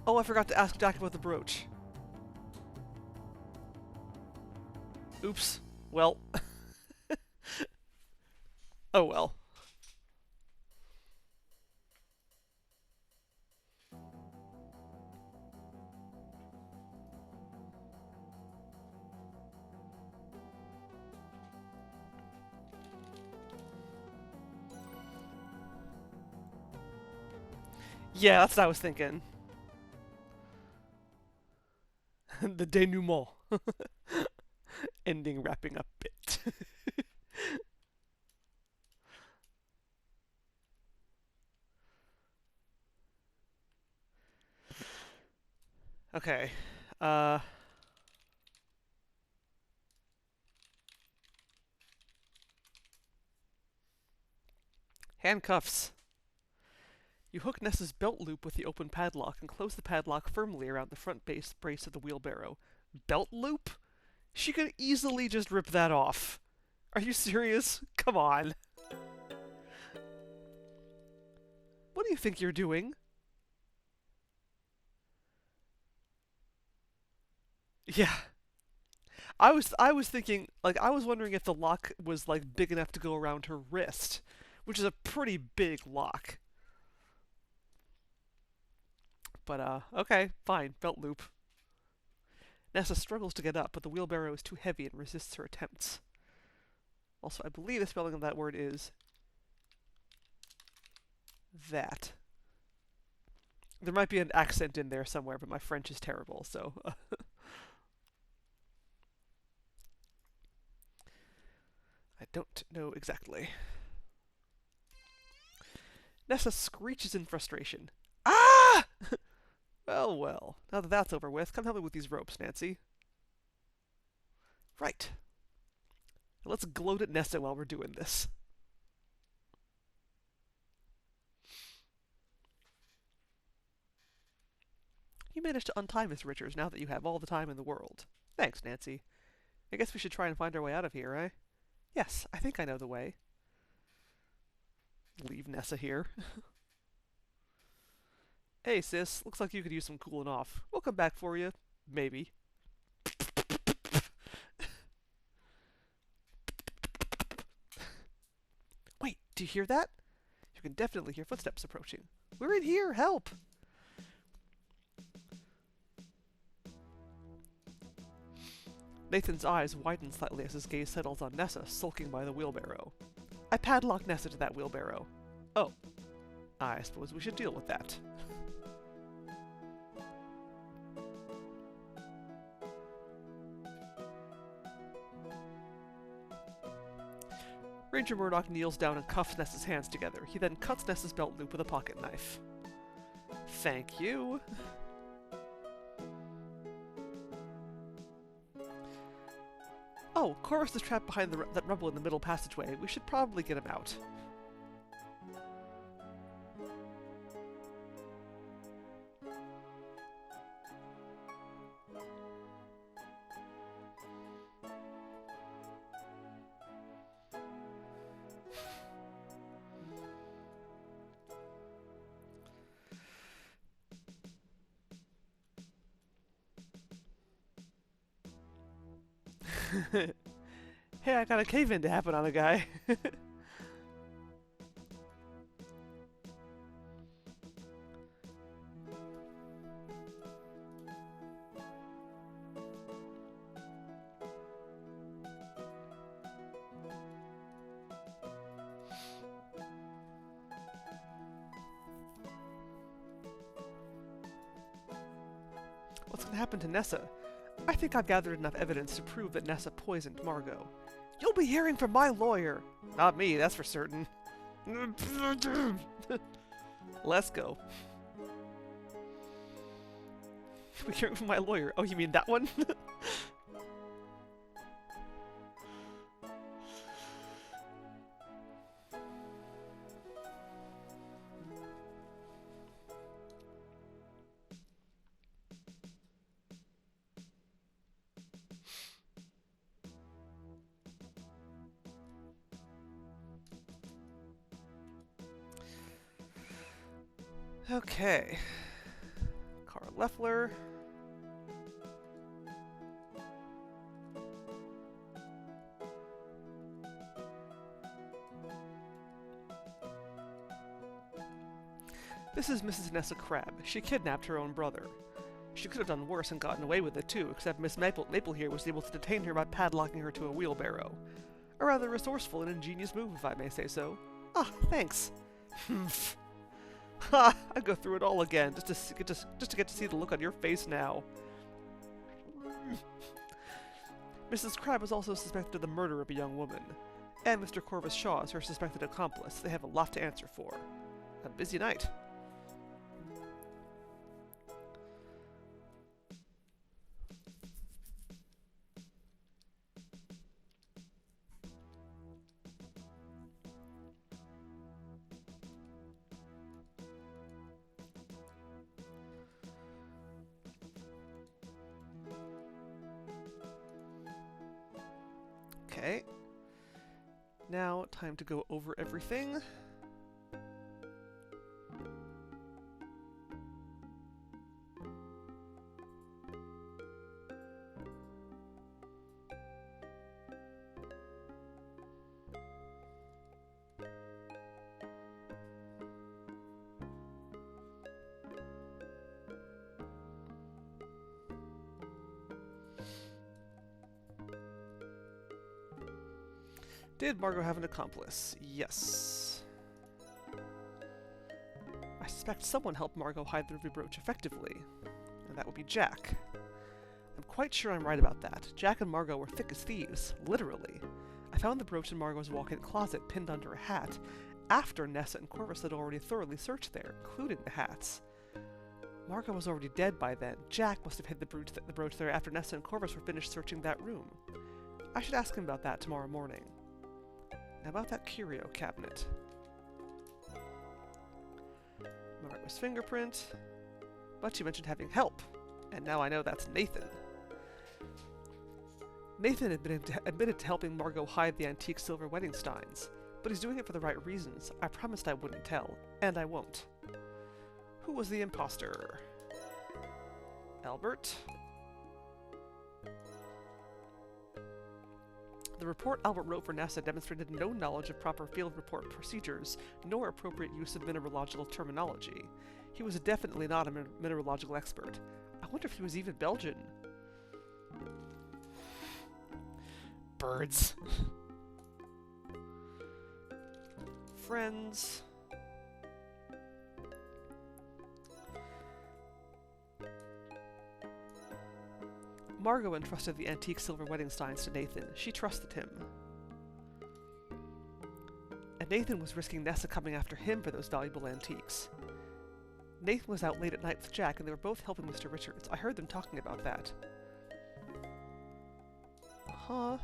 Oh, I forgot to ask Jack about the brooch. Oops. Well. Oh well. Yeah, that's what I was thinking. The denouement. Ending, wrapping up bit. Okay. Handcuffs. You hook Nessa's belt loop with the open padlock and close the padlock firmly around the front brace of the wheelbarrow. Belt loop? She could easily just rip that off. Are you serious? Come on. What do you think you're doing? Yeah. I was thinking, like, I was wondering if the lock was, like, big enough to go around her wrist, which is a pretty big lock. But, okay, fine, belt loop. Nessa struggles to get up, but the wheelbarrow is too heavy and resists her attempts. Also, I believe the spelling of that word is that. There might be an accent in there somewhere, but my French is terrible, so... I don't know exactly. Nessa screeches in frustration. Ah! Well, well. Now that that's over with, come help me with these ropes, Nancy. Right. Now let's gloat at Nessa while we're doing this. You managed to untie Miss Richards now that you have all the time in the world. Thanks, Nancy. I guess we should try and find our way out of here, eh? Yes, I think I know the way. Leave Nessa here. Hey, sis, looks like you could use some cooling off. We'll come back for you. Maybe. Wait, do you hear that? You can definitely hear footsteps approaching. We're in here, help! Nathan's eyes widen slightly as his gaze settles on Nessa, sulking by the wheelbarrow. I padlocked Nessa to that wheelbarrow. Oh. I suppose we should deal with that. Ranger Murdoch kneels down and cuffs Nessa's hands together. He then cuts Nessa's belt loop with a pocket knife. Thank you. Oh, Chorus is trapped behind that rubble in the middle passageway. We should probably get him out. Hey, I got a cave-in to happen on a guy. What's gonna happen to Nessa? I think I've gathered enough evidence to prove that Nessa poisoned Margot. You'll be hearing from my lawyer! Not me, that's for certain. Let's go. We're hearing from my lawyer. Oh, you mean that one? Okay. Carl Leffler. This is Mrs. Nessa Crabbe. She kidnapped her own brother. She could have done worse and gotten away with it too, except Miss Maple here was able to detain her by padlocking her to a wheelbarrow. A rather resourceful and ingenious move, if I may say so. Ah, thanks. Humph. Ha! I'd go through it all again, just to get to see the look on your face now. Mrs. Crabbe was also suspected of the murder of a young woman, and Mr. Corvus Shaw is her suspected accomplice. They have a lot to answer for. A busy night. Okay. Now, time to go over everything. Did Margot have an accomplice? Yes. I suspect someone helped Margot hide the ruby brooch effectively, and that would be Jack. I'm quite sure I'm right about that. Jack and Margot were thick as thieves, literally. I found the brooch in Margot's walk-in closet pinned under a hat, after Nessa and Corvus had already thoroughly searched there, including the hats. Margot was already dead by then. Jack must have hid the brooch there after Nessa and Corvus were finished searching that room. I should ask him about that tomorrow morning. Now about that curio cabinet. Margot's fingerprint. But you mentioned having help, and now I know that's Nathan. Nathan admitted to helping Margot hide the antique silver wedding steins, but he's doing it for the right reasons. I promised I wouldn't tell, and I won't. Who was the imposter? Albert? The report Albert wrote for Nessa demonstrated no knowledge of proper field report procedures, nor appropriate use of mineralogical terminology. He was definitely not a mineralogical expert. I wonder if he was even Belgian. Birds. Friends. Margot entrusted the antique silver wedding steins to Nathan. She trusted him. And Nathan was risking Nessa coming after him for those valuable antiques. Nathan was out late at night with Jack, and they were both helping Mr. Richards. I heard them talking about that. Huh?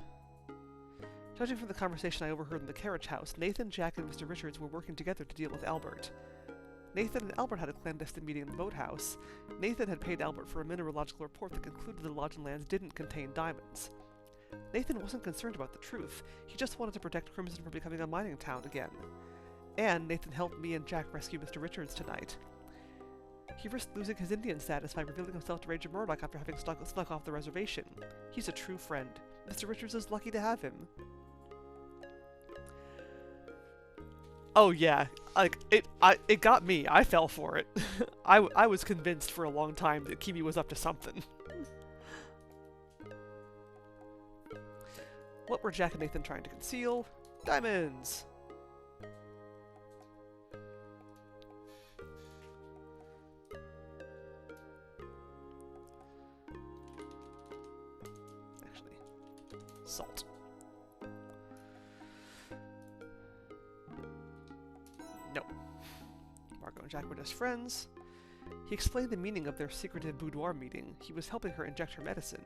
Judging from the conversation I overheard in the carriage house, Nathan, Jack, and Mr. Richards were working together to deal with Albert. Nathan and Albert had a clandestine meeting in the boathouse. Nathan had paid Albert for a mineralogical report that concluded the Lodging Lands didn't contain diamonds. Nathan wasn't concerned about the truth. He just wanted to protect Crimson from becoming a mining town again. And Nathan helped me and Jack rescue Mr. Richards tonight. He risked losing his Indian status by revealing himself to Ranger Murdoch after having snuck off the reservation. He's a true friend. Mr. Richards is lucky to have him. Oh yeah, like, it got me. I fell for it. I was convinced for a long time that Kimi was up to something. What were Jack and Nathan trying to conceal? Diamonds! Actually, salt. Margot and Jack were just friends. He He explained the meaning of their secretive boudoir meeting. He was helping her inject her medicine.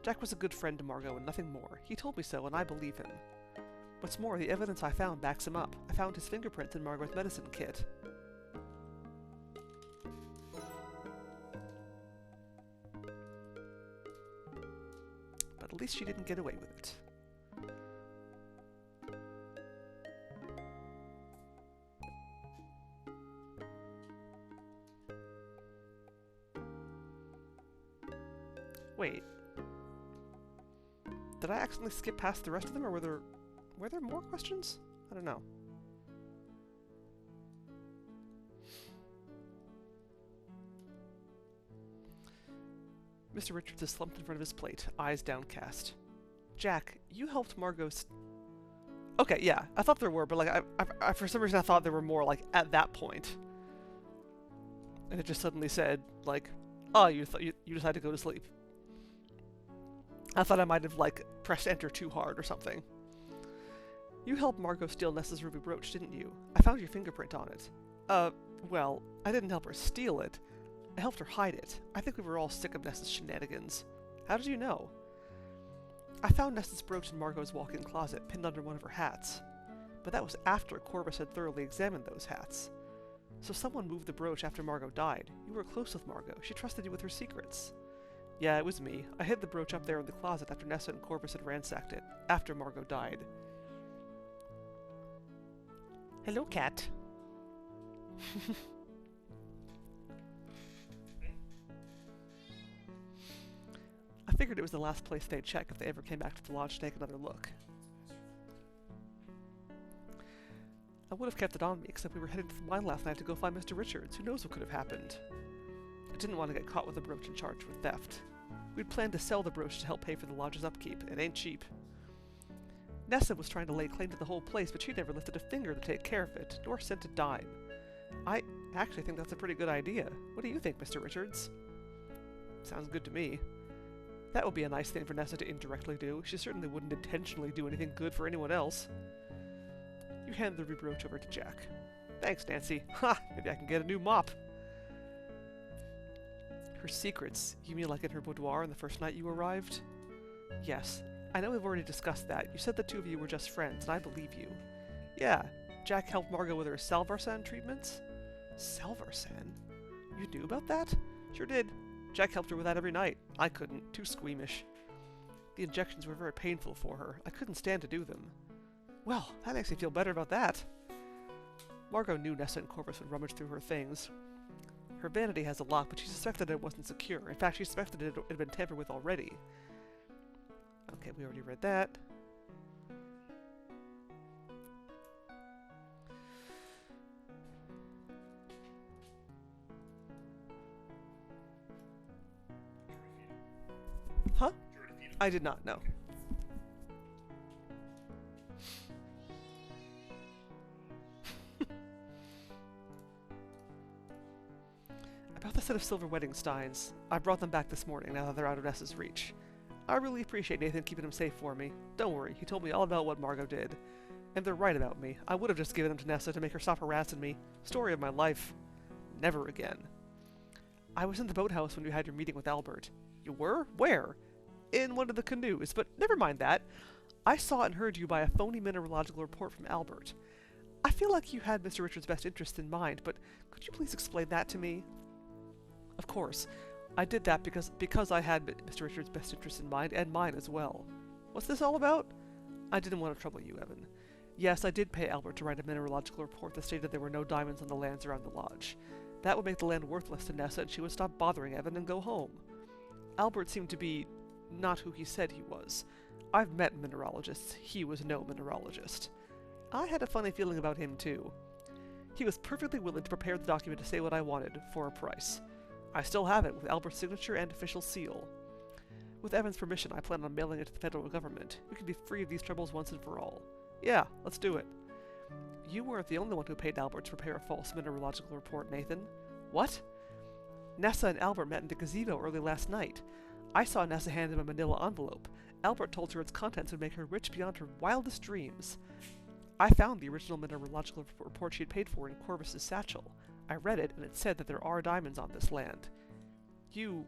Jack was a good friend to Margot and nothing more. He told me so, and I believe him. What's more, the evidence I found backs him up. I found his fingerprints in Margot's medicine kit. But at least she didn't get away with it. Wait. Did I accidentally skip past the rest of them, or were there more questions? I don't know. Mr. Richards is slumped in front of his plate, eyes downcast. Jack, you helped Margot Okay, yeah, I thought there were, but like, I for some reason I thought there were more, like, at that point. And it just suddenly said, like, oh, you decided to go to sleep. I thought I might have, like, pressed enter too hard or something. You helped Margot steal Nessa's ruby brooch, didn't you? I found your fingerprint on it. Well, I didn't help her steal it. I helped her hide it. I think we were all sick of Nessa's shenanigans. How did you know? I found Nessa's brooch in Margot's walk-in closet, pinned under one of her hats. But that was after Corvus had thoroughly examined those hats. So someone moved the brooch after Margot died. You were close with Margot. She trusted you with her secrets. Yeah, it was me. I hid the brooch up there in the closet after Nessa and Corvus had ransacked it, after Margot died. Hello, cat. I figured it was the last place they'd check if they ever came back to the lodge to take another look. I would have kept it on me, except we were headed to the mine last night to go find Mr. Richards. Who knows what could have happened? I didn't want to get caught with the brooch and charged with theft. We'd planned to sell the brooch to help pay for the lodge's upkeep. It ain't cheap. Nessa was trying to lay claim to the whole place, but she never lifted a finger to take care of it, nor sent a dime. I actually think that's a pretty good idea. What do you think, Mr. Richards? Sounds good to me. That would be a nice thing for Nessa to indirectly do. She certainly wouldn't intentionally do anything good for anyone else. You hand the ruby brooch over to Jack. Thanks, Nancy. Ha! Maybe I can get a new mop. Her secrets? You mean like in her boudoir on the first night you arrived? Yes. I know we've already discussed that. You said the two of you were just friends, and I believe you. Yeah. Jack helped Margot with her Salvarsan treatments? Salvarsan? You knew about that? Sure did. Jack helped her with that every night. I couldn't. Too squeamish. The injections were very painful for her. I couldn't stand to do them. Well, that makes me feel better about that. Margot knew Nessa and Corvus would rummage through her things. Her vanity has a lock, but she suspected it wasn't secure. In fact, she suspected it had been tampered with already. Okay, we already read that. Huh? I did not know. About the set of silver wedding steins. I brought them back this morning now that they're out of Nessa's reach. I really appreciate Nathan keeping them safe for me. Don't worry, he told me all about what Margot did. And they're right about me. I would have just given them to Nessa to make her stop harassing me. Story of my life. Never again. I was in the boathouse when you had your meeting with Albert. You were? Where? In one of the canoes, but never mind that. I saw and heard you by a phony mineralogical report from Albert. I feel like you had Mr. Richards' best interest in mind, but could you please explain that to me? Of course. I did that because I had Mr. Richards' best interest in mind, and mine as well. What's this all about? I didn't want to trouble you, Evan. Yes, I did pay Albert to write a mineralogical report that stated there were no diamonds on the lands around the lodge. That would make the land worthless to Nessa, and she would stop bothering Evan and go home. Albert seemed to be not who he said he was. I've met mineralogists. He was no mineralogist. I had a funny feeling about him, too. He was perfectly willing to prepare the document to say what I wanted, for a price. I still have it, with Albert's signature and official seal. With Evan's permission, I plan on mailing it to the federal government. We can be free of these troubles once and for all. Yeah, let's do it. You weren't the only one who paid Albert to prepare a false mineralogical report, Nathan. What? Nessa and Albert met in the gazebo early last night. I saw Nessa hand him a manila envelope. Albert told her its contents would make her rich beyond her wildest dreams. I found the original mineralogical report she had paid for in Corvus's satchel. I read it, and it said that there are diamonds on this land. You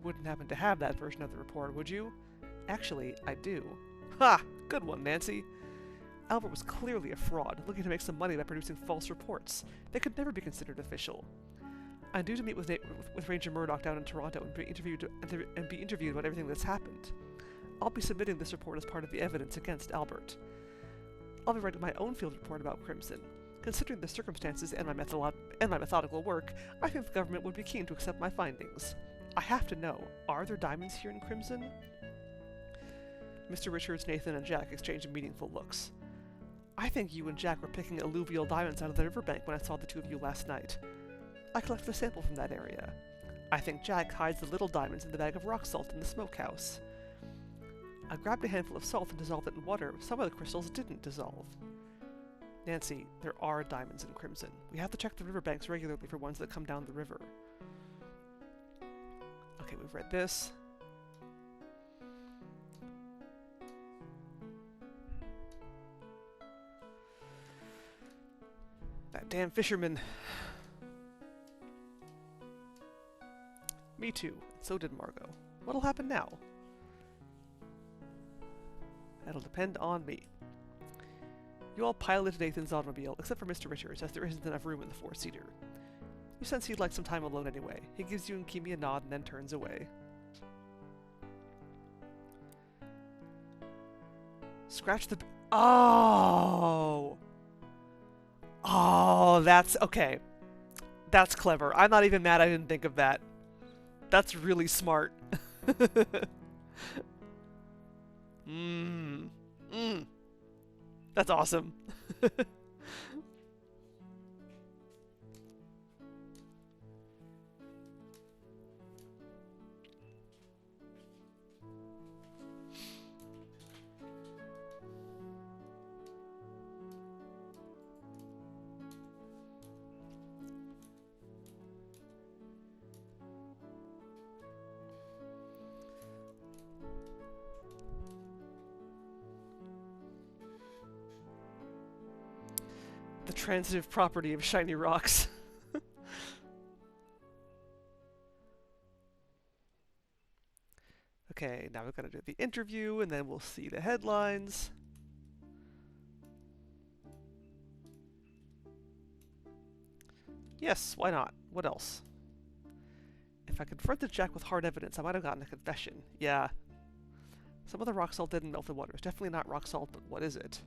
wouldn't happen to have that version of the report, would you? Actually, I do. Ha! Good one, Nancy. Albert was clearly a fraud, looking to make some money by producing false reports. They could never be considered official. I'm due to meet with Ranger Murdoch down in Toronto and be interviewed about everything that's happened. I'll be submitting this report as part of the evidence against Albert. I'll be writing my own field report about Crimson. Considering the circumstances and my methodical work, I think the government would be keen to accept my findings. I have to know, are there diamonds here in Crimson? Mr. Richards, Nathan, and Jack exchanged meaningful looks. I think you and Jack were picking alluvial diamonds out of the riverbank when I saw the two of you last night. I collected a sample from that area. I think Jack hides the little diamonds in the bag of rock salt in the smokehouse. I grabbed a handful of salt and dissolved it in water. Some of the crystals didn't dissolve. Nancy, there are diamonds in Crimson. We have to check the riverbanks regularly for ones that come down the river. Okay, we've read this. That damn fisherman. Me too. So did Margot. What'll happen now? That'll depend on me. You all piloted Nathan's automobile, except for Mr. Richards, as there isn't enough room in the four-seater. You sense he'd like some time alone anyway. He gives you and Kimi a nod and then turns away. Scratch the... Oh! Oh, that's... Okay. That's clever. I'm not even mad I didn't think of that. That's really smart. That's awesome. The transitive property of shiny rocks. Okay, now we've got to do the interview, and then we'll see the headlines. Yes, why not? What else? If I confronted Jack with hard evidence, I might have gotten a confession. Yeah. Some of the rock salt didn't melt the water. It's definitely not rock salt, but what is it?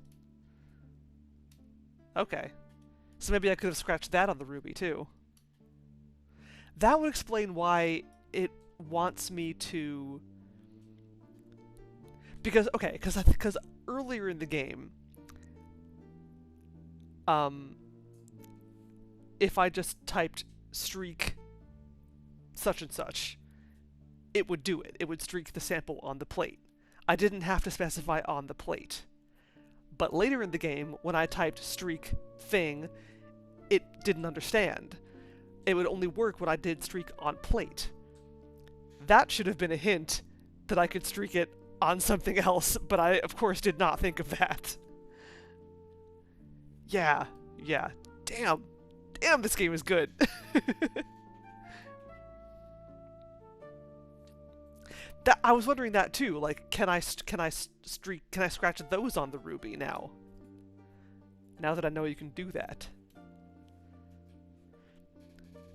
Okay. So maybe I could have scratched that on the ruby, too. That would explain why it wants me to... Because earlier in the game, if I just typed streak such and such, it would do it. It would streak the sample on the plate. I didn't have to specify on the plate. But later in the game, when I typed streak thing, it didn't understand. It would only work when I did streak on plate. That should have been a hint that I could streak it on something else, but I, of course, did not think of that. Yeah. Damn, this game is good. I was wondering that too. Like, can I scratch those on the ruby now? Now that I know you can do that.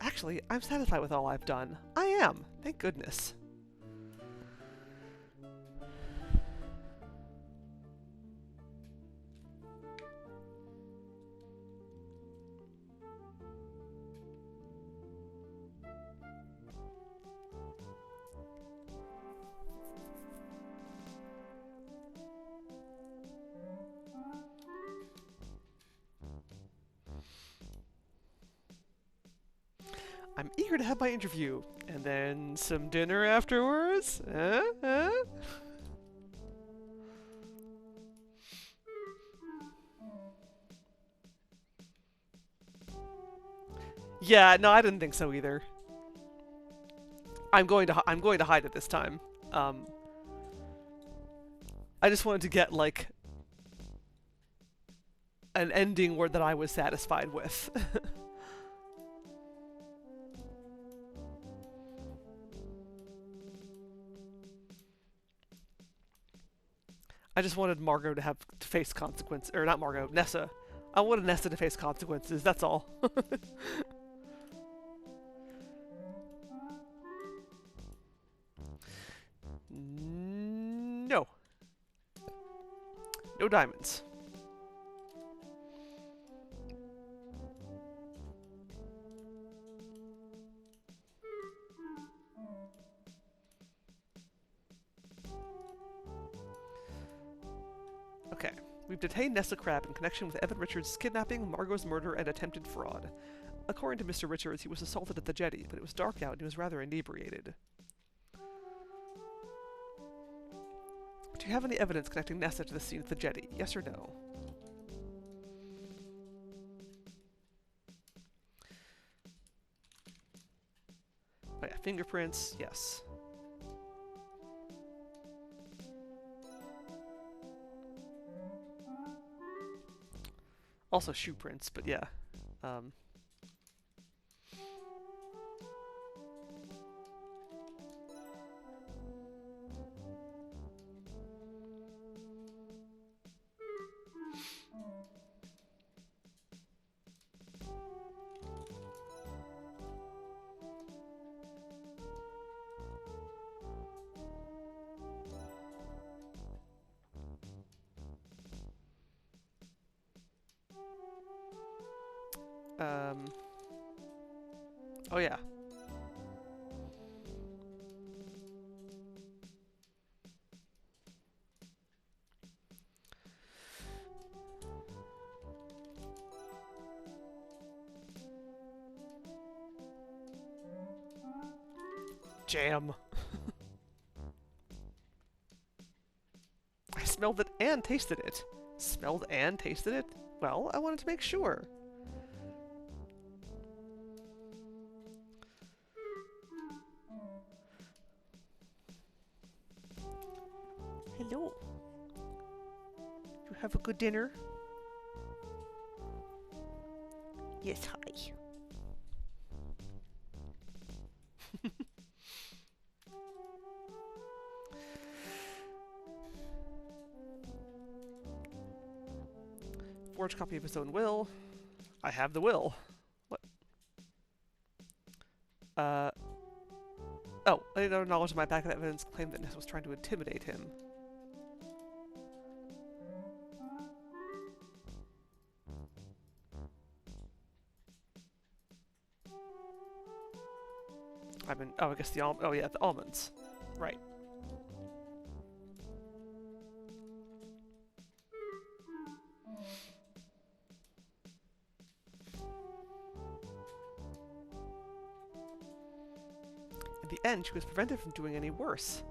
Actually, I'm satisfied with all I've done. I am. Thank goodness. I'm eager to have my interview, and then some dinner afterwards? Yeah, no, I didn't think so either. I'm going to hide it this time. I just wanted to get, like, an ending that I was satisfied with. I just wanted Margot to face consequences, or not Margot, Nessa. I wanted Nessa to face consequences, that's all. No. No diamonds. Okay. We've detained Nessa Crab in connection with Evan Richards' kidnapping, Margot's murder, and attempted fraud. According to Mr. Richards, he was assaulted at the jetty, but it was dark out and he was rather inebriated. Do you have any evidence connecting Nessa to the scene at the jetty? Yes or no? Oh yeah, fingerprints, yes. Also shoe prints, but yeah. Oh yeah. Jam. I smelled it and tasted it. Smelled and tasted it? Well, I wanted to make sure. Hello. You have a good dinner? Yes, hi. Forged copy of his own will. I have the will. What? Oh, another knowledge of my packet evidence claimed that Ness was trying to intimidate him. Oh, I guess the almonds. Right. In the end, she was prevented from doing any worse.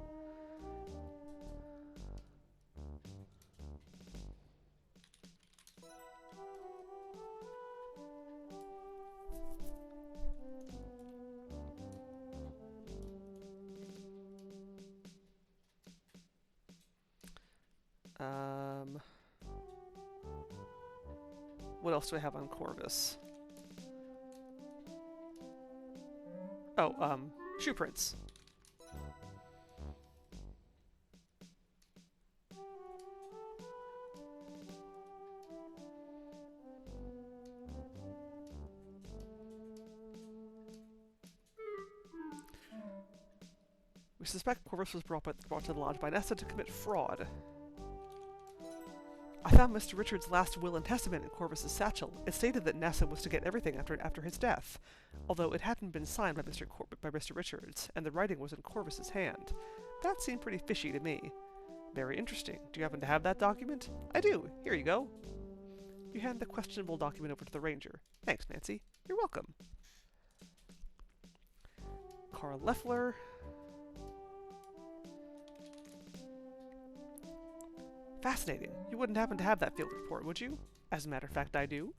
What else do I have on Corvus? Oh, shoe prints. We suspect Corvus was brought to the lodge by Nessa to commit fraud. I found Mr. Richards' last will and testament in Corvus's satchel. It stated that Nessa was to get everything after his death, although it hadn't been signed by Mr. Richards, and the writing was in Corvus's hand. That seemed pretty fishy to me. Very interesting. Do you happen to have that document? I do. Here you go. You hand the questionable document over to the ranger. Thanks, Nancy. You're welcome. Carl Leffler. Fascinating. You wouldn't happen to have that field report, would you? As a matter of fact, I do.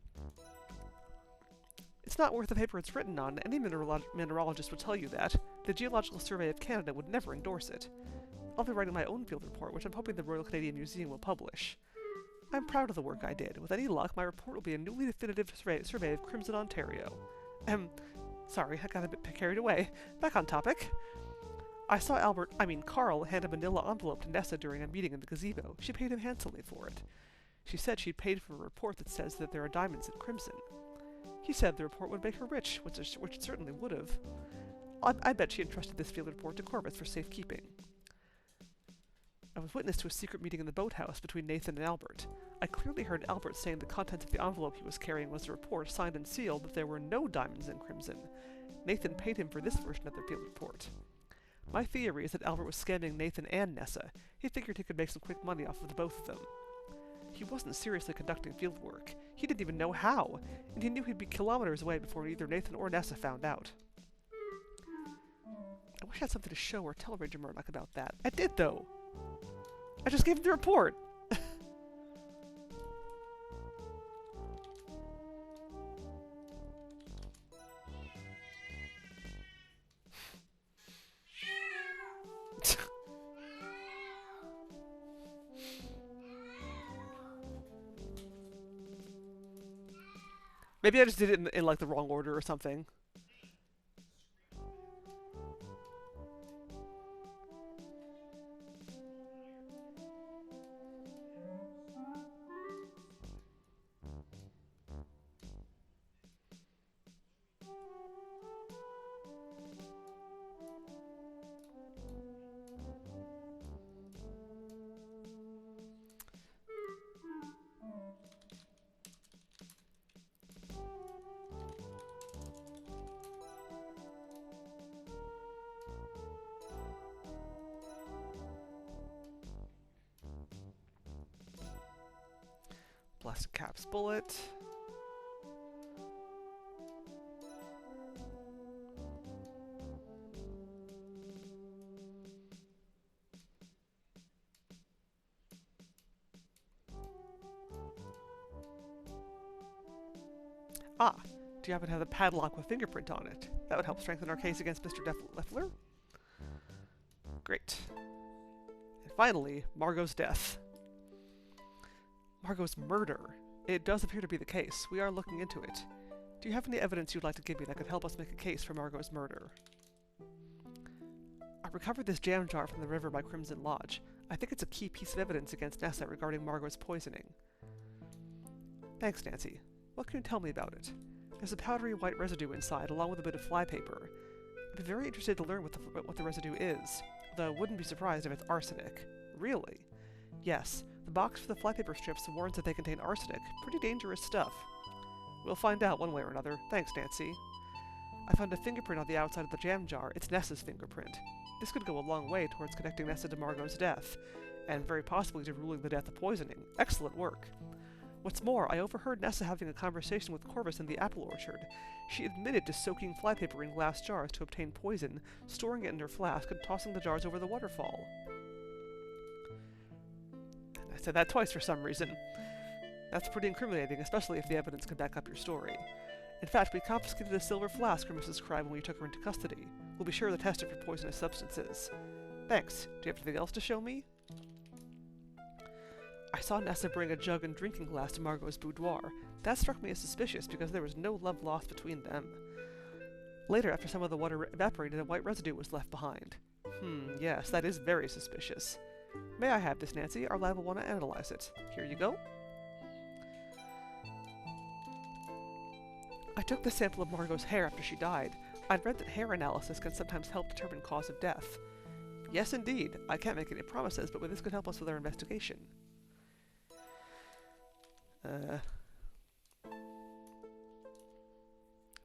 It's not worth the paper it's written on. Any mineralogist would tell you that. The Geological Survey of Canada would never endorse it. I'll be writing my own field report, which I'm hoping the Royal Canadian Museum will publish. I'm proud of the work I did. With any luck, my report will be a newly definitive survey of Crimson Ontario. Sorry, I got a bit carried away. Back on topic. I saw Carl hand a manila envelope to Nessa during a meeting in the gazebo. She paid him handsomely for it. She said she'd paid for a report that says that there are diamonds in Crimson. He said the report would make her rich, which it certainly would have. I bet she entrusted this field report to Corvus for safekeeping. I was witness to a secret meeting in the boathouse between Nathan and Albert. I clearly heard Albert saying the contents of the envelope he was carrying was a report signed and sealed that there were no diamonds in Crimson. Nathan paid him for this version of the field report. My theory is that Albert was scamming Nathan and Nessa. He figured he could make some quick money off of the both of them. He wasn't seriously conducting field work. He didn't even know how, and he knew he'd be kilometers away before either Nathan or Nessa found out. I wish I had something to show or tell Ranger Murdoch about that. I did, though! I just gave him the report! Maybe I just did it in like the wrong order or something. Blasted Cap's bullet. Ah, do you happen to have the padlock with fingerprint on it? That would help strengthen our case against Mr. Leffler. Great. And finally, Margot's death. Margot's murder. It does appear to be the case. We are looking into it. Do you have any evidence you'd like to give me that could help us make a case for Margot's murder? I recovered this jam jar from the river by Crimson Lodge. I think it's a key piece of evidence against Nessa regarding Margot's poisoning. Thanks, Nancy. What can you tell me about it? There's a powdery white residue inside, along with a bit of flypaper. I'd be very interested to learn what the residue is, though wouldn't be surprised if it's arsenic. Really? Yes. The box for the flypaper strips warns that they contain arsenic. Pretty dangerous stuff. We'll find out one way or another. Thanks, Nancy. I found a fingerprint on the outside of the jam jar. It's Nessa's fingerprint. This could go a long way towards connecting Nessa to Margot's death, and very possibly to ruling the death of poisoning. Excellent work. What's more, I overheard Nessa having a conversation with Corvus in the apple orchard. She admitted to soaking flypaper in glass jars to obtain poison, storing it in her flask, and tossing the jars over the waterfall. I said that twice for some reason. That's pretty incriminating, especially if the evidence can back up your story. In fact, we confiscated a silver flask from Mrs. Cribe when we took her into custody. We'll be sure to test it for poisonous substances. Thanks. Do you have anything else to show me? I saw Nessa bring a jug and drinking glass to Margot's boudoir. That struck me as suspicious because there was no love lost between them. Later, after some of the water evaporated, a white residue was left behind. Yes, that is very suspicious. May I have this, Nancy? Our lab will want to analyze it. Here you go. I took the sample of Margot's hair after she died. I'd read that hair analysis can sometimes help determine cause of death. Yes, indeed. I can't make any promises, but this could help us with our investigation.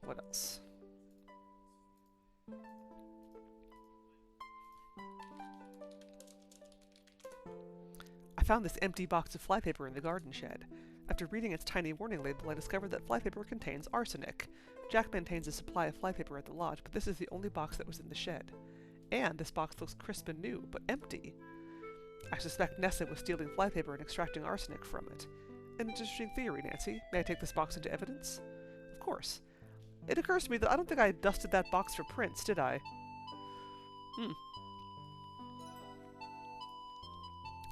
What else? I found this empty box of flypaper in the garden shed. After reading its tiny warning label, I discovered that flypaper contains arsenic. Jack maintains a supply of flypaper at the lodge, but this is the only box that was in the shed. And this box looks crisp and new, but empty. I suspect Nessa was stealing flypaper and extracting arsenic from it. An interesting theory, Nancy. May I take this box into evidence? Of course. It occurs to me that I don't think I dusted that box for prints, did I?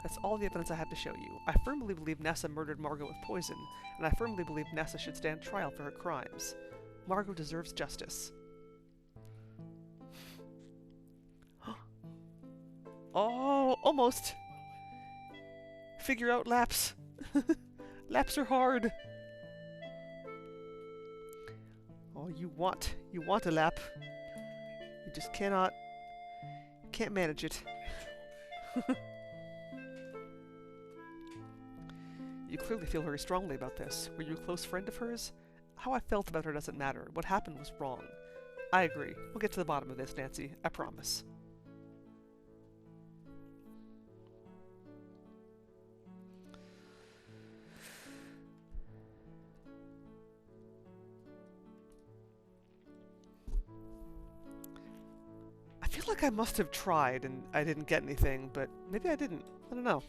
That's all the evidence I have to show you. I firmly believe Nessa murdered Margot with poison, and I firmly believe Nessa should stand trial for her crimes. Margot deserves justice. Oh, almost. Figure out laps. Laps are hard. Oh, you want a lap. You just can't manage it. You clearly feel very strongly about this. Were you a close friend of hers? How I felt about her doesn't matter. What happened was wrong. I agree. We'll get to the bottom of this, Nancy. I promise. I feel like I must have tried and I didn't get anything, but maybe I didn't. I don't know.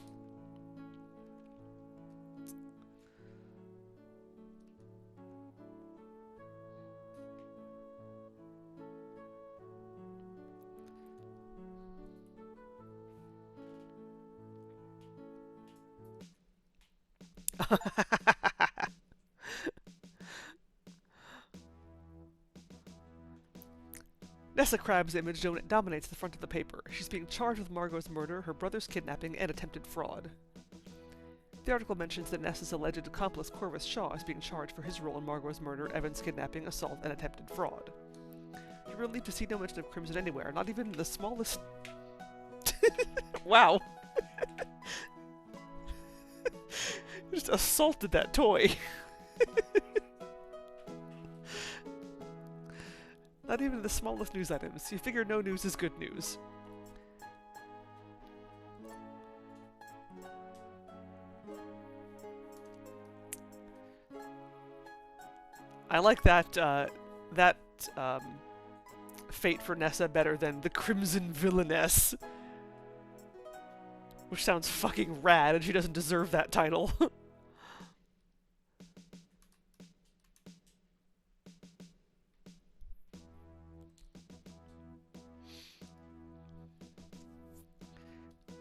Nessa Crab's image dominates the front of the paper. She's being charged with Margot's murder, her brother's kidnapping, and attempted fraud. The article mentions that Nessa's alleged accomplice Corvus Shaw is being charged for his role in Margot's murder, Evan's kidnapping, assault, and attempted fraud. You're relieved to see no mention of Crimson anywhere, not even the smallest... Wow. You just assaulted that toy. Not even the smallest news items. You figure no news is good news. I like that, fate for Nessa better than the Crimson Villainess. Which sounds fucking rad, and she doesn't deserve that title.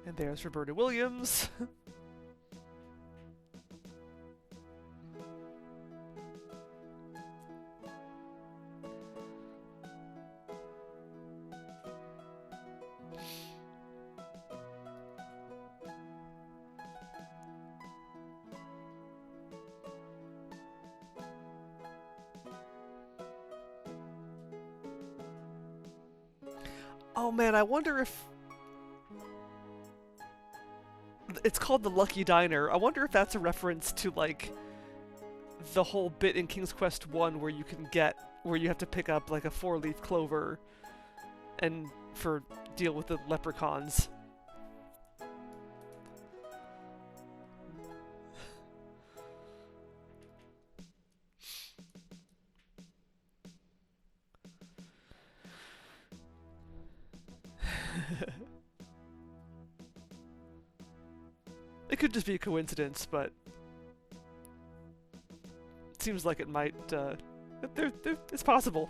And there's Roberta Williams. Oh man, I wonder if... It's called the Lucky Diner. I wonder if that's a reference to, like, the whole bit in King's Quest 1 where you can get... where you have to pick up, like, a 4-leaf clover and deal with the leprechauns. It could just be a coincidence, but it seems like it might, it's possible.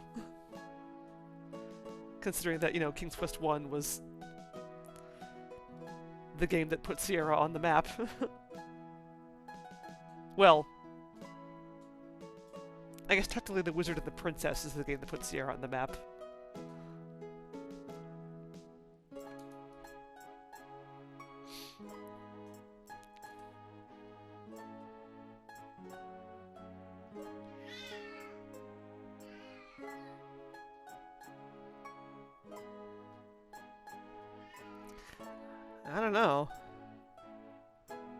Considering that, you know, King's Quest 1 was the game that put Sierra on the map. Well, I guess technically The Wizard and the Princess is the game that put Sierra on the map. I don't know.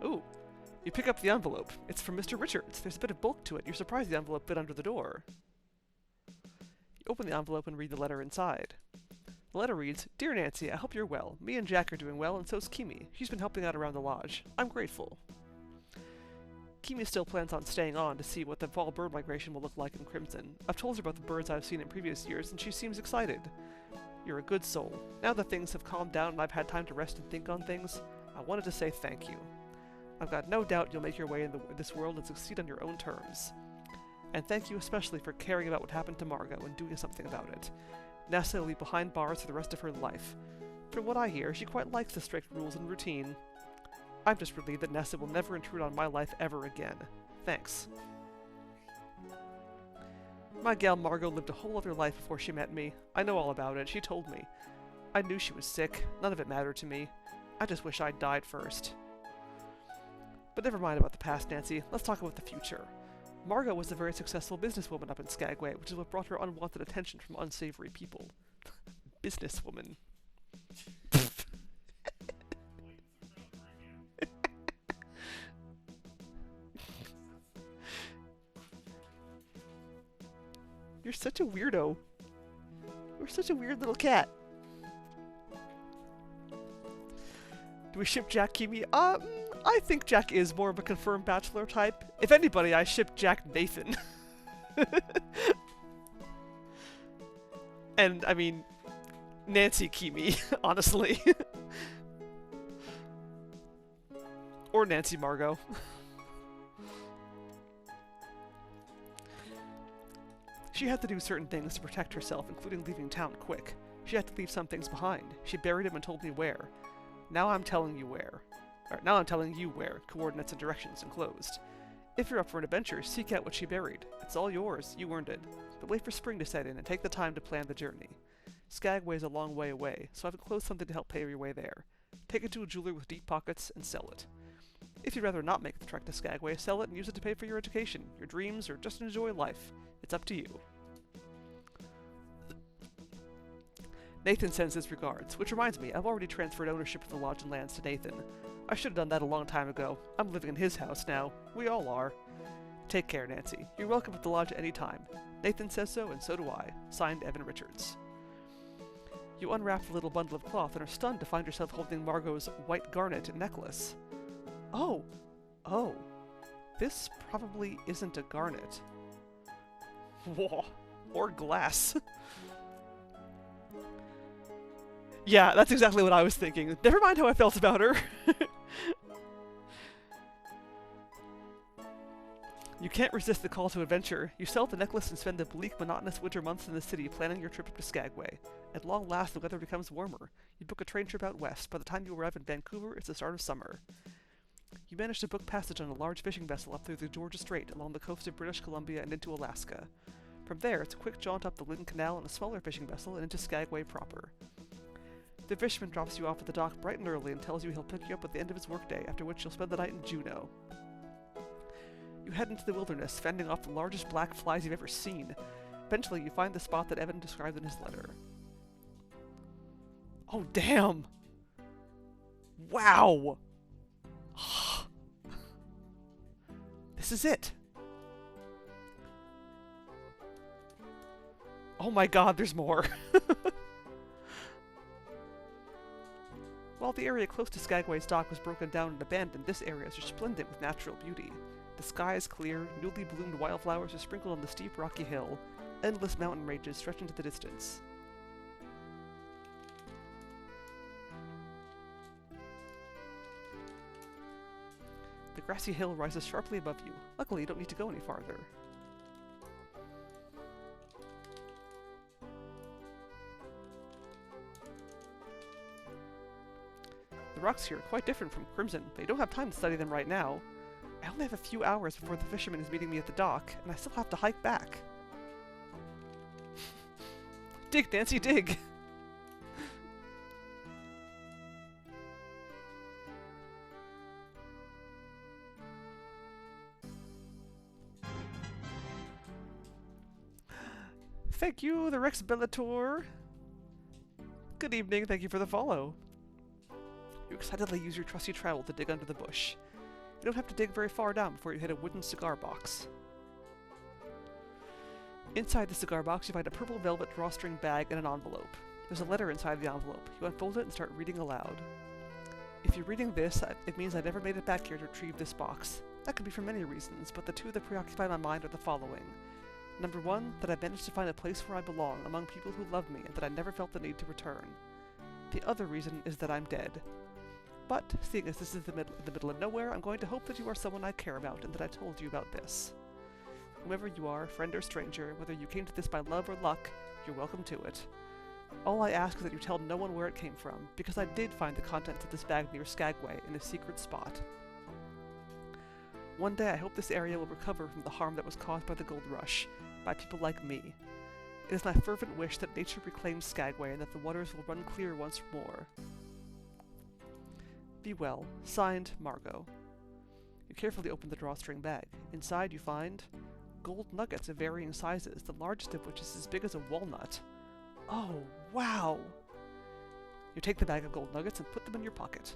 Ooh, you pick up the envelope. It's from Mr. Richards. There's a bit of bulk to it. You're surprised the envelope fit under the door. You open the envelope and read the letter inside. The letter reads, Dear Nancy, I hope you're well. Me and Jack are doing well, and so's Kimi. She's been helping out around the lodge. I'm grateful. Kimi still plans on staying on to see what the fall bird migration will look like in Crimson. I've told her about the birds I've seen in previous years, and she seems excited. You're a good soul. Now that things have calmed down and I've had time to rest and think on things, I wanted to say thank you. I've got no doubt you'll make your way in this world and succeed on your own terms. And thank you especially for caring about what happened to Margot and doing something about it. Nessa will be behind bars for the rest of her life. From what I hear, she quite likes the strict rules and routine. I'm just relieved that Nessa will never intrude on my life ever again. Thanks. My gal Margot lived a whole other life before she met me. I know all about it. She told me. I knew she was sick. None of it mattered to me. I just wish I'd died first. But never mind about the past, Nancy. Let's talk about the future. Margot was a very successful businesswoman up in Skagway, which is what brought her unwanted attention from unsavory people. Businesswoman. You're such a weirdo. You're such a weird little cat. Do we ship Jack Kimi? I think Jack is more of a confirmed bachelor type. If anybody, I ship Jack Nathan. And, I mean, Nancy Kimi, honestly. Or Nancy Margot. She had to do certain things to protect herself, including leaving town quick. She had to leave some things behind. She buried him and told me where. Now I'm telling you where. Now I'm telling you where. Coordinates and directions enclosed. If you're up for an adventure, seek out what she buried. It's all yours. You earned it. But wait for spring to set in and take the time to plan the journey. Skagway is a long way away, so I've enclosed something to help pay your way there. Take it to a jeweler with deep pockets and sell it. If you'd rather not make the trek to Skagway, sell it and use it to pay for your education, your dreams, or just enjoy life. It's up to you. Nathan sends his regards, which reminds me, I've already transferred ownership of the lodge and lands to Nathan. I should have done that a long time ago. I'm living in his house now. We all are. Take care, Nancy. You're welcome at the lodge any time. Nathan says so, and so do I. Signed, Evan Richards. You unwrap the little bundle of cloth and are stunned to find yourself holding Margot's white garnet necklace. Oh. Oh. This probably isn't a garnet. Whoa. Or glass. Yeah, that's exactly what I was thinking. Never mind how I felt about her. You can't resist the call to adventure. You sell the necklace and spend the bleak, monotonous winter months in the city planning your trip up to Skagway. At long last, the weather becomes warmer. You book a train trip out west. By the time you arrive in Vancouver, it's the start of summer. You manage to book passage on a large fishing vessel up through the Georgia Strait along the coast of British Columbia and into Alaska. From there, it's a quick jaunt up the Lynn Canal on a smaller fishing vessel and into Skagway proper. The fisherman drops you off at the dock bright and early and tells you he'll pick you up at the end of his workday, after which you'll spend the night in Juneau. You head into the wilderness, fending off the largest black flies you've ever seen. Eventually, you find the spot that Evan described in his letter. Oh, damn! Wow! This is it! Oh my god, there's more! While the area close to Skagway's dock was broken down and abandoned, this area is resplendent with natural beauty. The sky is clear, newly bloomed wildflowers are sprinkled on the steep rocky hill, endless mountain ranges stretch into the distance. The grassy hill rises sharply above you. Luckily, you don't need to go any farther. The rocks here are quite different from Crimson, but you don't have time to study them right now. I only have a few hours before the fisherman is meeting me at the dock, and I still have to hike back. Dig, Nancy, dig! Thank you, the Rex Bellator! Good evening, thank you for the follow. You excitedly use your trusty trowel to dig under the bush. You don't have to dig very far down before you hit a wooden cigar box. Inside the cigar box, you find a purple velvet drawstring bag and an envelope. There's a letter inside the envelope. You unfold it and start reading aloud. If you're reading this, it means I never made it back here to retrieve this box. That could be for many reasons, but the two that preoccupy my mind are the following. Number one, that I managed to find a place where I belong among people who love me and that I never felt the need to return. The other reason is that I'm dead. But, seeing as this is the middle of nowhere, I'm going to hope that you are someone I care about and that I told you about this. Whoever you are, friend or stranger, whether you came to this by love or luck, you're welcome to it. All I ask is that you tell no one where it came from, because I did find the contents of this bag near Skagway in a secret spot. One day I hope this area will recover from the harm that was caused by the gold rush, by people like me. It is my fervent wish that nature reclaims Skagway and that the waters will run clear once more. Be well. Signed, Margot. You carefully open the drawstring bag. Inside you find gold nuggets of varying sizes, the largest of which is as big as a walnut. Oh, wow! You take the bag of gold nuggets and put them in your pocket.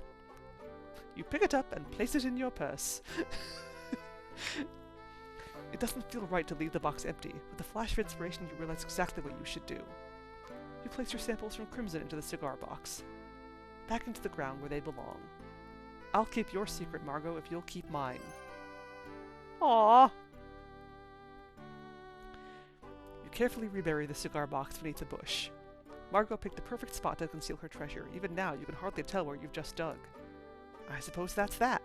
You pick it up and place it in your purse. It doesn't feel right to leave the box empty. With a flash of inspiration, you realize exactly what you should do. You place your samples from Crimson into the cigar box. Back into the ground where they belong. I'll keep your secret, Margot, if you'll keep mine. Aww! You carefully rebury the cigar box beneath a bush. Margot picked the perfect spot to conceal her treasure. Even now, you can hardly tell where you've just dug. I suppose that's that.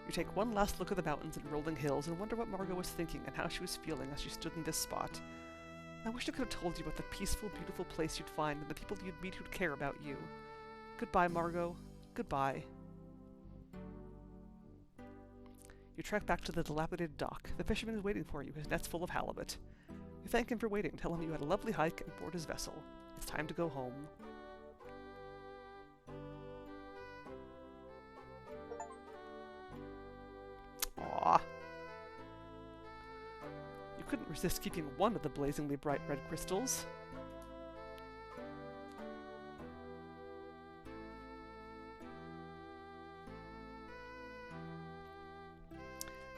You take one last look at the mountains and rolling hills and wonder what Margot was thinking and how she was feeling as she stood in this spot. I wish I could have told you about the peaceful, beautiful place you'd find and the people you'd meet who'd care about you. Goodbye, Margot. Goodbye. You trek back to the dilapidated dock. The fisherman is waiting for you, his nets full of halibut. You thank him for waiting, tell him you had a lovely hike, and board his vessel. It's time to go home. Aww. You couldn't resist keeping one of the blazingly bright red crystals.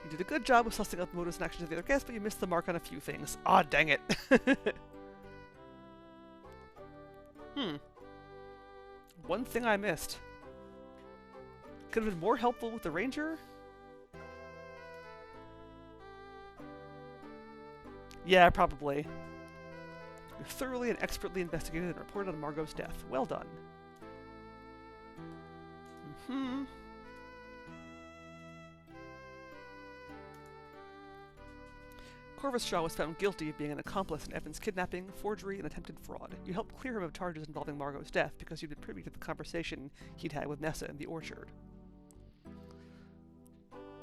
You did a good job of sussing out the motives and actions of the other guests, but you missed the mark on a few things. Aw, dang it. One thing I missed. Could have been more helpful with the ranger? Yeah, probably. You thoroughly and expertly investigated and reported on Margot's death. Well done. Corvus Shaw was found guilty of being an accomplice in Evan's kidnapping, forgery, and attempted fraud. You helped clear him of charges involving Margot's death because you'd been privy to the conversation he'd had with Nessa in the orchard.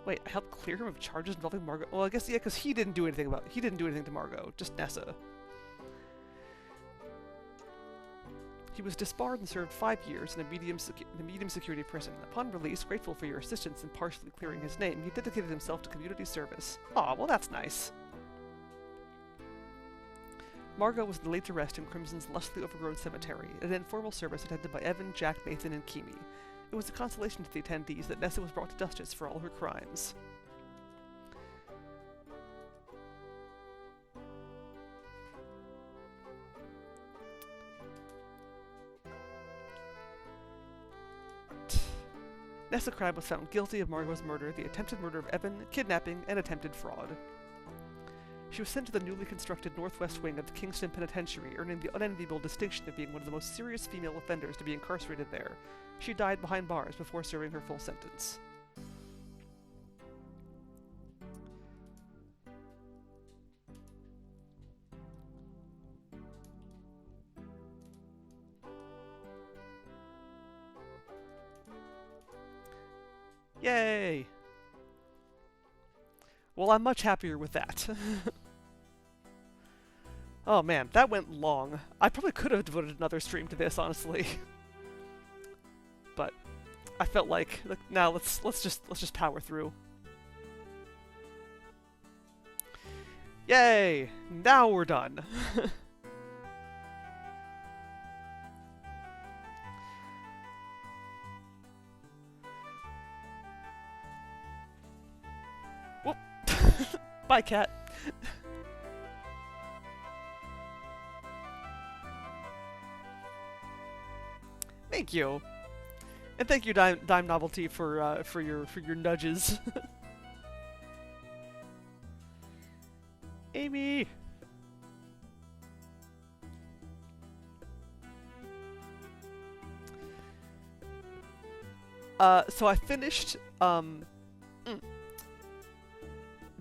Wait, I helped clear him of charges involving Margot? Well, I guess, yeah, because he didn't do anything to Margot, just Nessa. He was disbarred and served 5 years in a medium security prison. Upon release, grateful for your assistance in partially clearing his name, he dedicated himself to community service. Aw, well that's nice. Margot was laid to rest in Crimson's lustily overgrown cemetery, an informal service attended by Evan, Jack, Nathan, and Kimi. It was a consolation to the attendees that Nessa was brought to justice for all her crimes. Nessa Crabbe was found guilty of Margot's murder, the attempted murder of Evan, kidnapping, and attempted fraud. She was sent to the newly constructed northwest wing of the Kingston Penitentiary, earning the unenviable distinction of being one of the most serious female offenders to be incarcerated there. She died behind bars before serving her full sentence. Yay! Well, I'm much happier with that. Oh man, that went long. I probably could have devoted another stream to this, honestly. But I felt like now let's just power through. Yay! Now we're done. Whoop! Bye, cat. Thank you. And thank you, Dime Novelty, for your nudges. Amy. So I finished.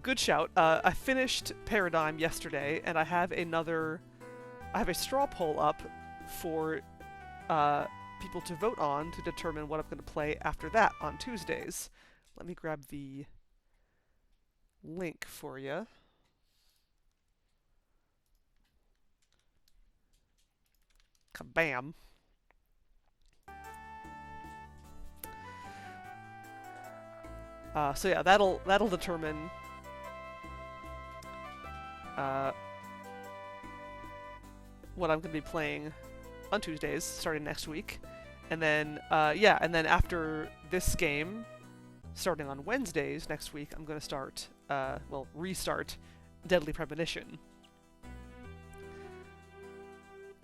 Good shout. I finished Paradigm yesterday, and I have a straw poll up for people to vote on to determine what I'm going to play after that on Tuesdays. Let me grab the link for you. Kabam. So yeah, that'll determine what I'm going to be playing on Tuesdays starting next week, and then and then after this game, starting on Wednesdays next week, I'm going to start restart Deadly Premonition.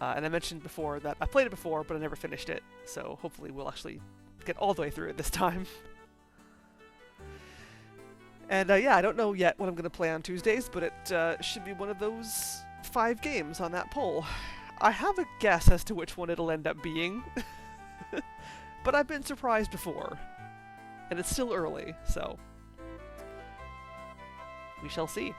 And I mentioned before that I played it before, but I never finished it, so hopefully we'll actually get all the way through it this time. And I don't know yet what I'm going to play on Tuesdays, but it should be one of those 5 games on that poll. I have a guess as to which one it'll end up being, but I've been surprised before, and it's still early, so we shall see.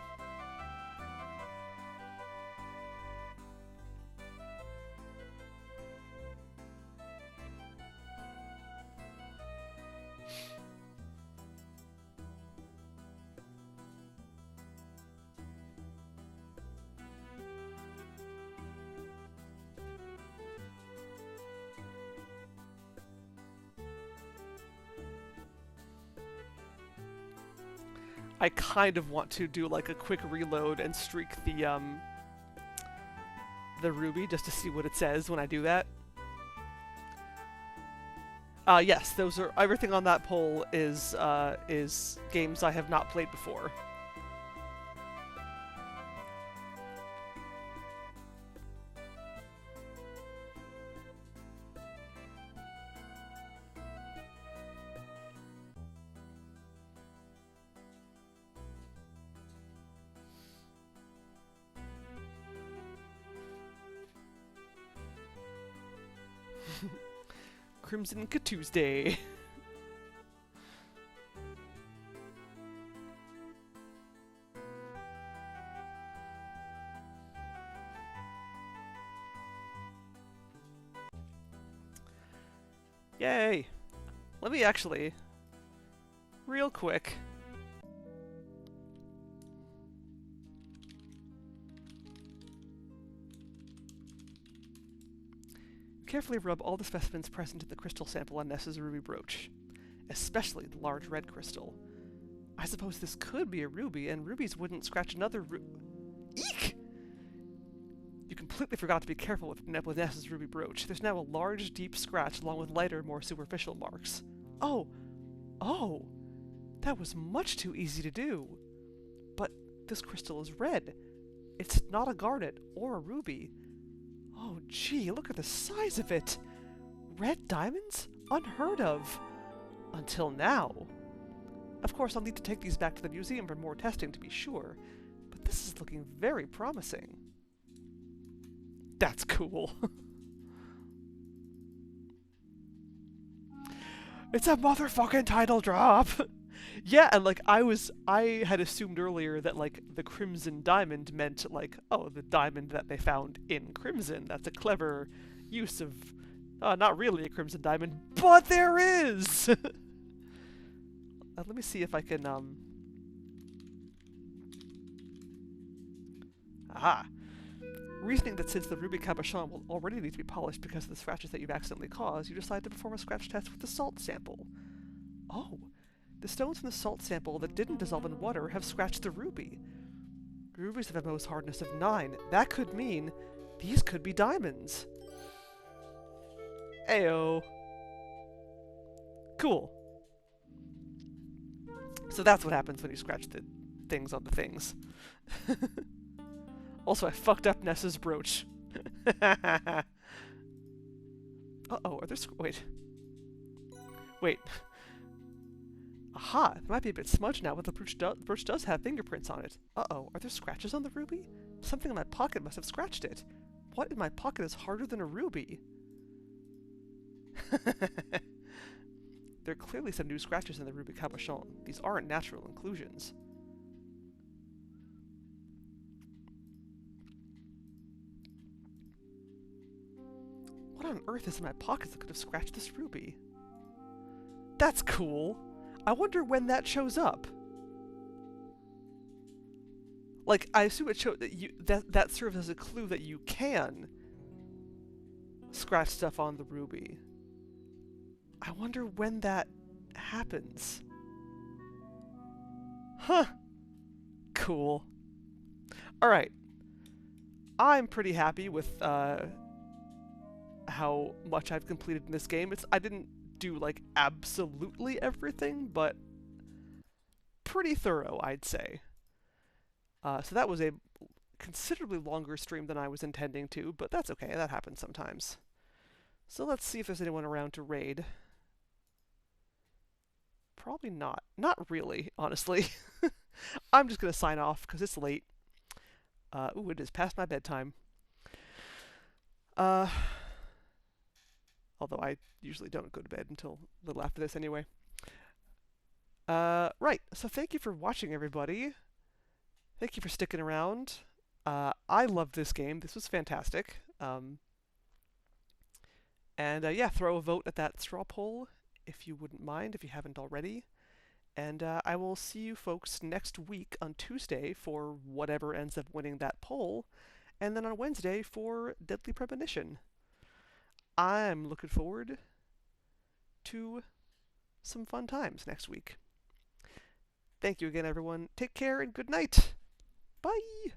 I kind of want to do like a quick reload and streak the ruby just to see what it says when I do that. Yes, those are everything on that poll is games I have not played before. Crimson Tuesday. Yay! Let me actually, real quick, carefully rub all the specimens present in the crystal sample on Ness's ruby brooch, especially the large red crystal. I suppose this could be a ruby, and rubies wouldn't scratch another Eek! You completely forgot to be careful with Ness's ruby brooch. There's now a large, deep scratch along with lighter, more superficial marks. Oh! That was much too easy to do. But this crystal is red. It's not a garnet or a ruby. Oh, gee, look at the size of it! Red diamonds? Unheard of! Until now. Of course, I'll need to take these back to the museum for more testing to be sure, but this is looking very promising. That's cool. It's a motherfucking title drop! Yeah, and like I had assumed earlier that like the Crimson Diamond meant like, oh, the diamond that they found in Crimson. That's a clever use of, not really a Crimson Diamond, but there is! Let me see if I can, Aha! Reasoning that since the ruby cabochon will already need to be polished because of the scratches that you've accidentally caused, you decide to perform a scratch test with the salt sample. Oh! The stones from the salt sample that didn't dissolve in water have scratched the ruby. Rubies have a Mohs hardness of 9. That could mean these could be diamonds. Ayo. Cool. So that's what happens when you scratch the things on the things. Also, I fucked up Ness's brooch. Uh-oh, are there... Wait. Aha! It might be a bit smudged now, but the brooch does have fingerprints on it. Uh-oh, are there scratches on the ruby? Something in my pocket must have scratched it. What in my pocket is harder than a ruby? There are clearly some new scratches in the ruby cabochon. These aren't natural inclusions. What What on earth is in my pockets that could have scratched this ruby? That's cool. I wonder when that shows up. Like, I assume it showed that serves as a clue that you can scratch stuff on the ruby. I wonder when that happens. Huh. Cool. Alright. I'm pretty happy with how much I've completed in this game. I didn't do, like, absolutely everything, but pretty thorough, I'd say. So that was a considerably longer stream than I was intending to, but that's okay. That happens sometimes. So let's see if there's anyone around to raid. Probably not. Not really, honestly. I'm just going to sign off because it's late. Ooh, it is past my bedtime. Although I usually don't go to bed until a little after this anyway. Right, so thank you for watching, everybody. Thank you for sticking around. I loved this game. This was fantastic. Yeah, throw a vote at that straw poll if you wouldn't mind, if you haven't already. And I will see you folks next week on Tuesday for whatever ends up winning that poll, and then on Wednesday for Deadly Premonition. I'm looking forward to some fun times next week. Thank you again, everyone. Take care and good night. Bye!